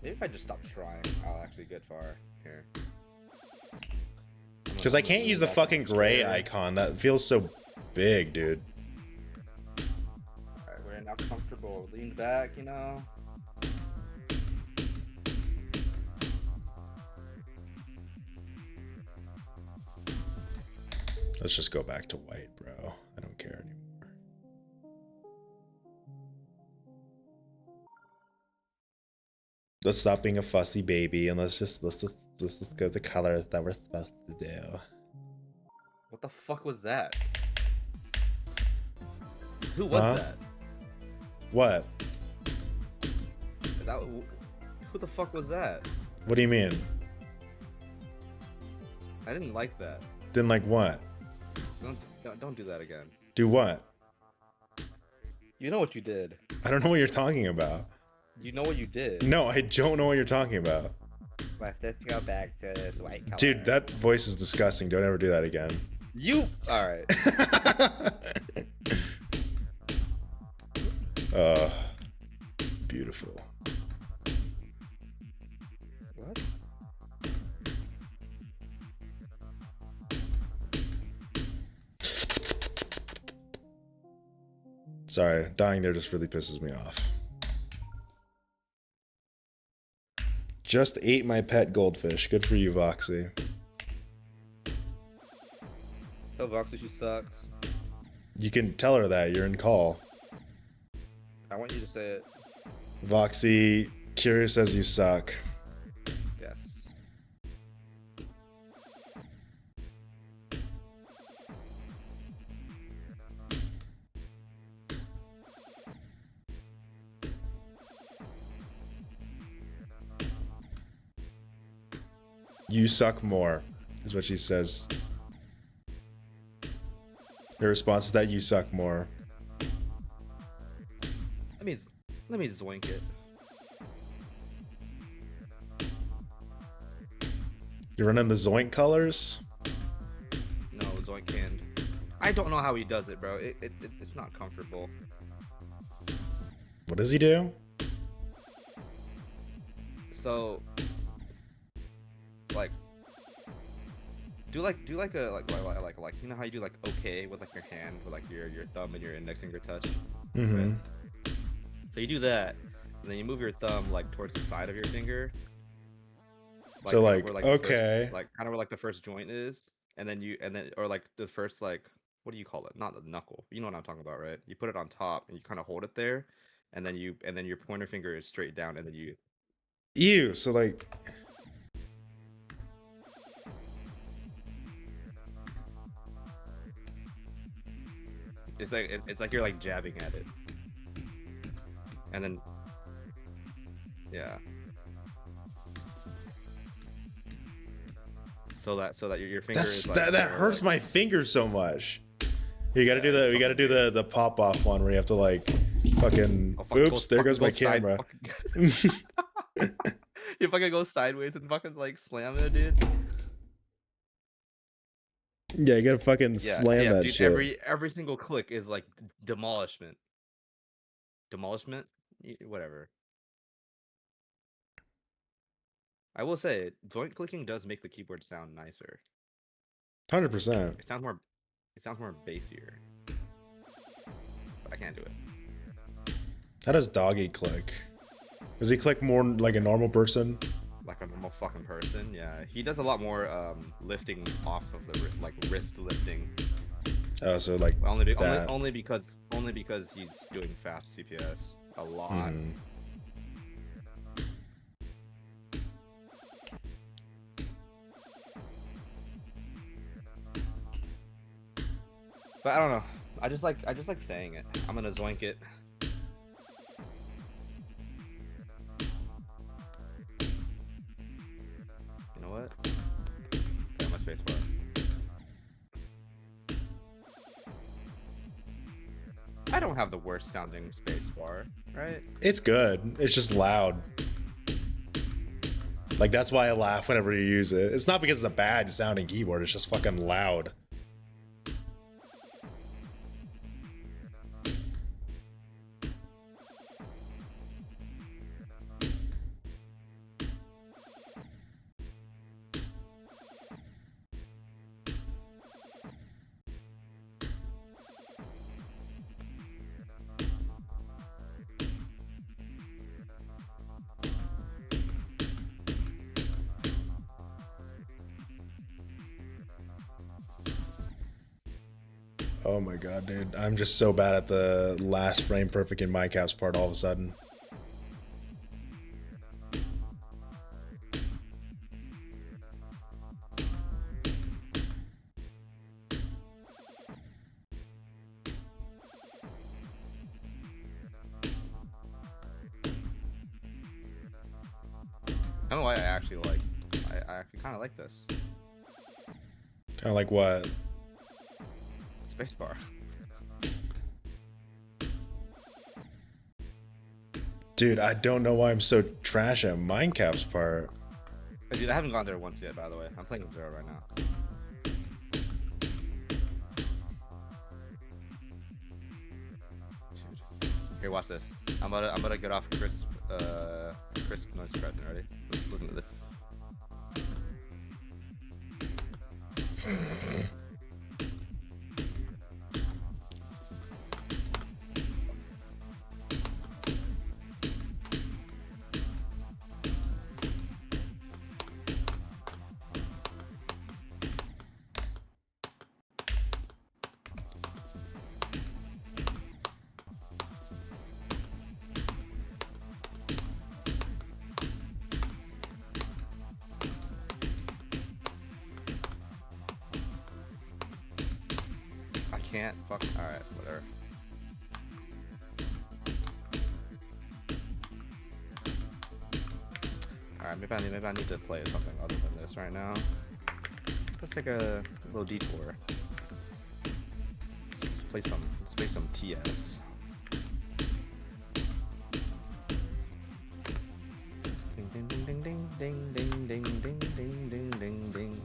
Maybe if I just stop trying, I'll actually get far here. Because I can't use the fucking gray icon. That feels so big, dude. Alright, we're now comfortable. Lean back, you know? Let's just go back to white, bro. I don't care anymore. Let's stop being a fussy baby and let's just go the colors that we're supposed to do. What the fuck was that? Who was that? What? That? Who the fuck was that? What do you mean? I didn't like that. Didn't like what? Don't do that again. Do what? You know what you did. I don't know what you're talking about. You know what you did. No, I don't know what you're talking about. Let's go back to the white color. Dude, that voice is disgusting. Don't ever do that again. You. All right. Beautiful. What? Sorry, dying there just really pisses me off. Just ate my pet goldfish. Good for you, Voxy. Tell Voxy she sucks. You can tell her that. You're in call. I want you to say it. Voxy, curious as you suck. Yes. You suck more, is what she says. Her response is that you suck more. Let me zoink it. You're running the Zoink colors? No, zoink hand. I don't know how he does it, bro. It's not comfortable. What does he do? So, like, do like a like you know how you do like okay with like your hand with like your thumb and your index finger touch. Mm-hmm. Right? So you do that, and then you move your thumb like towards the side of your finger. So like where, okay. the first, like kind of where like the first joint is, and then or like the first like what do you call it? Not the knuckle. You know what I'm talking about, right? You put it on top and you kind of hold it there, and then your pointer finger is straight down, and then you. Ew, so like it's like you're like jabbing at it, and then yeah, so that your finger is like that more, hurts like, my finger so much. You gotta do the we gotta do the pop off one where you have to like fucking oh, fucking oops, there goes my camera. you fucking go sideways and fucking like slam it, dude. Yeah, you gotta fucking slam that dude. shit. Every single click is like demolishment. Demolishment, whatever. I will say, joint clicking does make the keyboard sound nicer. 100%. It sounds more bassier. But I can't do it. How does Doggy click? Does he click more like a normal person? Like a normal fucking person, yeah. He does a lot more lifting off of the like wrist lifting. Oh, so like only because he's doing fast CPS a lot. But I don't know. I just like saying it. I'm gonna zoink it. You know what? Play my spacebar. I don't have the worst sounding spacebar, right? It's good. It's just loud. Like that's why I laugh whenever you use it. It's not because it's a bad sounding keyboard. It's just fucking loud. Oh my god, dude. I'm just so bad at the last frame perfect in my caps part all of a sudden. I don't know why I actually like. I actually kind of like this Kind of like what? spacebar. Dude, I don't know why I'm so trash at Mindcaps part. But dude, I haven't gone there once yet, by the way. I'm playing with Zero right now. Dude. Here, watch this. I'm gonna get off crisp noise suppression. Ready? Listen to this. Can't fuck. All right, whatever. All right, maybe I need to play something other than this right now. Let's take a little detour. Let's play some TS. Ding ding ding ding ding ding ding ding ding ding ding ding.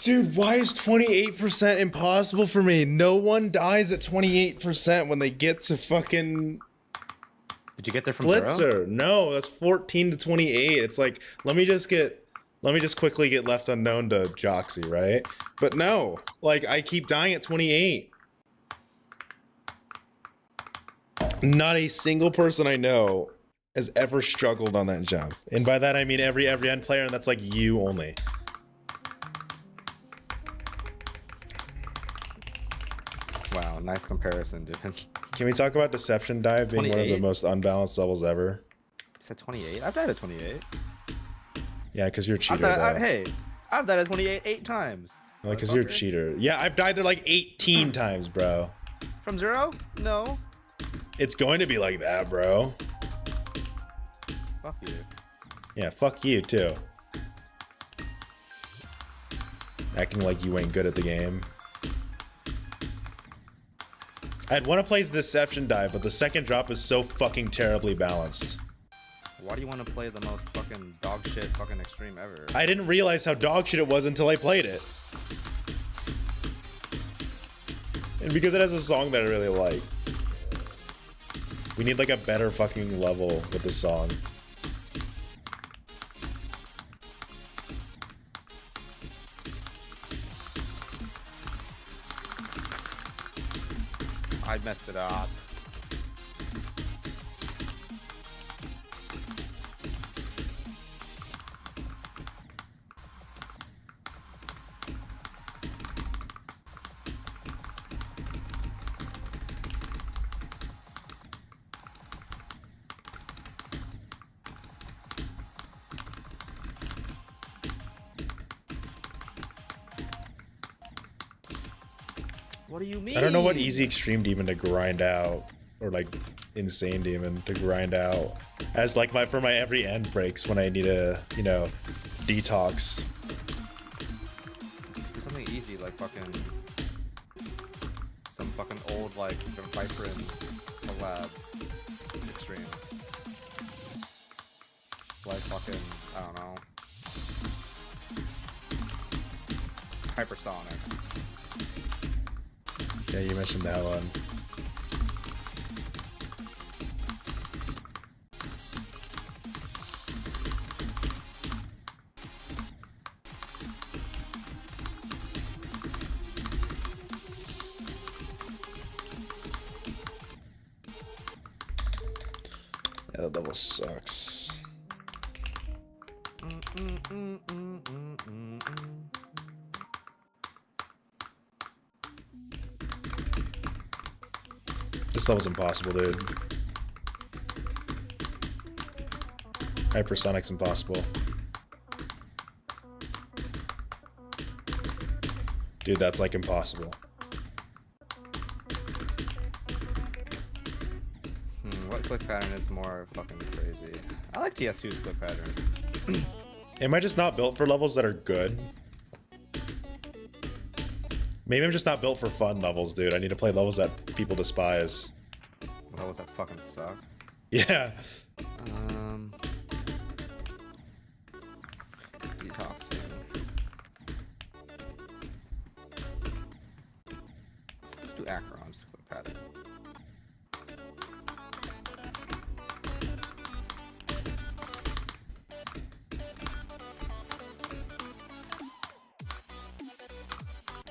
Dude, why is 28% impossible for me? No one dies at 28% when they get to fucking Did you get there from Blitzer. zero? No, that's 14 to 28. It's like, let me just quickly get left unknown to Joxy, right? But no, like I keep dying at 28. Not a single person I know has ever struggled on that jump. And by that I mean every end player, and that's like you only. Wow, nice comparison, dude. Can we talk about Deception Dive being one of the 28? most unbalanced levels ever? You said 28? I've died at 28. Yeah, because you're a cheater, though. Hey, I've died at 28 8 times. Like, because you're a cheater. Yeah, I've died there like 18 times, bro. From 0? No. It's going to be like that, bro. Fuck you. Yeah, fuck you, too. Acting like you ain't good at the game. I'd want to play Deception Dive, but the second drop is so fucking terribly balanced. Why do you want to play the most fucking dog shit fucking extreme ever? I didn't realize how dog shit it was until I played it. And because it has a song that I really like. We need like a better fucking level with this song. I messed it up. What do you mean? I don't know what easy extreme demon to grind out, or like insane demon to grind out as like for my every end breaks when I need a, you know, detox. Something easy like fucking some fucking old like Viper in the lab extreme. Like fucking I don't know. Hypersonic. Yeah, you mentioned that one. Yeah, that level sucks. This level's impossible, dude. Hypersonic's impossible. Dude, that's like impossible. What click pattern is more fucking crazy? I like TS2's click pattern. Am I just not built for levels that are good? Maybe I'm just not built for fun levels, dude. I need to play levels that people despise. Levels that fucking suck. Yeah. Detoxing. Let's do Acheron's click pattern.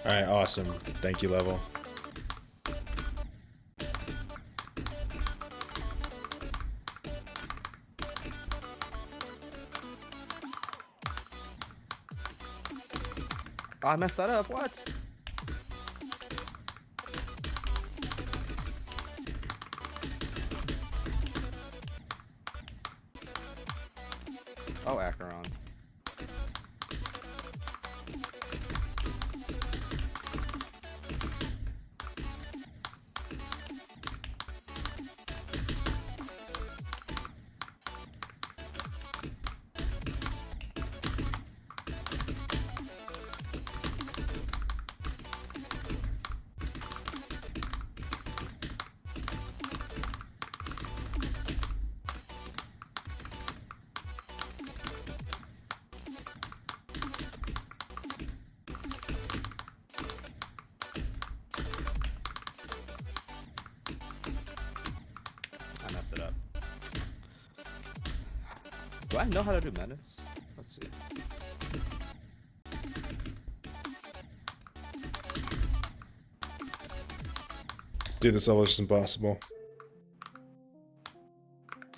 Alright, awesome. Thank you, level. Oh, I messed that up. What? Oh, Acheron. I messed it up. Do I know how to do menace? Let's see. Dude, this level is just impossible.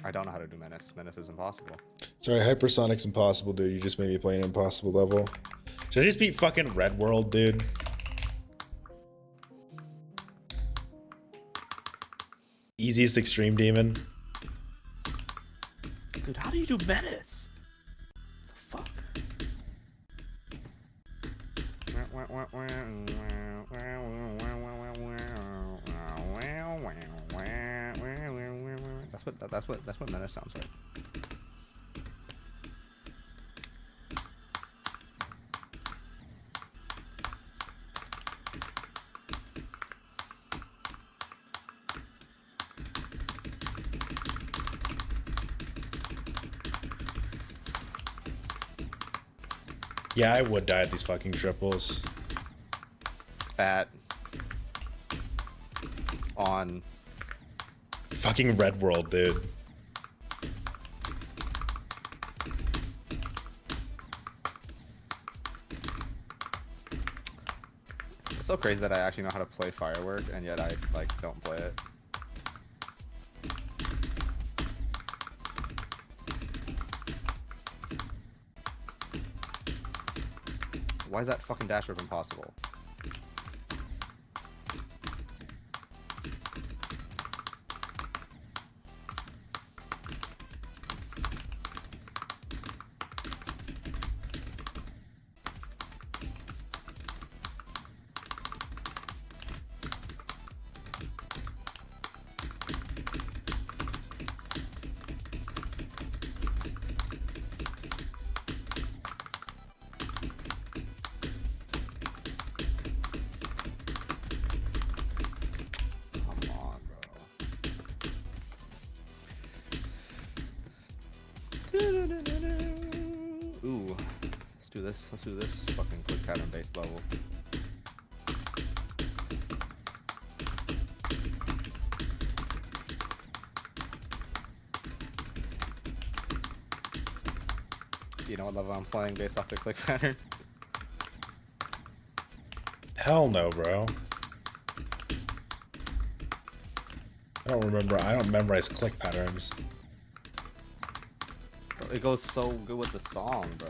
I don't know how to do Menace. Menace is impossible. Sorry, Hypersonic's impossible, dude. You just made me play an impossible level. Should I just beat fucking Red World, dude? Easiest extreme demon. Dude, how do you do Menace? The fuck? That's what Menace sounds like. Yeah, I would die at these fucking triples. At on Fucking Red World, dude. It's so crazy that I actually know how to play Firework and yet I like don't play it. Why is that fucking dash whip impossible? Ooh, let's do this. Let's do this fucking quick pattern based level. You know what level I'm playing based off the click pattern? Hell no, bro. I don't remember. I don't memorize click patterns. It goes so good with the song, bro.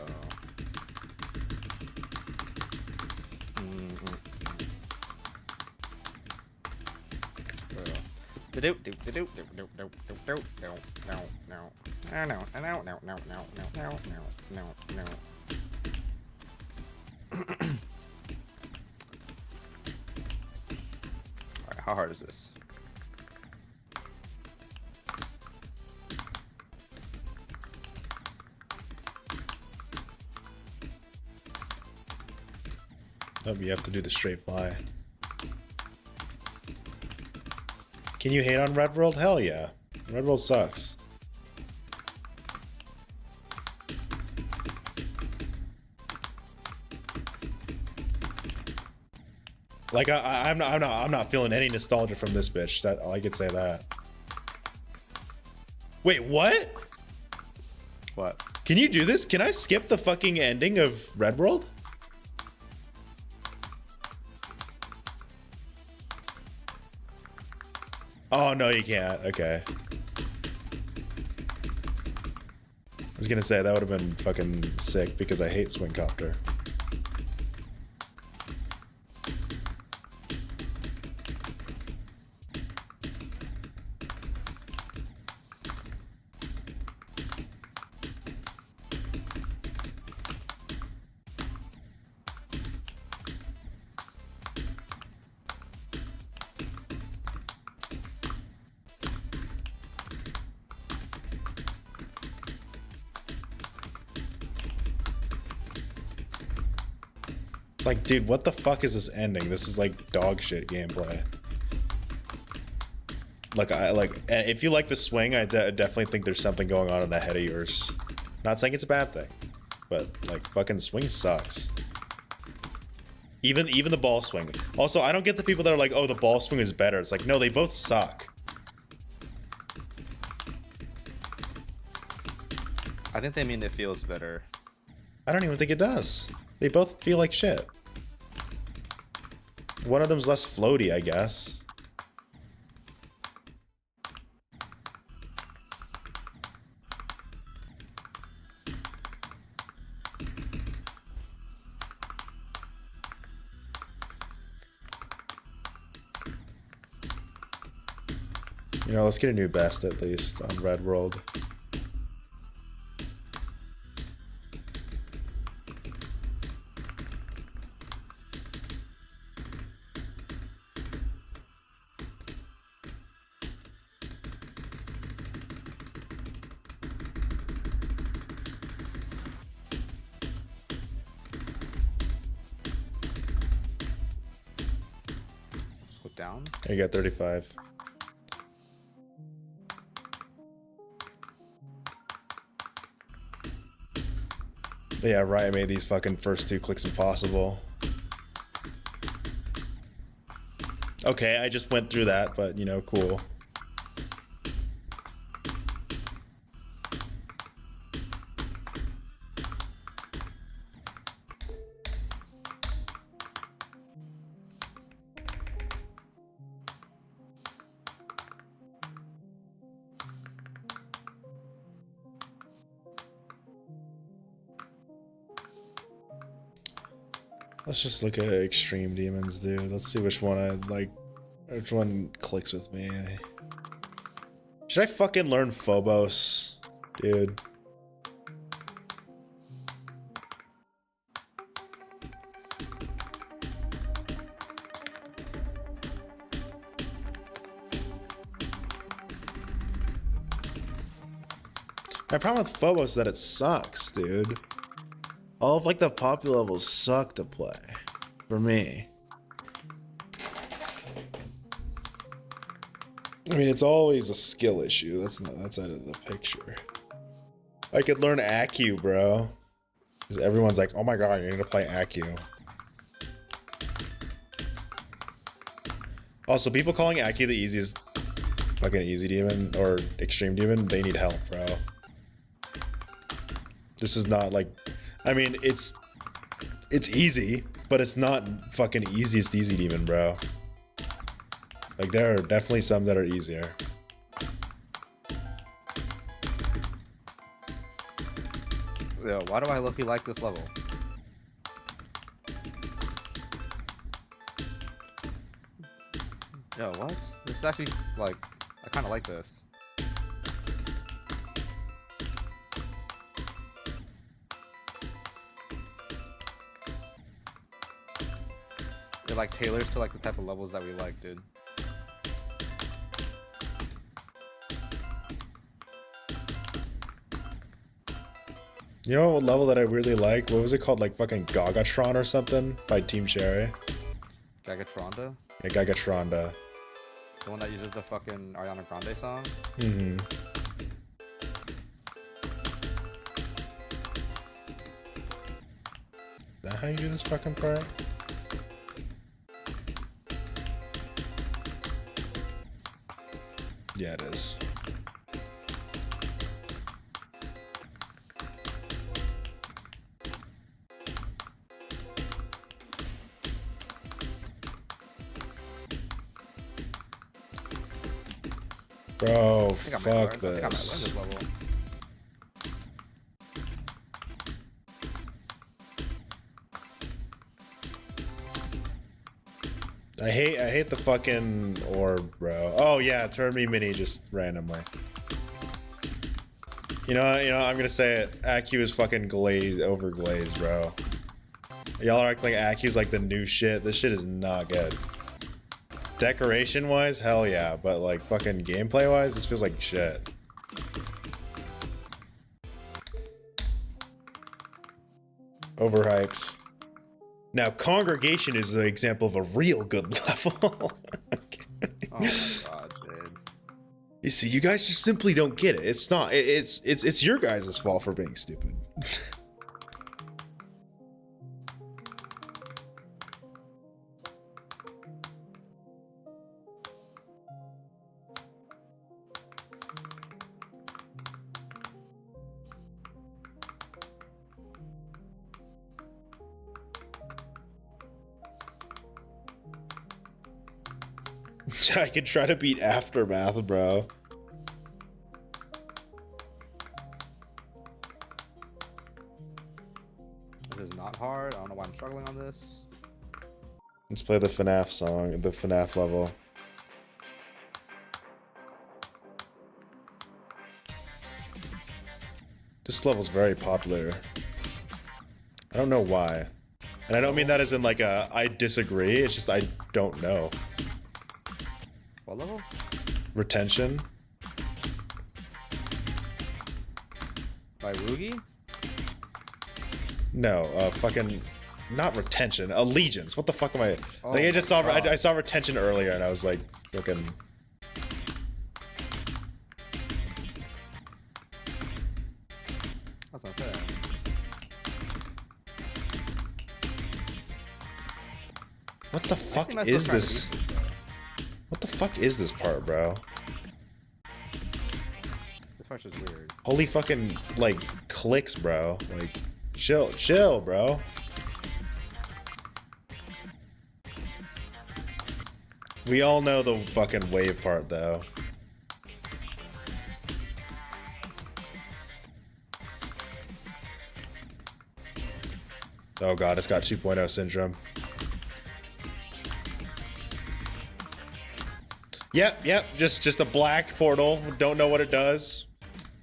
Alright, how hard is this? Oh, you have to do the straight fly. Can you hate on Red World? Hell yeah. Red World sucks. Like I'm not feeling any nostalgia from this bitch. That I could say that. Wait, what? What? Can you do this? Can I skip the fucking ending of Red World? Oh, no, you can't. Okay. I was gonna say, that would have been fucking sick because I hate Swing Copter. Like, dude, what the fuck is this ending? This is like dog shit gameplay. Like, and if you like the swing, I definitely think there's something going on in the head of yours. Not saying it's a bad thing, but like, fucking swing sucks. Even the ball swing. Also, I don't get the people that are like, oh, the ball swing is better. It's like, no, they both suck. I think they mean it feels better. I don't even think it does. They both feel like shit. One of them's less floaty, I guess. You know, let's get a new best at least on Red World. Let's go down. You got 35. But yeah, Riot made these fucking first 2 clicks impossible. Okay, I just went through that, but you know, cool. Let's just look at extreme demons, dude. Let's see which one I like. Which one clicks with me? Should I fucking learn Phobos, dude? My problem with Phobos is that it sucks, dude. All of like the popular levels suck to play for me. I mean, it's always a skill issue. That's out of the picture. I could learn Accu, bro. Because everyone's like, oh my god, you're gonna play Accu. Also, people calling Accu the easiest fucking easy demon or extreme demon, they need help, bro. This is not like, I mean, it's easy, but it's not fucking easiest easy demon, bro. Like, there are definitely some that are easier. Yo, why do I look like this level? Yo, what? This is actually, like, I kind of like this. It, like, tailors to, like, the type of levels that we like, dude. You know what level that I really like? What was it called? Like fucking Gagatron or something by Team Cherry? Gagatronda? Yeah, Gagatronda. The one that uses the fucking Ariana Grande song? Mm-hmm. Is that how you do this fucking part? Yeah, it is. Bro, fuck this. I hate the fucking orb, bro. Oh yeah, turn me mini just randomly. You know, I'm gonna say it. Accu is fucking over glazed, bro. Y'all are acting like Accu's like the new shit. This shit is not good. Decoration wise, hell yeah, but like fucking gameplay wise, this feels like shit. Overhyped. Now, Congregation is an example of a real good level. Oh my god, dude. You see, you guys just simply don't get it. It's not. It's your guys' fault for being stupid. I could try to beat Aftermath, bro. This is not hard. I don't know why I'm struggling on this. Let's play the FNAF song, the FNAF level. This level's very popular. I don't know why. And I don't mean that as in like a I disagree, it's just I don't know. What level? Retention? By Rugi? No, fucking not retention, allegiance. What the fuck am I? Oh Like I just saw God. I saw retention earlier and I was like fucking That's not fair. what the fuck think I'm is still trying to this? beat this, though. What the fuck is this part, bro? This part's just weird. Holy fucking like clicks, bro. Like chill, bro. We all know the fucking wave part though. Oh god, it's got 2.0 syndrome. Yep, just a black portal. Don't know what it does.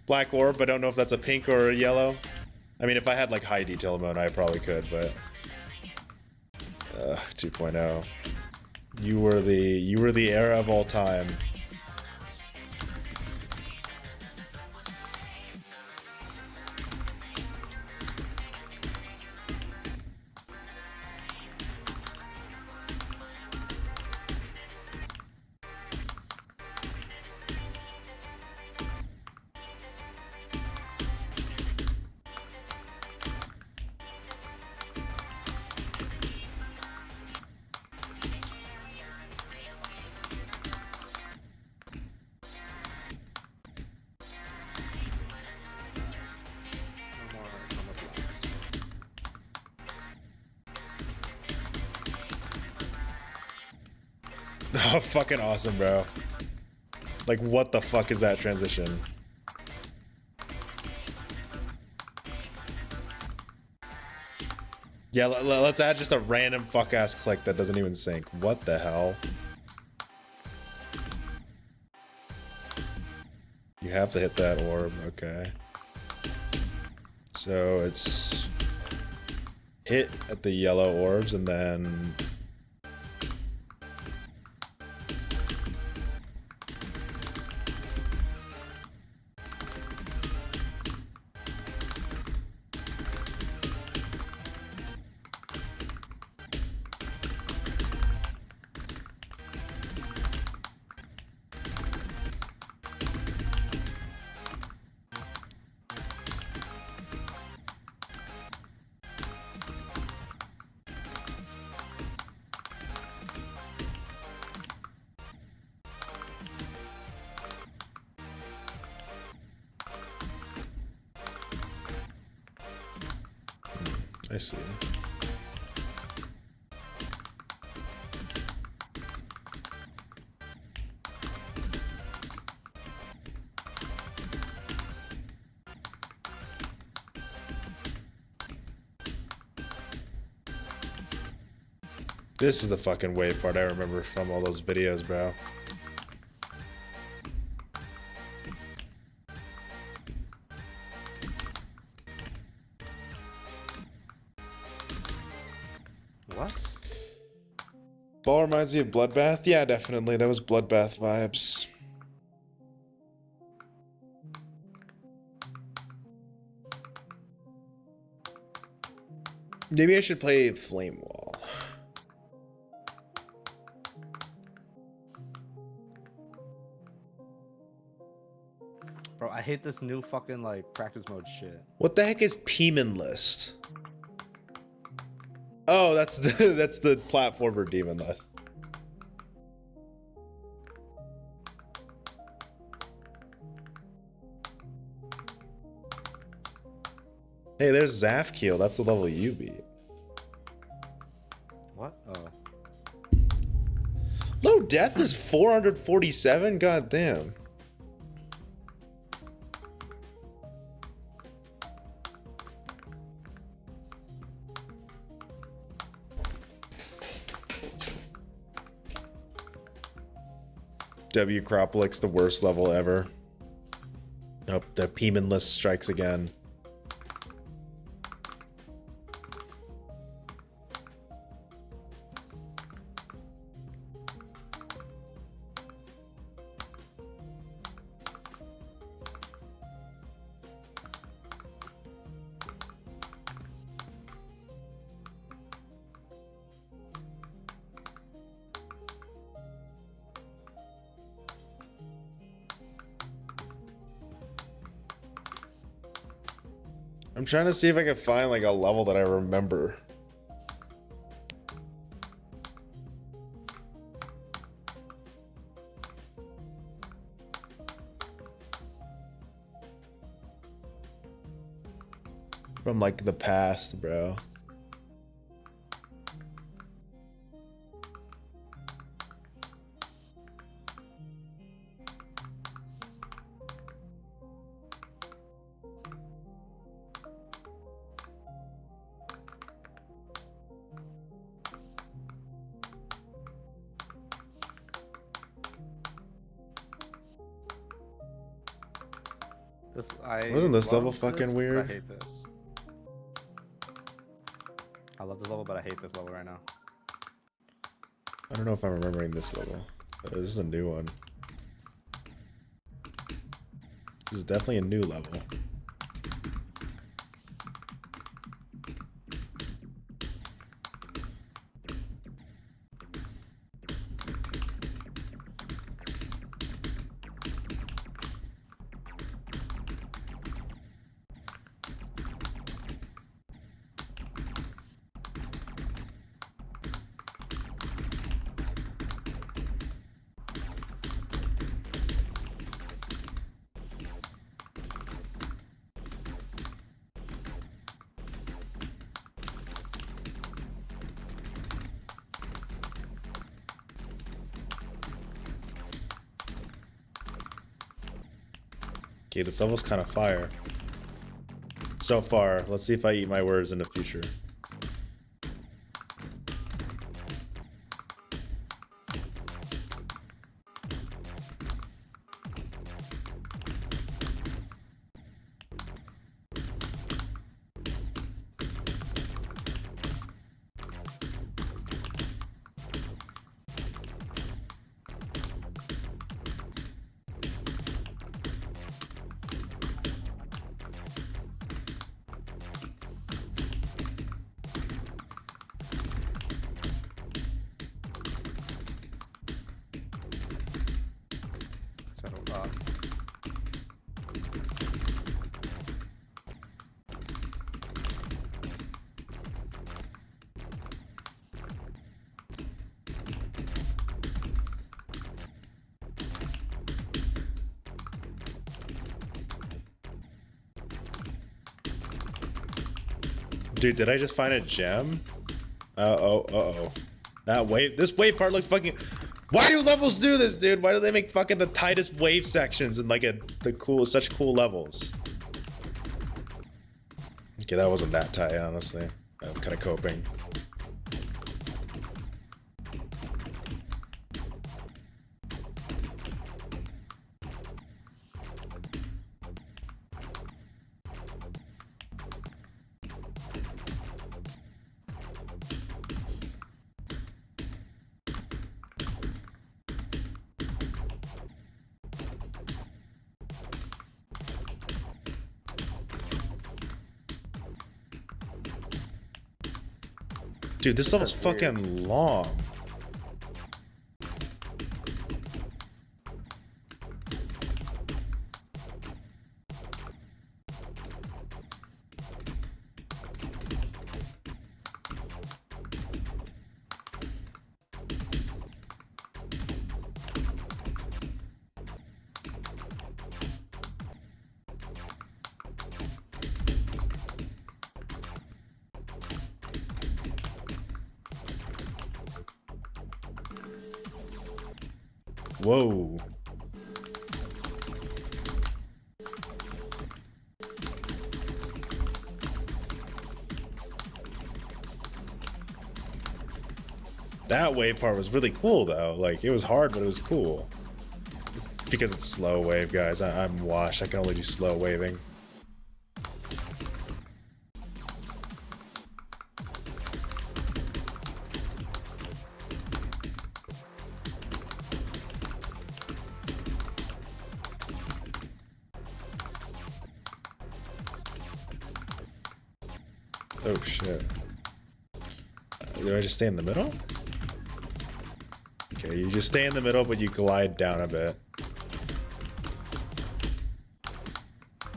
Black orb, but don't know if that's a pink or a yellow. I mean, if I had like high detail mode, I probably could, but 2.0. You were the era of all time. No more blocks. Oh, fucking awesome, bro. Like, what the fuck is that transition? Yeah, let's add just a random fuck-ass click that doesn't even sync. What the hell? You have to hit that orb, okay. So it's hit at the yellow orbs and then I see. This is the fucking wave part I remember from all those videos, bro. What? Ball reminds me of Bloodbath? Yeah, definitely. That was Bloodbath vibes. Maybe I should play Flame Wall. Bro, I hate this new fucking like practice mode shit. What the heck is Peeman List? Oh, that's the platformer demon list. Hey, there's Zafkiel. That's the level you beat. What? Oh. Low death is 447? God damn. W Cropolic's the worst level ever. Nope, the Peeman list strikes again. I'm trying to see if I can find like a level that I remember. From like the past, bro. Wasn't this level fucking weird? I hate this. I love this level, but I hate this level right now. I don't know if I'm remembering this level. But this is a new one. This is definitely a new level. Okay, this level's kind of fire. So far, let's see if I eat my words in the future. Dude, did I just find a gem? Uh-oh. This wave part looks fucking... Why do levels do this, dude? Why do they make fucking the tightest wave sections in like such cool levels? Okay, that wasn't that tight, honestly. I'm kind of coping. Dude, this level's fucking long. Whoa. That wave part was really cool though. Like, it was hard, but it was cool. It's because it's slow wave, guys. I'm washed. I can only do slow waving. Oh shit. Do I just stay in the middle? Okay, you just stay in the middle, but you glide down a bit.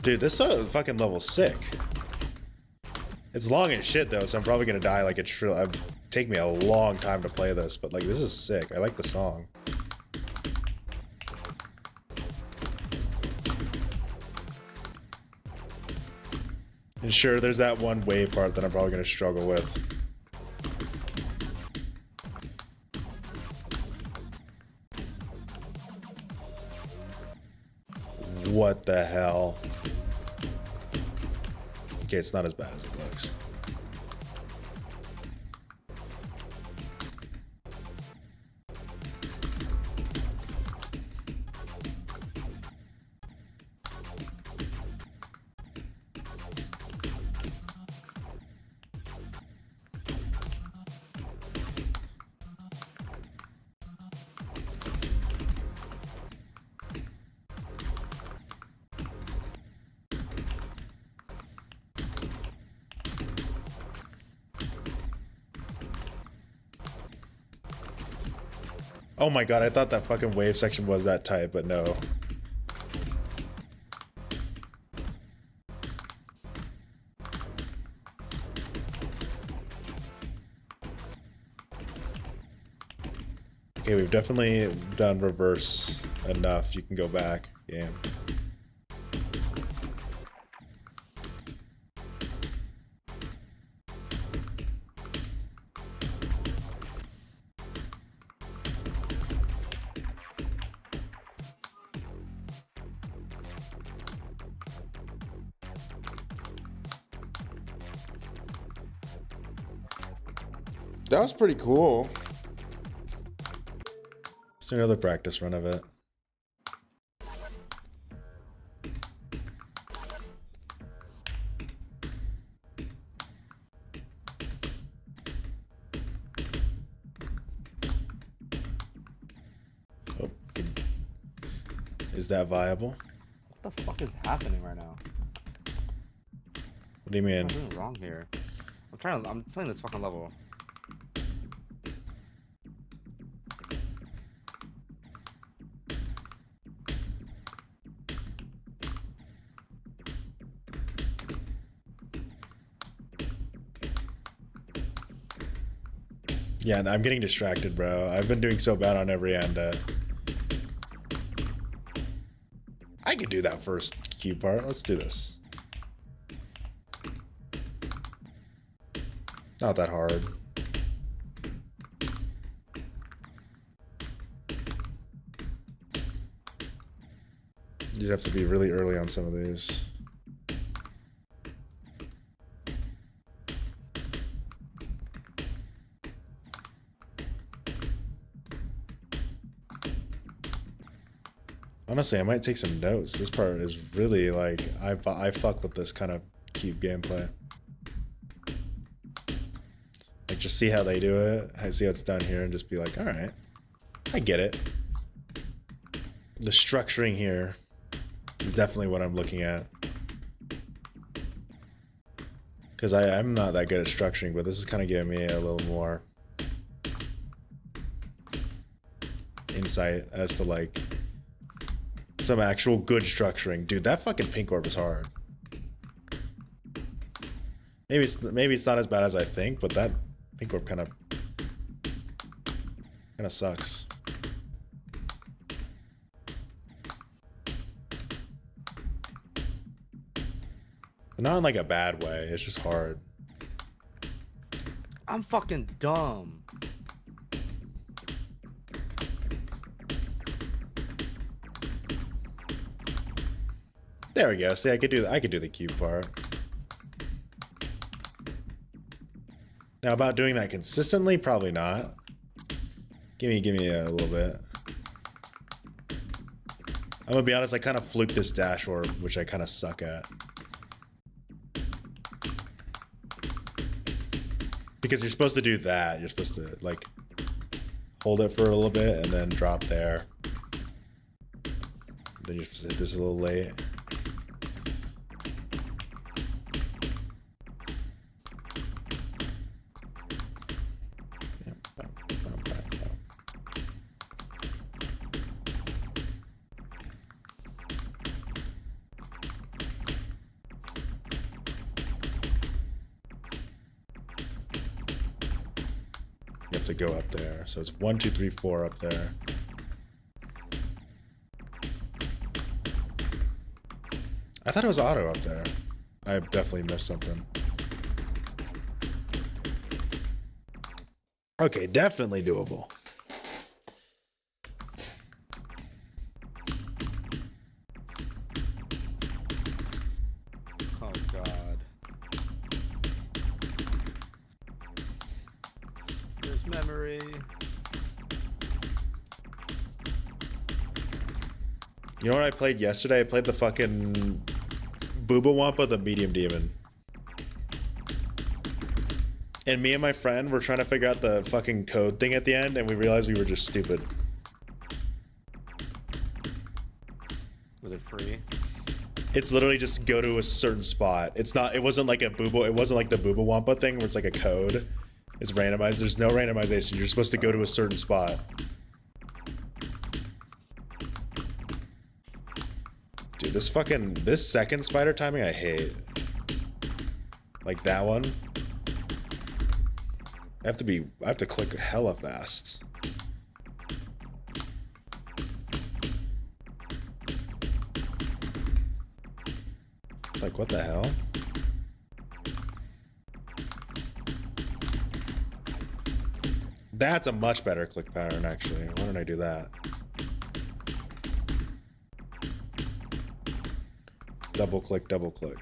Dude, this fucking level's sick. It's long as shit though, so I'm probably gonna die like a it'd take me a long time to play this, but like this is sick. I like the song. And sure, there's that one wave part that I'm probably gonna struggle with. What the hell? Okay, it's not as bad as it looks. Oh my god, I thought that fucking wave section was that tight, but no. Okay, we've definitely done reverse enough. You can go back, game. That was pretty cool. Let's do another practice run of it. Oh, is that viable? What the fuck is happening right now? What do you mean? What am I doing wrong here? I'm playing this fucking level. Yeah, and I'm getting distracted, bro. I've been doing so bad on every end. I could do that first cue part. Let's do this. Not that hard. You just have to be really early on some of these. Honestly, I might take some notes. This part is really like, I fuck with this kind of cube gameplay. Like, just see how they do it, see how it's done here, and just be like, all right, I get it. The structuring here is definitely what I'm looking at. Because I'm not that good at structuring, but this is kind of giving me a little more insight as to like some actual good structuring. Dude, that fucking pink orb is hard. Maybe it's not as bad as I think, but that pink orb kind of sucks. But not in like a bad way. It's just hard. I'm fucking dumb. There we go. See, I could do the cube part. Now about doing that consistently, probably not. Give me a little bit. I'm gonna be honest, I kind of fluked this dash orb, which I kind of suck at. Because you're supposed to do that. You're supposed to like hold it for a little bit and then drop there. Then you're supposed to hit this a little late. have to go up there. So it's 1, 2, 3, 4 up there. I thought it was auto up there. I definitely missed something. Okay, definitely doable. Oh god. There's memory. You know what I played yesterday? I played the fucking Booba Wampa, the medium demon. And me and my friend were trying to figure out the fucking code thing at the end, and we realized we were just stupid. Was it free? It's literally just go to a certain spot. It's not, it wasn't like a Booba, it wasn't like the Booba Wampa thing where it's like a code. It's randomized. There's no randomization. You're supposed to go to a certain spot. Dude, this second spider timing I hate. Like that one. I have to click hella fast. Like, what the hell? That's a much better click pattern, actually. Why don't I do that? Double click, double click.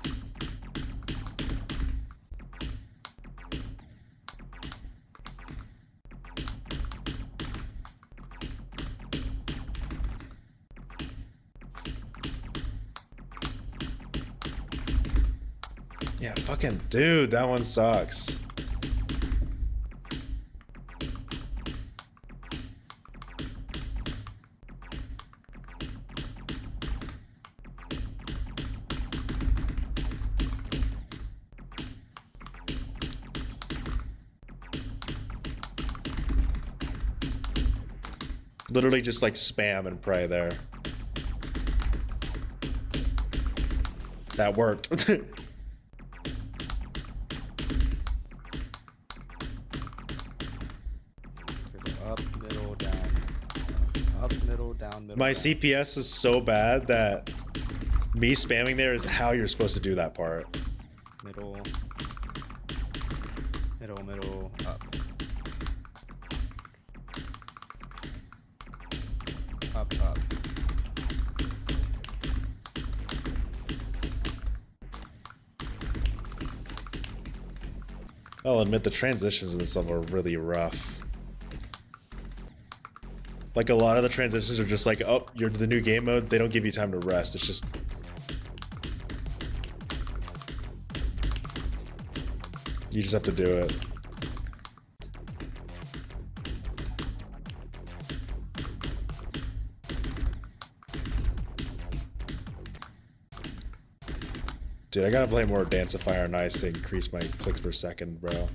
Yeah, fucking dude, that one sucks. Literally just like spam and pray there. That worked. Up, middle, down. Up, middle, down, middle. My down. CPS is so bad that me spamming there is how you're supposed to do that part. Middle. Middle, middle, up. Up, up. I'll admit the transitions in this level are really rough. Like a lot of the transitions are just like, oh, you're the new game mode. They don't give you time to rest. It's just... You just have to do it. Dude, I gotta play more Dance of Fire and Ice to increase my clicks per second, bro.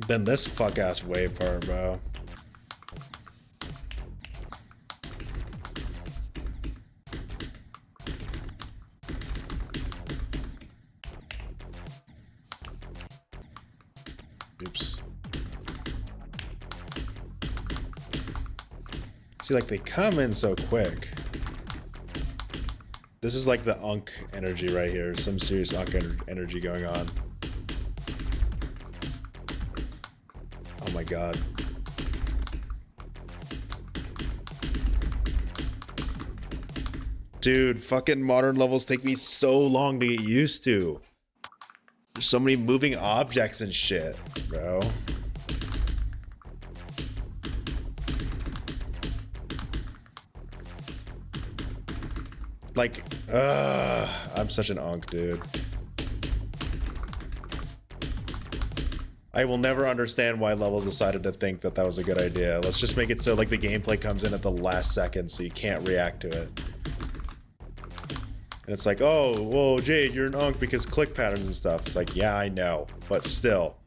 Then this fuck ass wave part, bro. Oops. See, like they come in so quick. This is like the Unk energy right here. Some serious Unk energy going on. Oh my god. Dude, fucking modern levels take me so long to get used to. There's so many moving objects and shit, bro. Like, I'm such an Unk, dude. I will never understand why levels decided to think that that was a good idea. Let's just make it so like the gameplay comes in at the last second so you can't react to it. And it's like, oh, whoa, Jade, you're an unk because click patterns and stuff. It's like, yeah, I know, but still.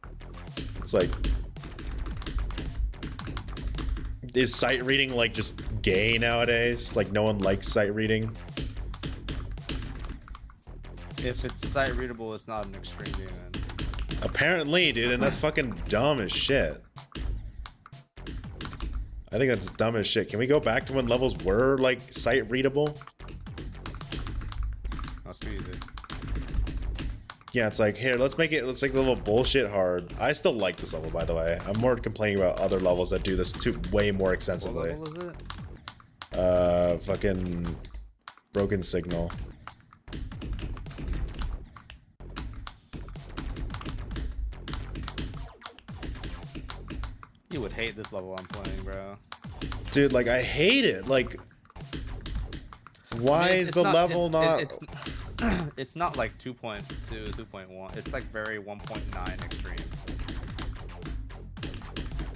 It's like, is sight reading like just gay nowadays? Like no one likes sight reading? If it's sight readable, it's not an extreme demon. Apparently, dude, and that's fucking dumb as shit. I think that's dumb as shit. Can we go back to when levels were like sight readable? That's too easy. Yeah, it's like, here, let's make the level bullshit hard. I still like this level, by the way. I'm more complaining about other levels that do this too way more extensively. What level is it? Fucking Broken Signal. You would hate this level I'm playing, bro. Dude, like, I hate it. Like, why is the level not... It's not like 2.2, 2.1. It's like very 1.9 extreme.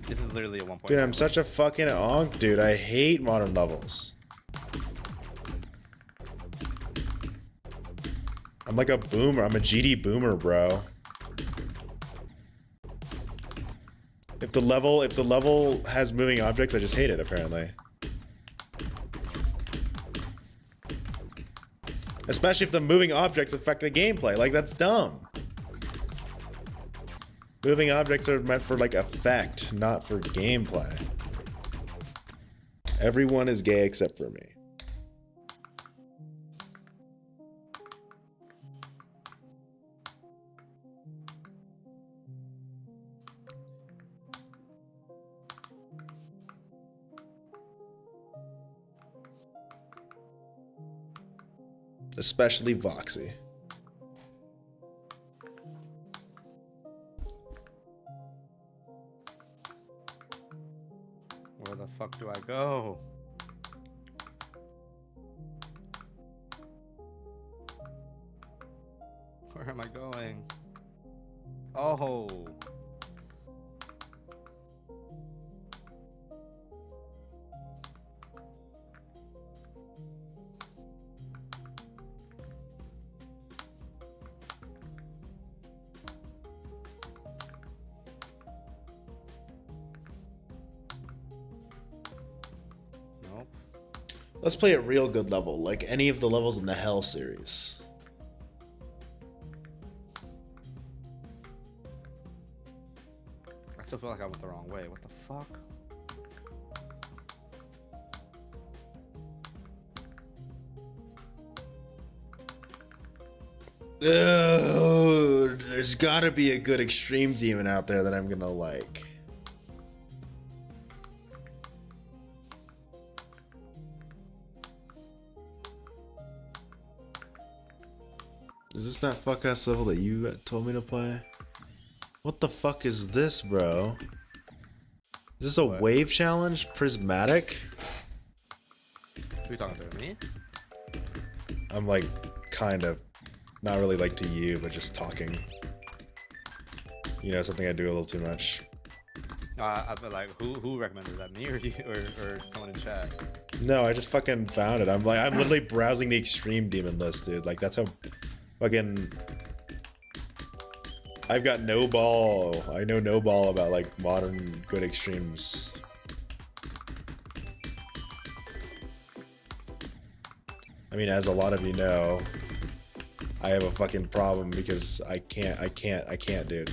This is literally a 1.9. Dude, I'm such a fucking onk, dude. I hate modern levels. I'm like a boomer. I'm a GD boomer, bro. If the level has moving objects, I just hate it, apparently. Especially if the moving objects affect the gameplay. Like, that's dumb. Moving objects are meant for, like, effect, not for gameplay. Everyone is gay except for me. Especially Voxy. Where the fuck do I go? Where am I going? Oh. Nope. Let's play a real good level, like any of the levels in the Hell series. I still feel like I went the wrong way. What the fuck? Dude, there's gotta be a good extreme demon out there that I'm gonna like. Is this that fuck ass level that you told me to play? What the fuck is this, bro? Is this a wave challenge? Prismatic? Who you talking to? Me? I'm like, kind of. Not really like to you, but just talking. You know, something I do a little too much. I feel like who recommended that? Me or you or someone in chat? No, I just fucking found it. I'm literally browsing the extreme demon list, dude. Like that's how fucking I've got no ball. I know no ball about like modern good extremes. I mean, as a lot of you know, I have a fucking problem because I can't, dude.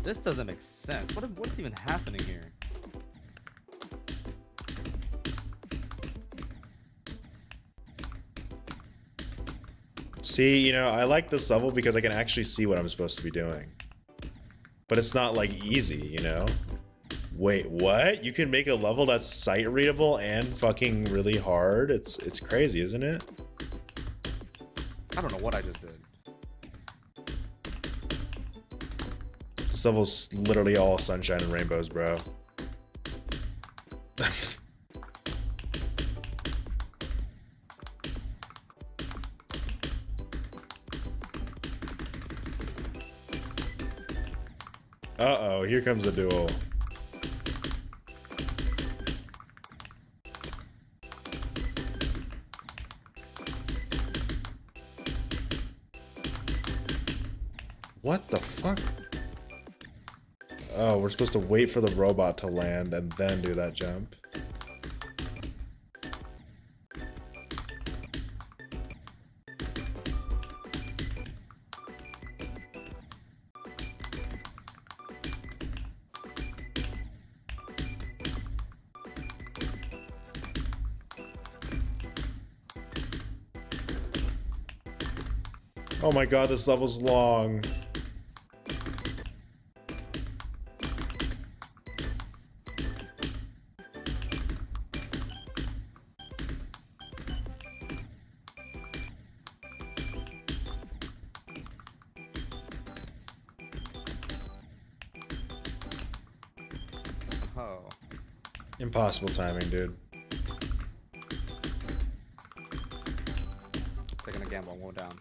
This doesn't make sense. What's even happening here? See, you know, I like this level because I can actually see what I'm supposed to be doing. But it's not like easy, you know? Wait, what? You can make a level that's sight readable and fucking really hard? It's crazy, isn't it? I don't know what I just did. This level's literally all sunshine and rainbows, bro. Uh-oh, here comes a duel. What the fuck? Oh, we're supposed to wait for the robot to land and then do that jump. Oh my god, this level's long. Oh. Impossible timing, dude. Taking a gamble, I'm going down.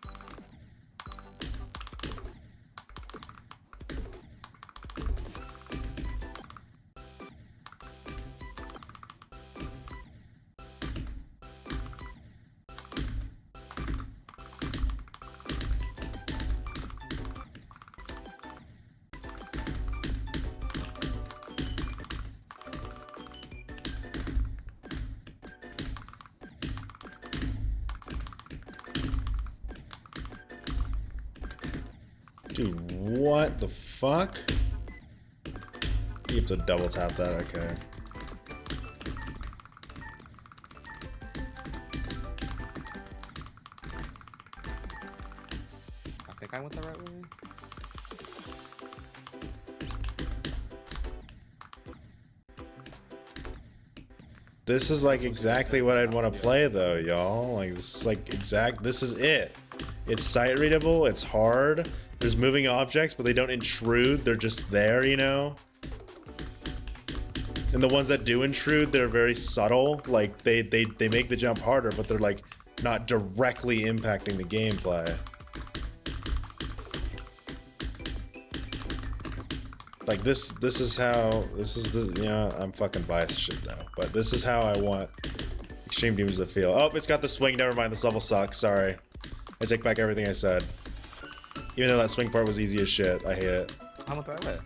Dude, what the fuck? You have to double tap that, okay. I think I went the right way. This is like exactly what I'd want to play though, y'all. Like this is like this is it. It's sight readable, it's hard. There's moving objects, but they don't intrude. They're just there, you know? And the ones that do intrude, they're very subtle. Like they make the jump harder, but they're like not directly impacting the gameplay. Like this is the, you know, I'm fucking biased shit though, but this is how I want Extreme Demons to feel. Oh, it's got the swing, never mind, this level sucks, sorry. I take back everything I said. Even though that swing part was easy as shit, I hate it. I went the right way.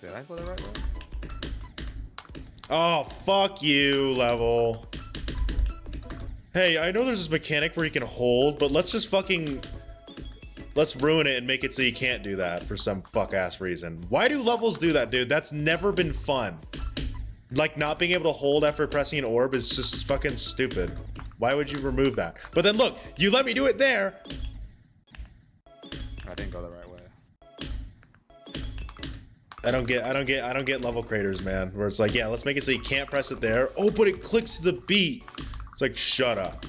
Did I go the right way? Oh, fuck you, level. Hey, I know there's this mechanic where you can hold, but let's just fucking... Let's ruin it and make it so you can't do that for some fuck-ass reason. Why do levels do that, dude? That's never been fun. Like, not being able to hold after pressing an orb is just fucking stupid. Why would you remove that? But then look, you let me do it there. I didn't go the right way. I don't get level creators, man. Where it's like, yeah, let's make it so you can't press it there. Oh, but it clicks to the beat. It's like, shut up.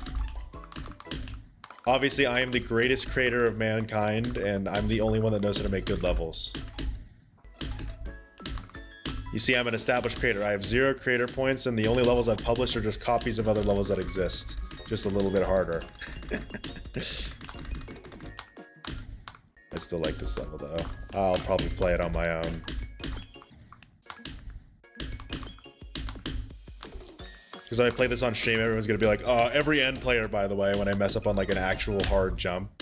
Obviously, I am the greatest creator of mankind, and I'm the only one that knows how to make good levels. You see, I'm an established creator. I have 0 creator points, and the only levels I've published are just copies of other levels that exist. Just a little bit harder. I still like this level, though. I'll probably play it on my own. Because if I play this on stream, everyone's gonna be like, oh, every end player, by the way, when I mess up on like an actual hard jump.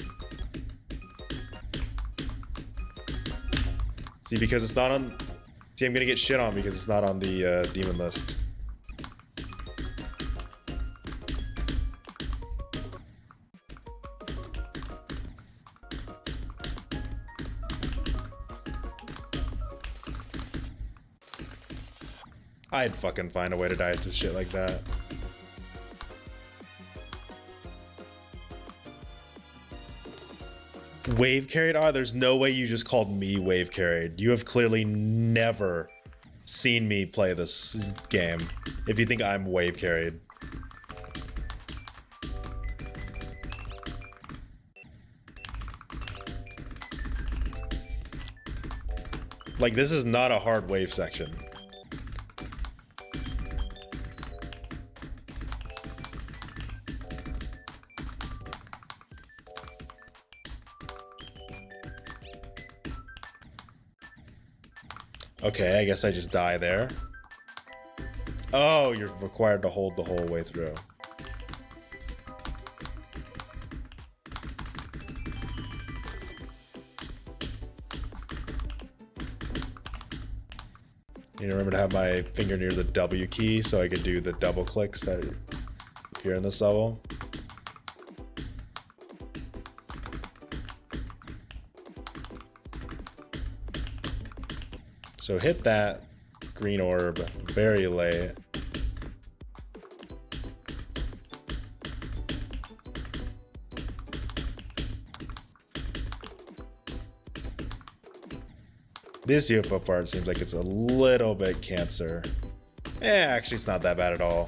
See, because it's not on... See, I'm gonna get shit on because it's not on the demon list. I'd fucking find a way to die to shit like that. Wave carried? Oh, there's no way you just called me wave carried. You have clearly never seen me play this game if you think I'm wave carried. Like, this is not a hard wave section. Okay, I guess I just die there. Oh, you're required to hold the whole way through. You remember to have my finger near the W key so I could do the double clicks that appear in this level. So hit that green orb very late. This UFO part seems like it's a little bit cancer. Actually, it's not that bad at all.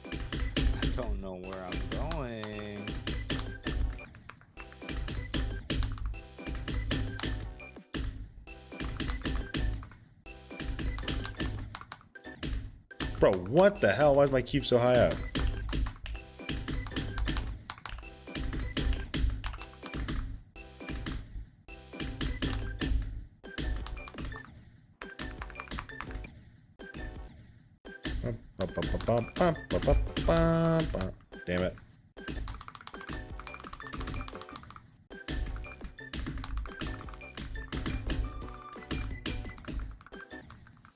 I don't know where I'm going. Bro, what the hell? Why is my cube so high up? Damn it.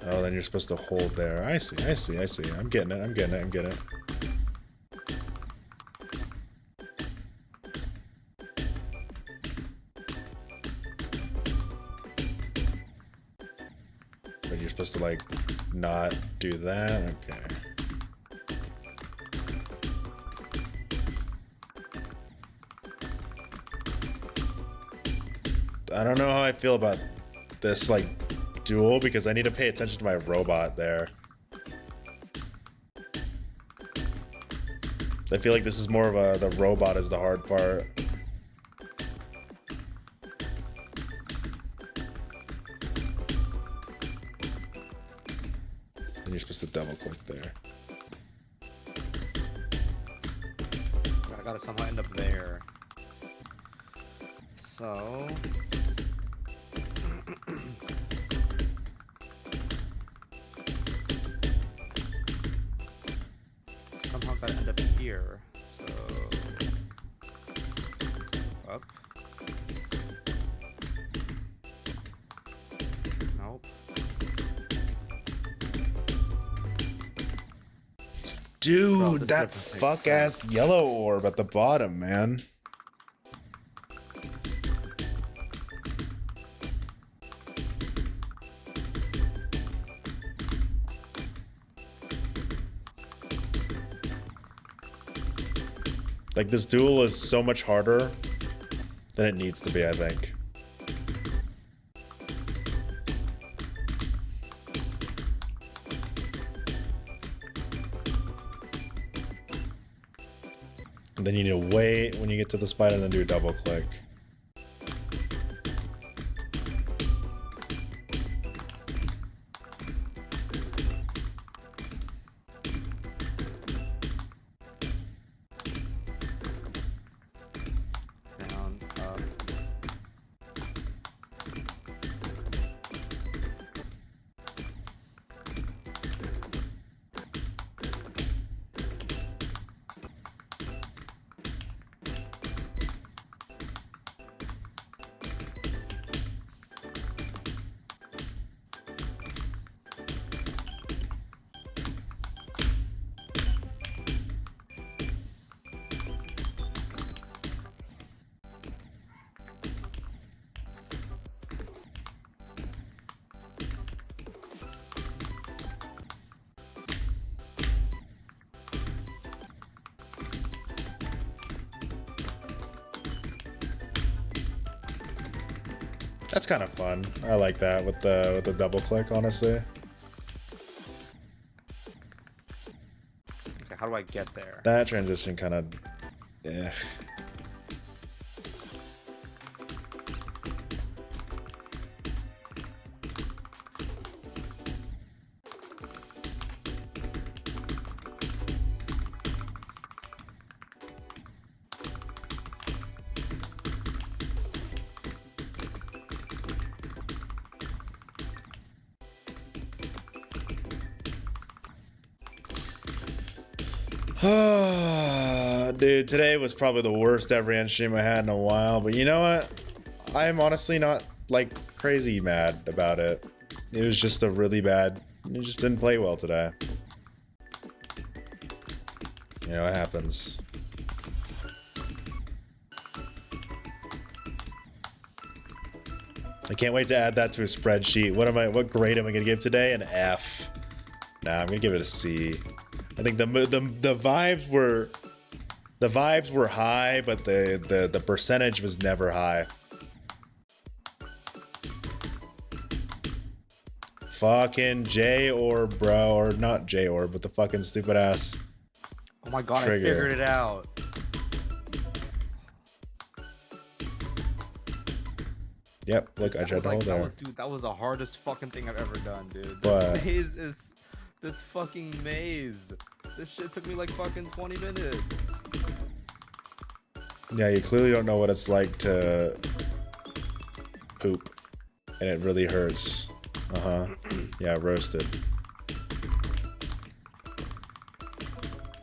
Oh, then you're supposed to hold there. I see, I see, I see. I'm getting it, I'm getting it, I'm getting it. But you're supposed to, like, not do that? Okay. I don't know how I feel about this, like, duel, because I need to pay attention to my robot there. I feel like this is more of a, the robot is the hard part. And you're supposed to double click there. I gotta somehow end up there. So... somehow gotta end up here. So... up. Nope. Dude, Bro, this that doesn't make fuck ass sense. yellow orb at the bottom, man. Like, this duel is so much harder than it needs to be, I think. And then you need to wait when you get to the spider and then do a double click. Down, up. That's kind of fun. I like that with the double click, honestly. Okay, how do I get there? That transition kind of, yeah. Dude, today was probably the worst every end stream I had in a while, but you know what? I'm honestly not like crazy mad about it. It was just a really bad, it just didn't play well today. You know, it happens. I can't wait to add that to a spreadsheet. What grade am I gonna give today? An F. Nah, I'm gonna give it a C. I think the vibes were high, but the percentage was never high. Fucking J-Orb, bro, or not J-Orb, but the fucking stupid ass. Oh my god, trigger. I figured it out. Yep, look, I tried to hold there. Dude, that was the hardest fucking thing I've ever done, dude. But This maze is this fucking maze. This shit took me like fucking 20 minutes. yeah, you clearly don't know what it's like to poop, and it really hurts. Yeah, roasted.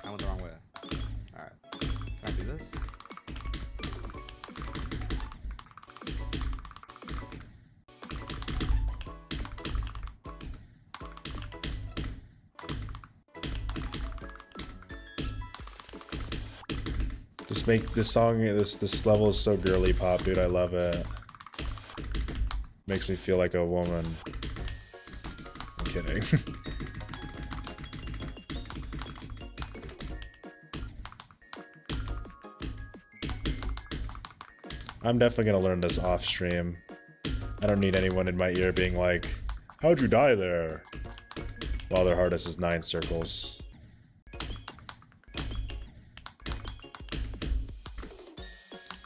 I went the wrong way. Alright. Can I do this? Just make this song, this level is so girly pop, dude. I love it. Makes me feel like a woman. I'm kidding. I'm definitely gonna learn this off stream. I don't need anyone in my ear being like, "How'd you die there?" While their hardest is 9 circles.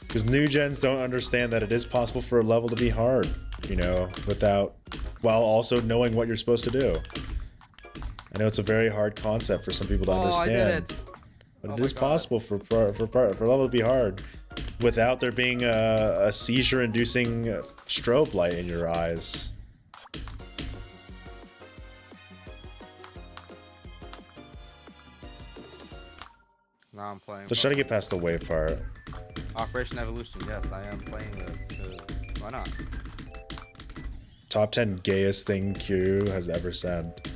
Because new gens don't understand that it is possible for a level to be hard, you know, while also knowing what you're supposed to do. I know it's a very hard concept for some people to understand, I did it. but it is possible for a level to be hard without there being a seizure-inducing strobe light in your eyes. Now I'm playing. Just try to get past the wave part. Operation Evolution. Yes, I am playing this. Cause why not? Top 10 gayest thing Q has ever said.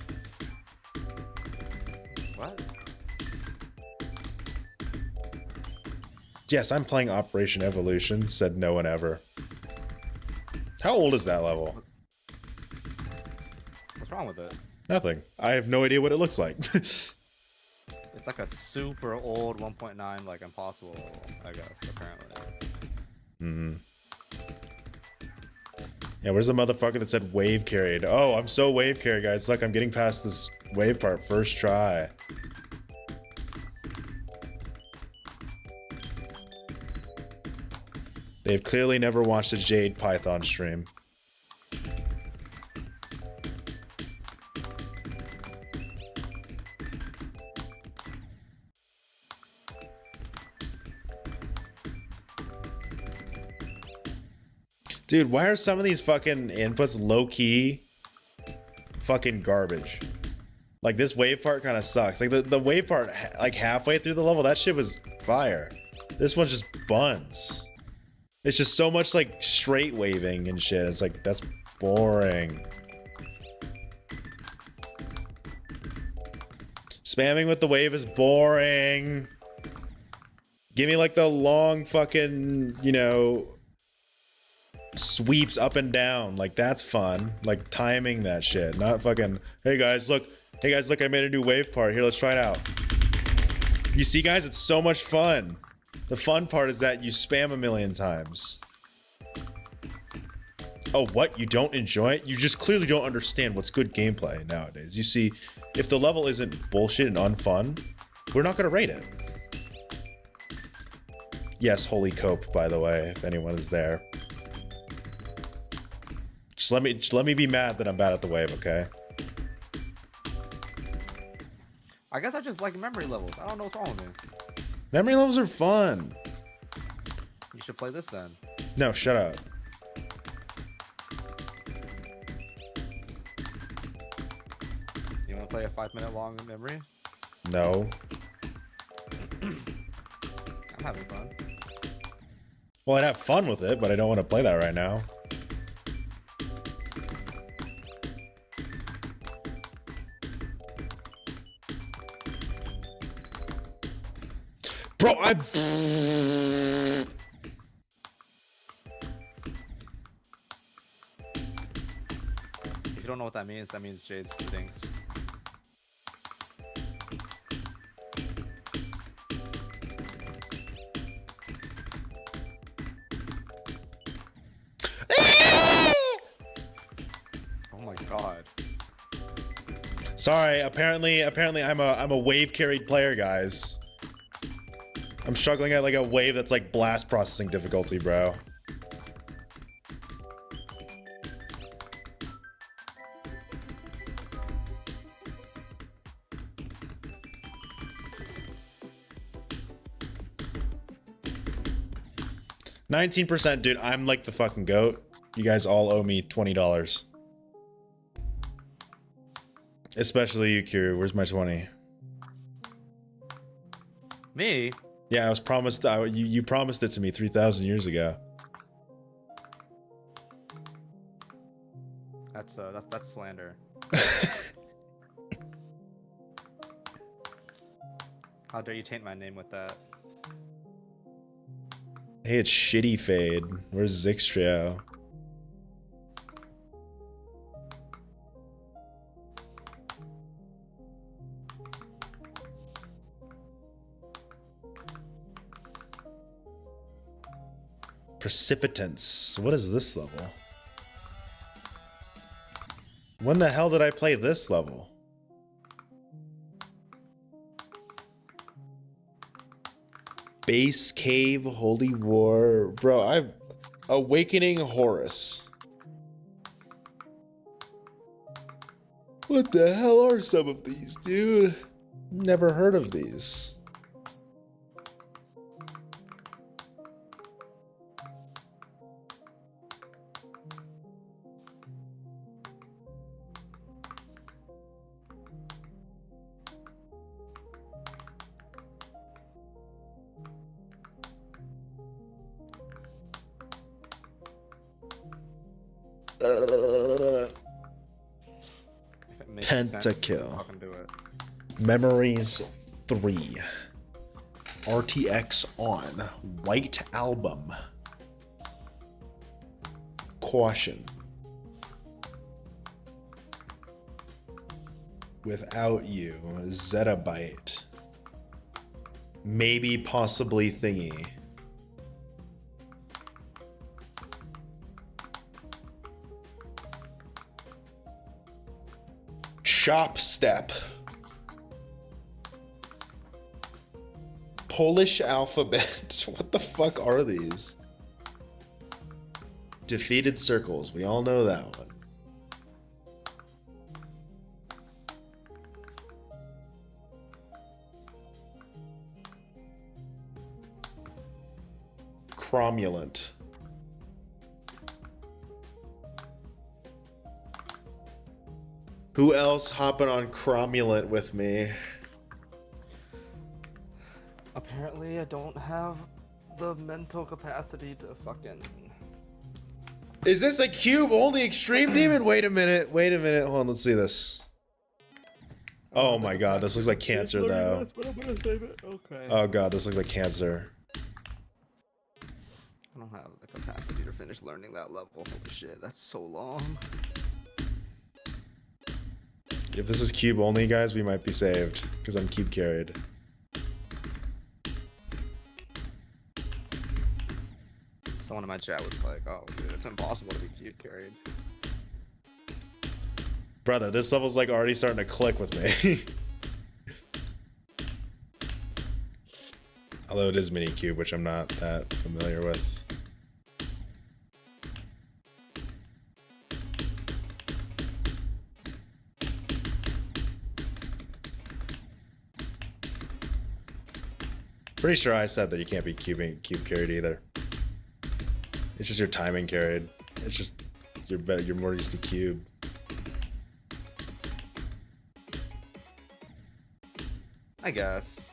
What? Yes, I'm playing Operation Evolution, said no one ever. How old is that level? What's wrong with it? Nothing. I have no idea what it looks like. It's like a super old 1.9, like impossible, I guess, apparently. Yeah, where's the motherfucker that said wave carried? Oh, I'm so wave carried, guys. Look, I'm getting past this wave part first try. They've clearly never watched a Jade Python stream. Dude, why are some of these fucking inputs low-key fucking garbage? Like, this wave part kind of sucks. Like, the wave part, like, halfway through the level, that shit was fire. This one's just buns. It's just so much, like, straight waving and shit. It's like, that's boring. Spamming with the wave is boring. Give me, like, the long fucking, you know, sweeps up and down. Like, that's fun. Like, timing that shit. Not fucking, hey guys, look, I made a new wave part. Here, let's try it out. You see, guys, it's so much fun. The fun part is that you spam a million times. Oh, what? You don't enjoy it? You just clearly don't understand what's good gameplay nowadays. You see, if the level isn't bullshit and unfun, we're not gonna rate it. Yes, holy cope, by the way, if anyone is there. Just let me be mad that I'm bad at the wave, okay? I guess I just like memory levels. I don't know what's wrong with me. Memory levels are fun. You should play this then. No, shut up. You want to play a 5-minute long memory? No. I'm having fun. Well, I'd have fun with it, but I don't want to play that right now. Bro, I'm... If you don't know what that means Jade stinks. Oh my god. Sorry, apparently I'm a wave carried player, guys. I'm struggling at like a wave that's like blast processing difficulty, bro. %, dude. I'm like the fucking goat. You guys all owe me $20. Especially you, Kiri. Where's my 20? Me? Yeah, I was promised. You promised it to me 3,000 years ago. That's slander. How dare you taint my name with that? Hey, it's Shitty Fade. Where's zxitrio? Precipitants. What is this level? When the hell did I play this level? Base Cave, Holy War. Bro, I've... Awakening Horus. What the hell are some of these, dude? Never heard of these. Pentakill. Fucking do it. Memories 3. RTX on. White Album. Caution. Without You. Zettabyte. Maybe possibly Thingy. Shop Step. Polish Alphabet. What the fuck are these? Defeated Circles. We all know that one. Cromulent. Who else hopping on Cromulent with me? Apparently, I don't have the mental capacity to fucking... Is this a cube only extreme demon? Wait a minute. Wait a minute. Hold on. Let's see this. Oh my god. This looks like cancer though. Okay. Oh god. This looks like cancer. I don't have the capacity to finish learning that level. Holy shit, that's so long. If this is cube only, guys, we might be saved because I'm cube carried. Someone in my chat was like, oh, dude, it's impossible to be cube carried. Brother, this level's like already starting to click with me. Although it is mini cube, which I'm not that familiar with. Pretty sure I said that you can't be cube carried either. It's just your timing carried. It's just you're better. You're more used to cube. I guess.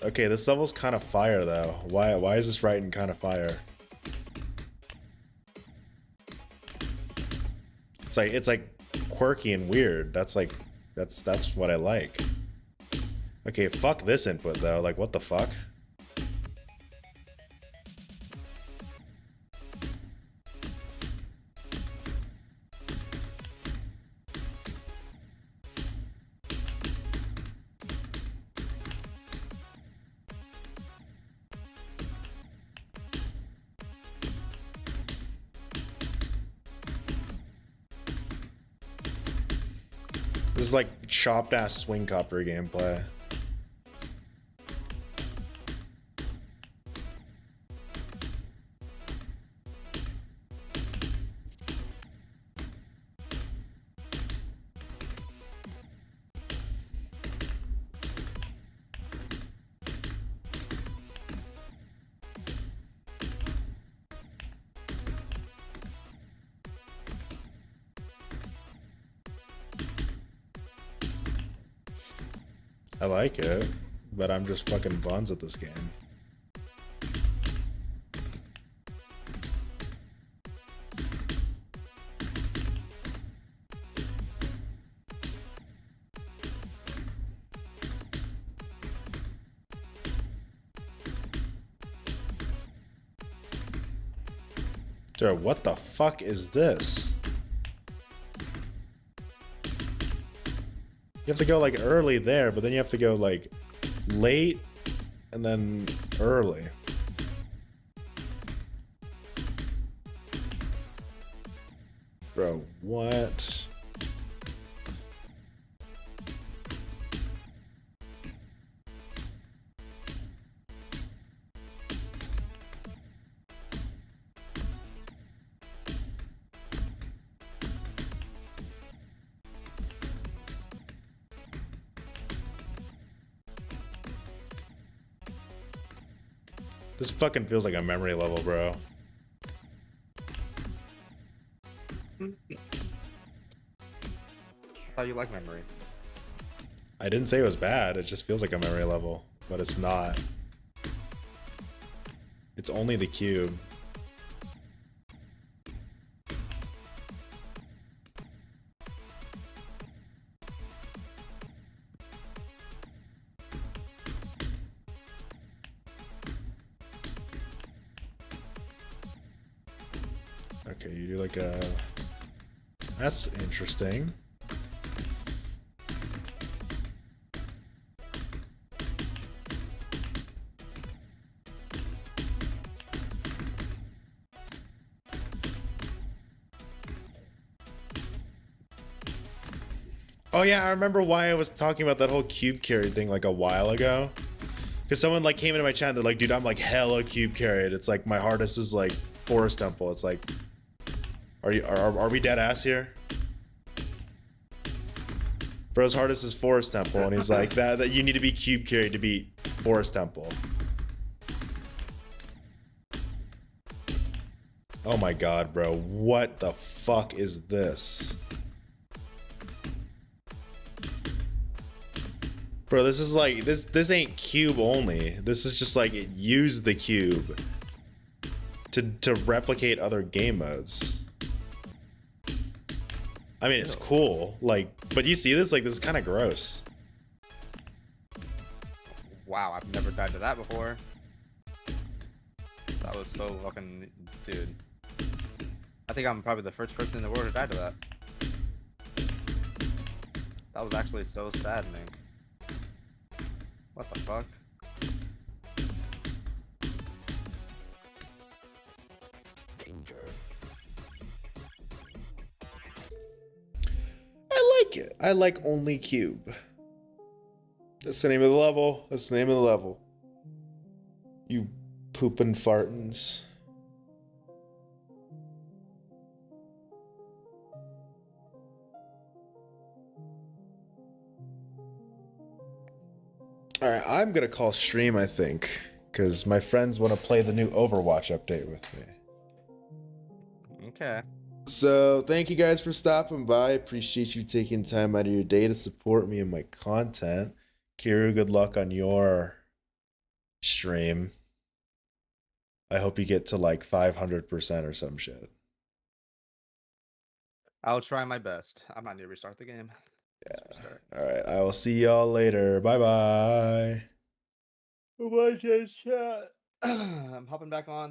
Okay, this level's kind of fire though. Why is this writing kind of fire? It's like quirky and weird. That's what I like. Okay, fuck this input though. Like what the fuck? This is like chopped ass swing copper gameplay. I like it, but I'm just fucking buns at this game. Dude, what the fuck is this? You have to go like early there, but then you have to go like late and then early. Bro, what? This fucking feels like a memory level, bro. I thought you liked memory. I didn't say it was bad, it just feels like a memory level, but it's not. It's only the cube. Okay, you do like a... That's interesting. Oh yeah, I remember why I was talking about that whole cube carried thing like a while ago. Because someone like came into my chat, they're like, dude, I'm like hella cube carried. It's like my hardest is like Forest Temple. It's like, are we dead ass here? Bro's hardest is Forest Temple, and he's like that you need to be cube carried to beat Forest Temple. Oh my god, bro, what the fuck is this? Bro, this is like this ain't cube only. This is just like it used the cube to replicate other game modes. I mean, it's cool, like, but you see this? Like, this is kind of gross. Wow, I've never died to that before. That was so fucking... Dude. I think I'm probably the first person in the world to die to that. That was actually so saddening. What the fuck? I like it. I like only cube. That's the name of the level. That's the name of the level. You poopin' fartins. Alright, I'm gonna call stream, I think. Because my friends want to play the new Overwatch update with me. Okay. So, thank you guys for stopping by. Appreciate you taking time out of your day to support me and my content. Kiru, good luck on your stream. I hope you get to like 500% or some shit. I'll try my best. I might need to restart the game. Let's restart. All right. I will see y'all later. Bye bye. Bye, chat. I'm hopping back on.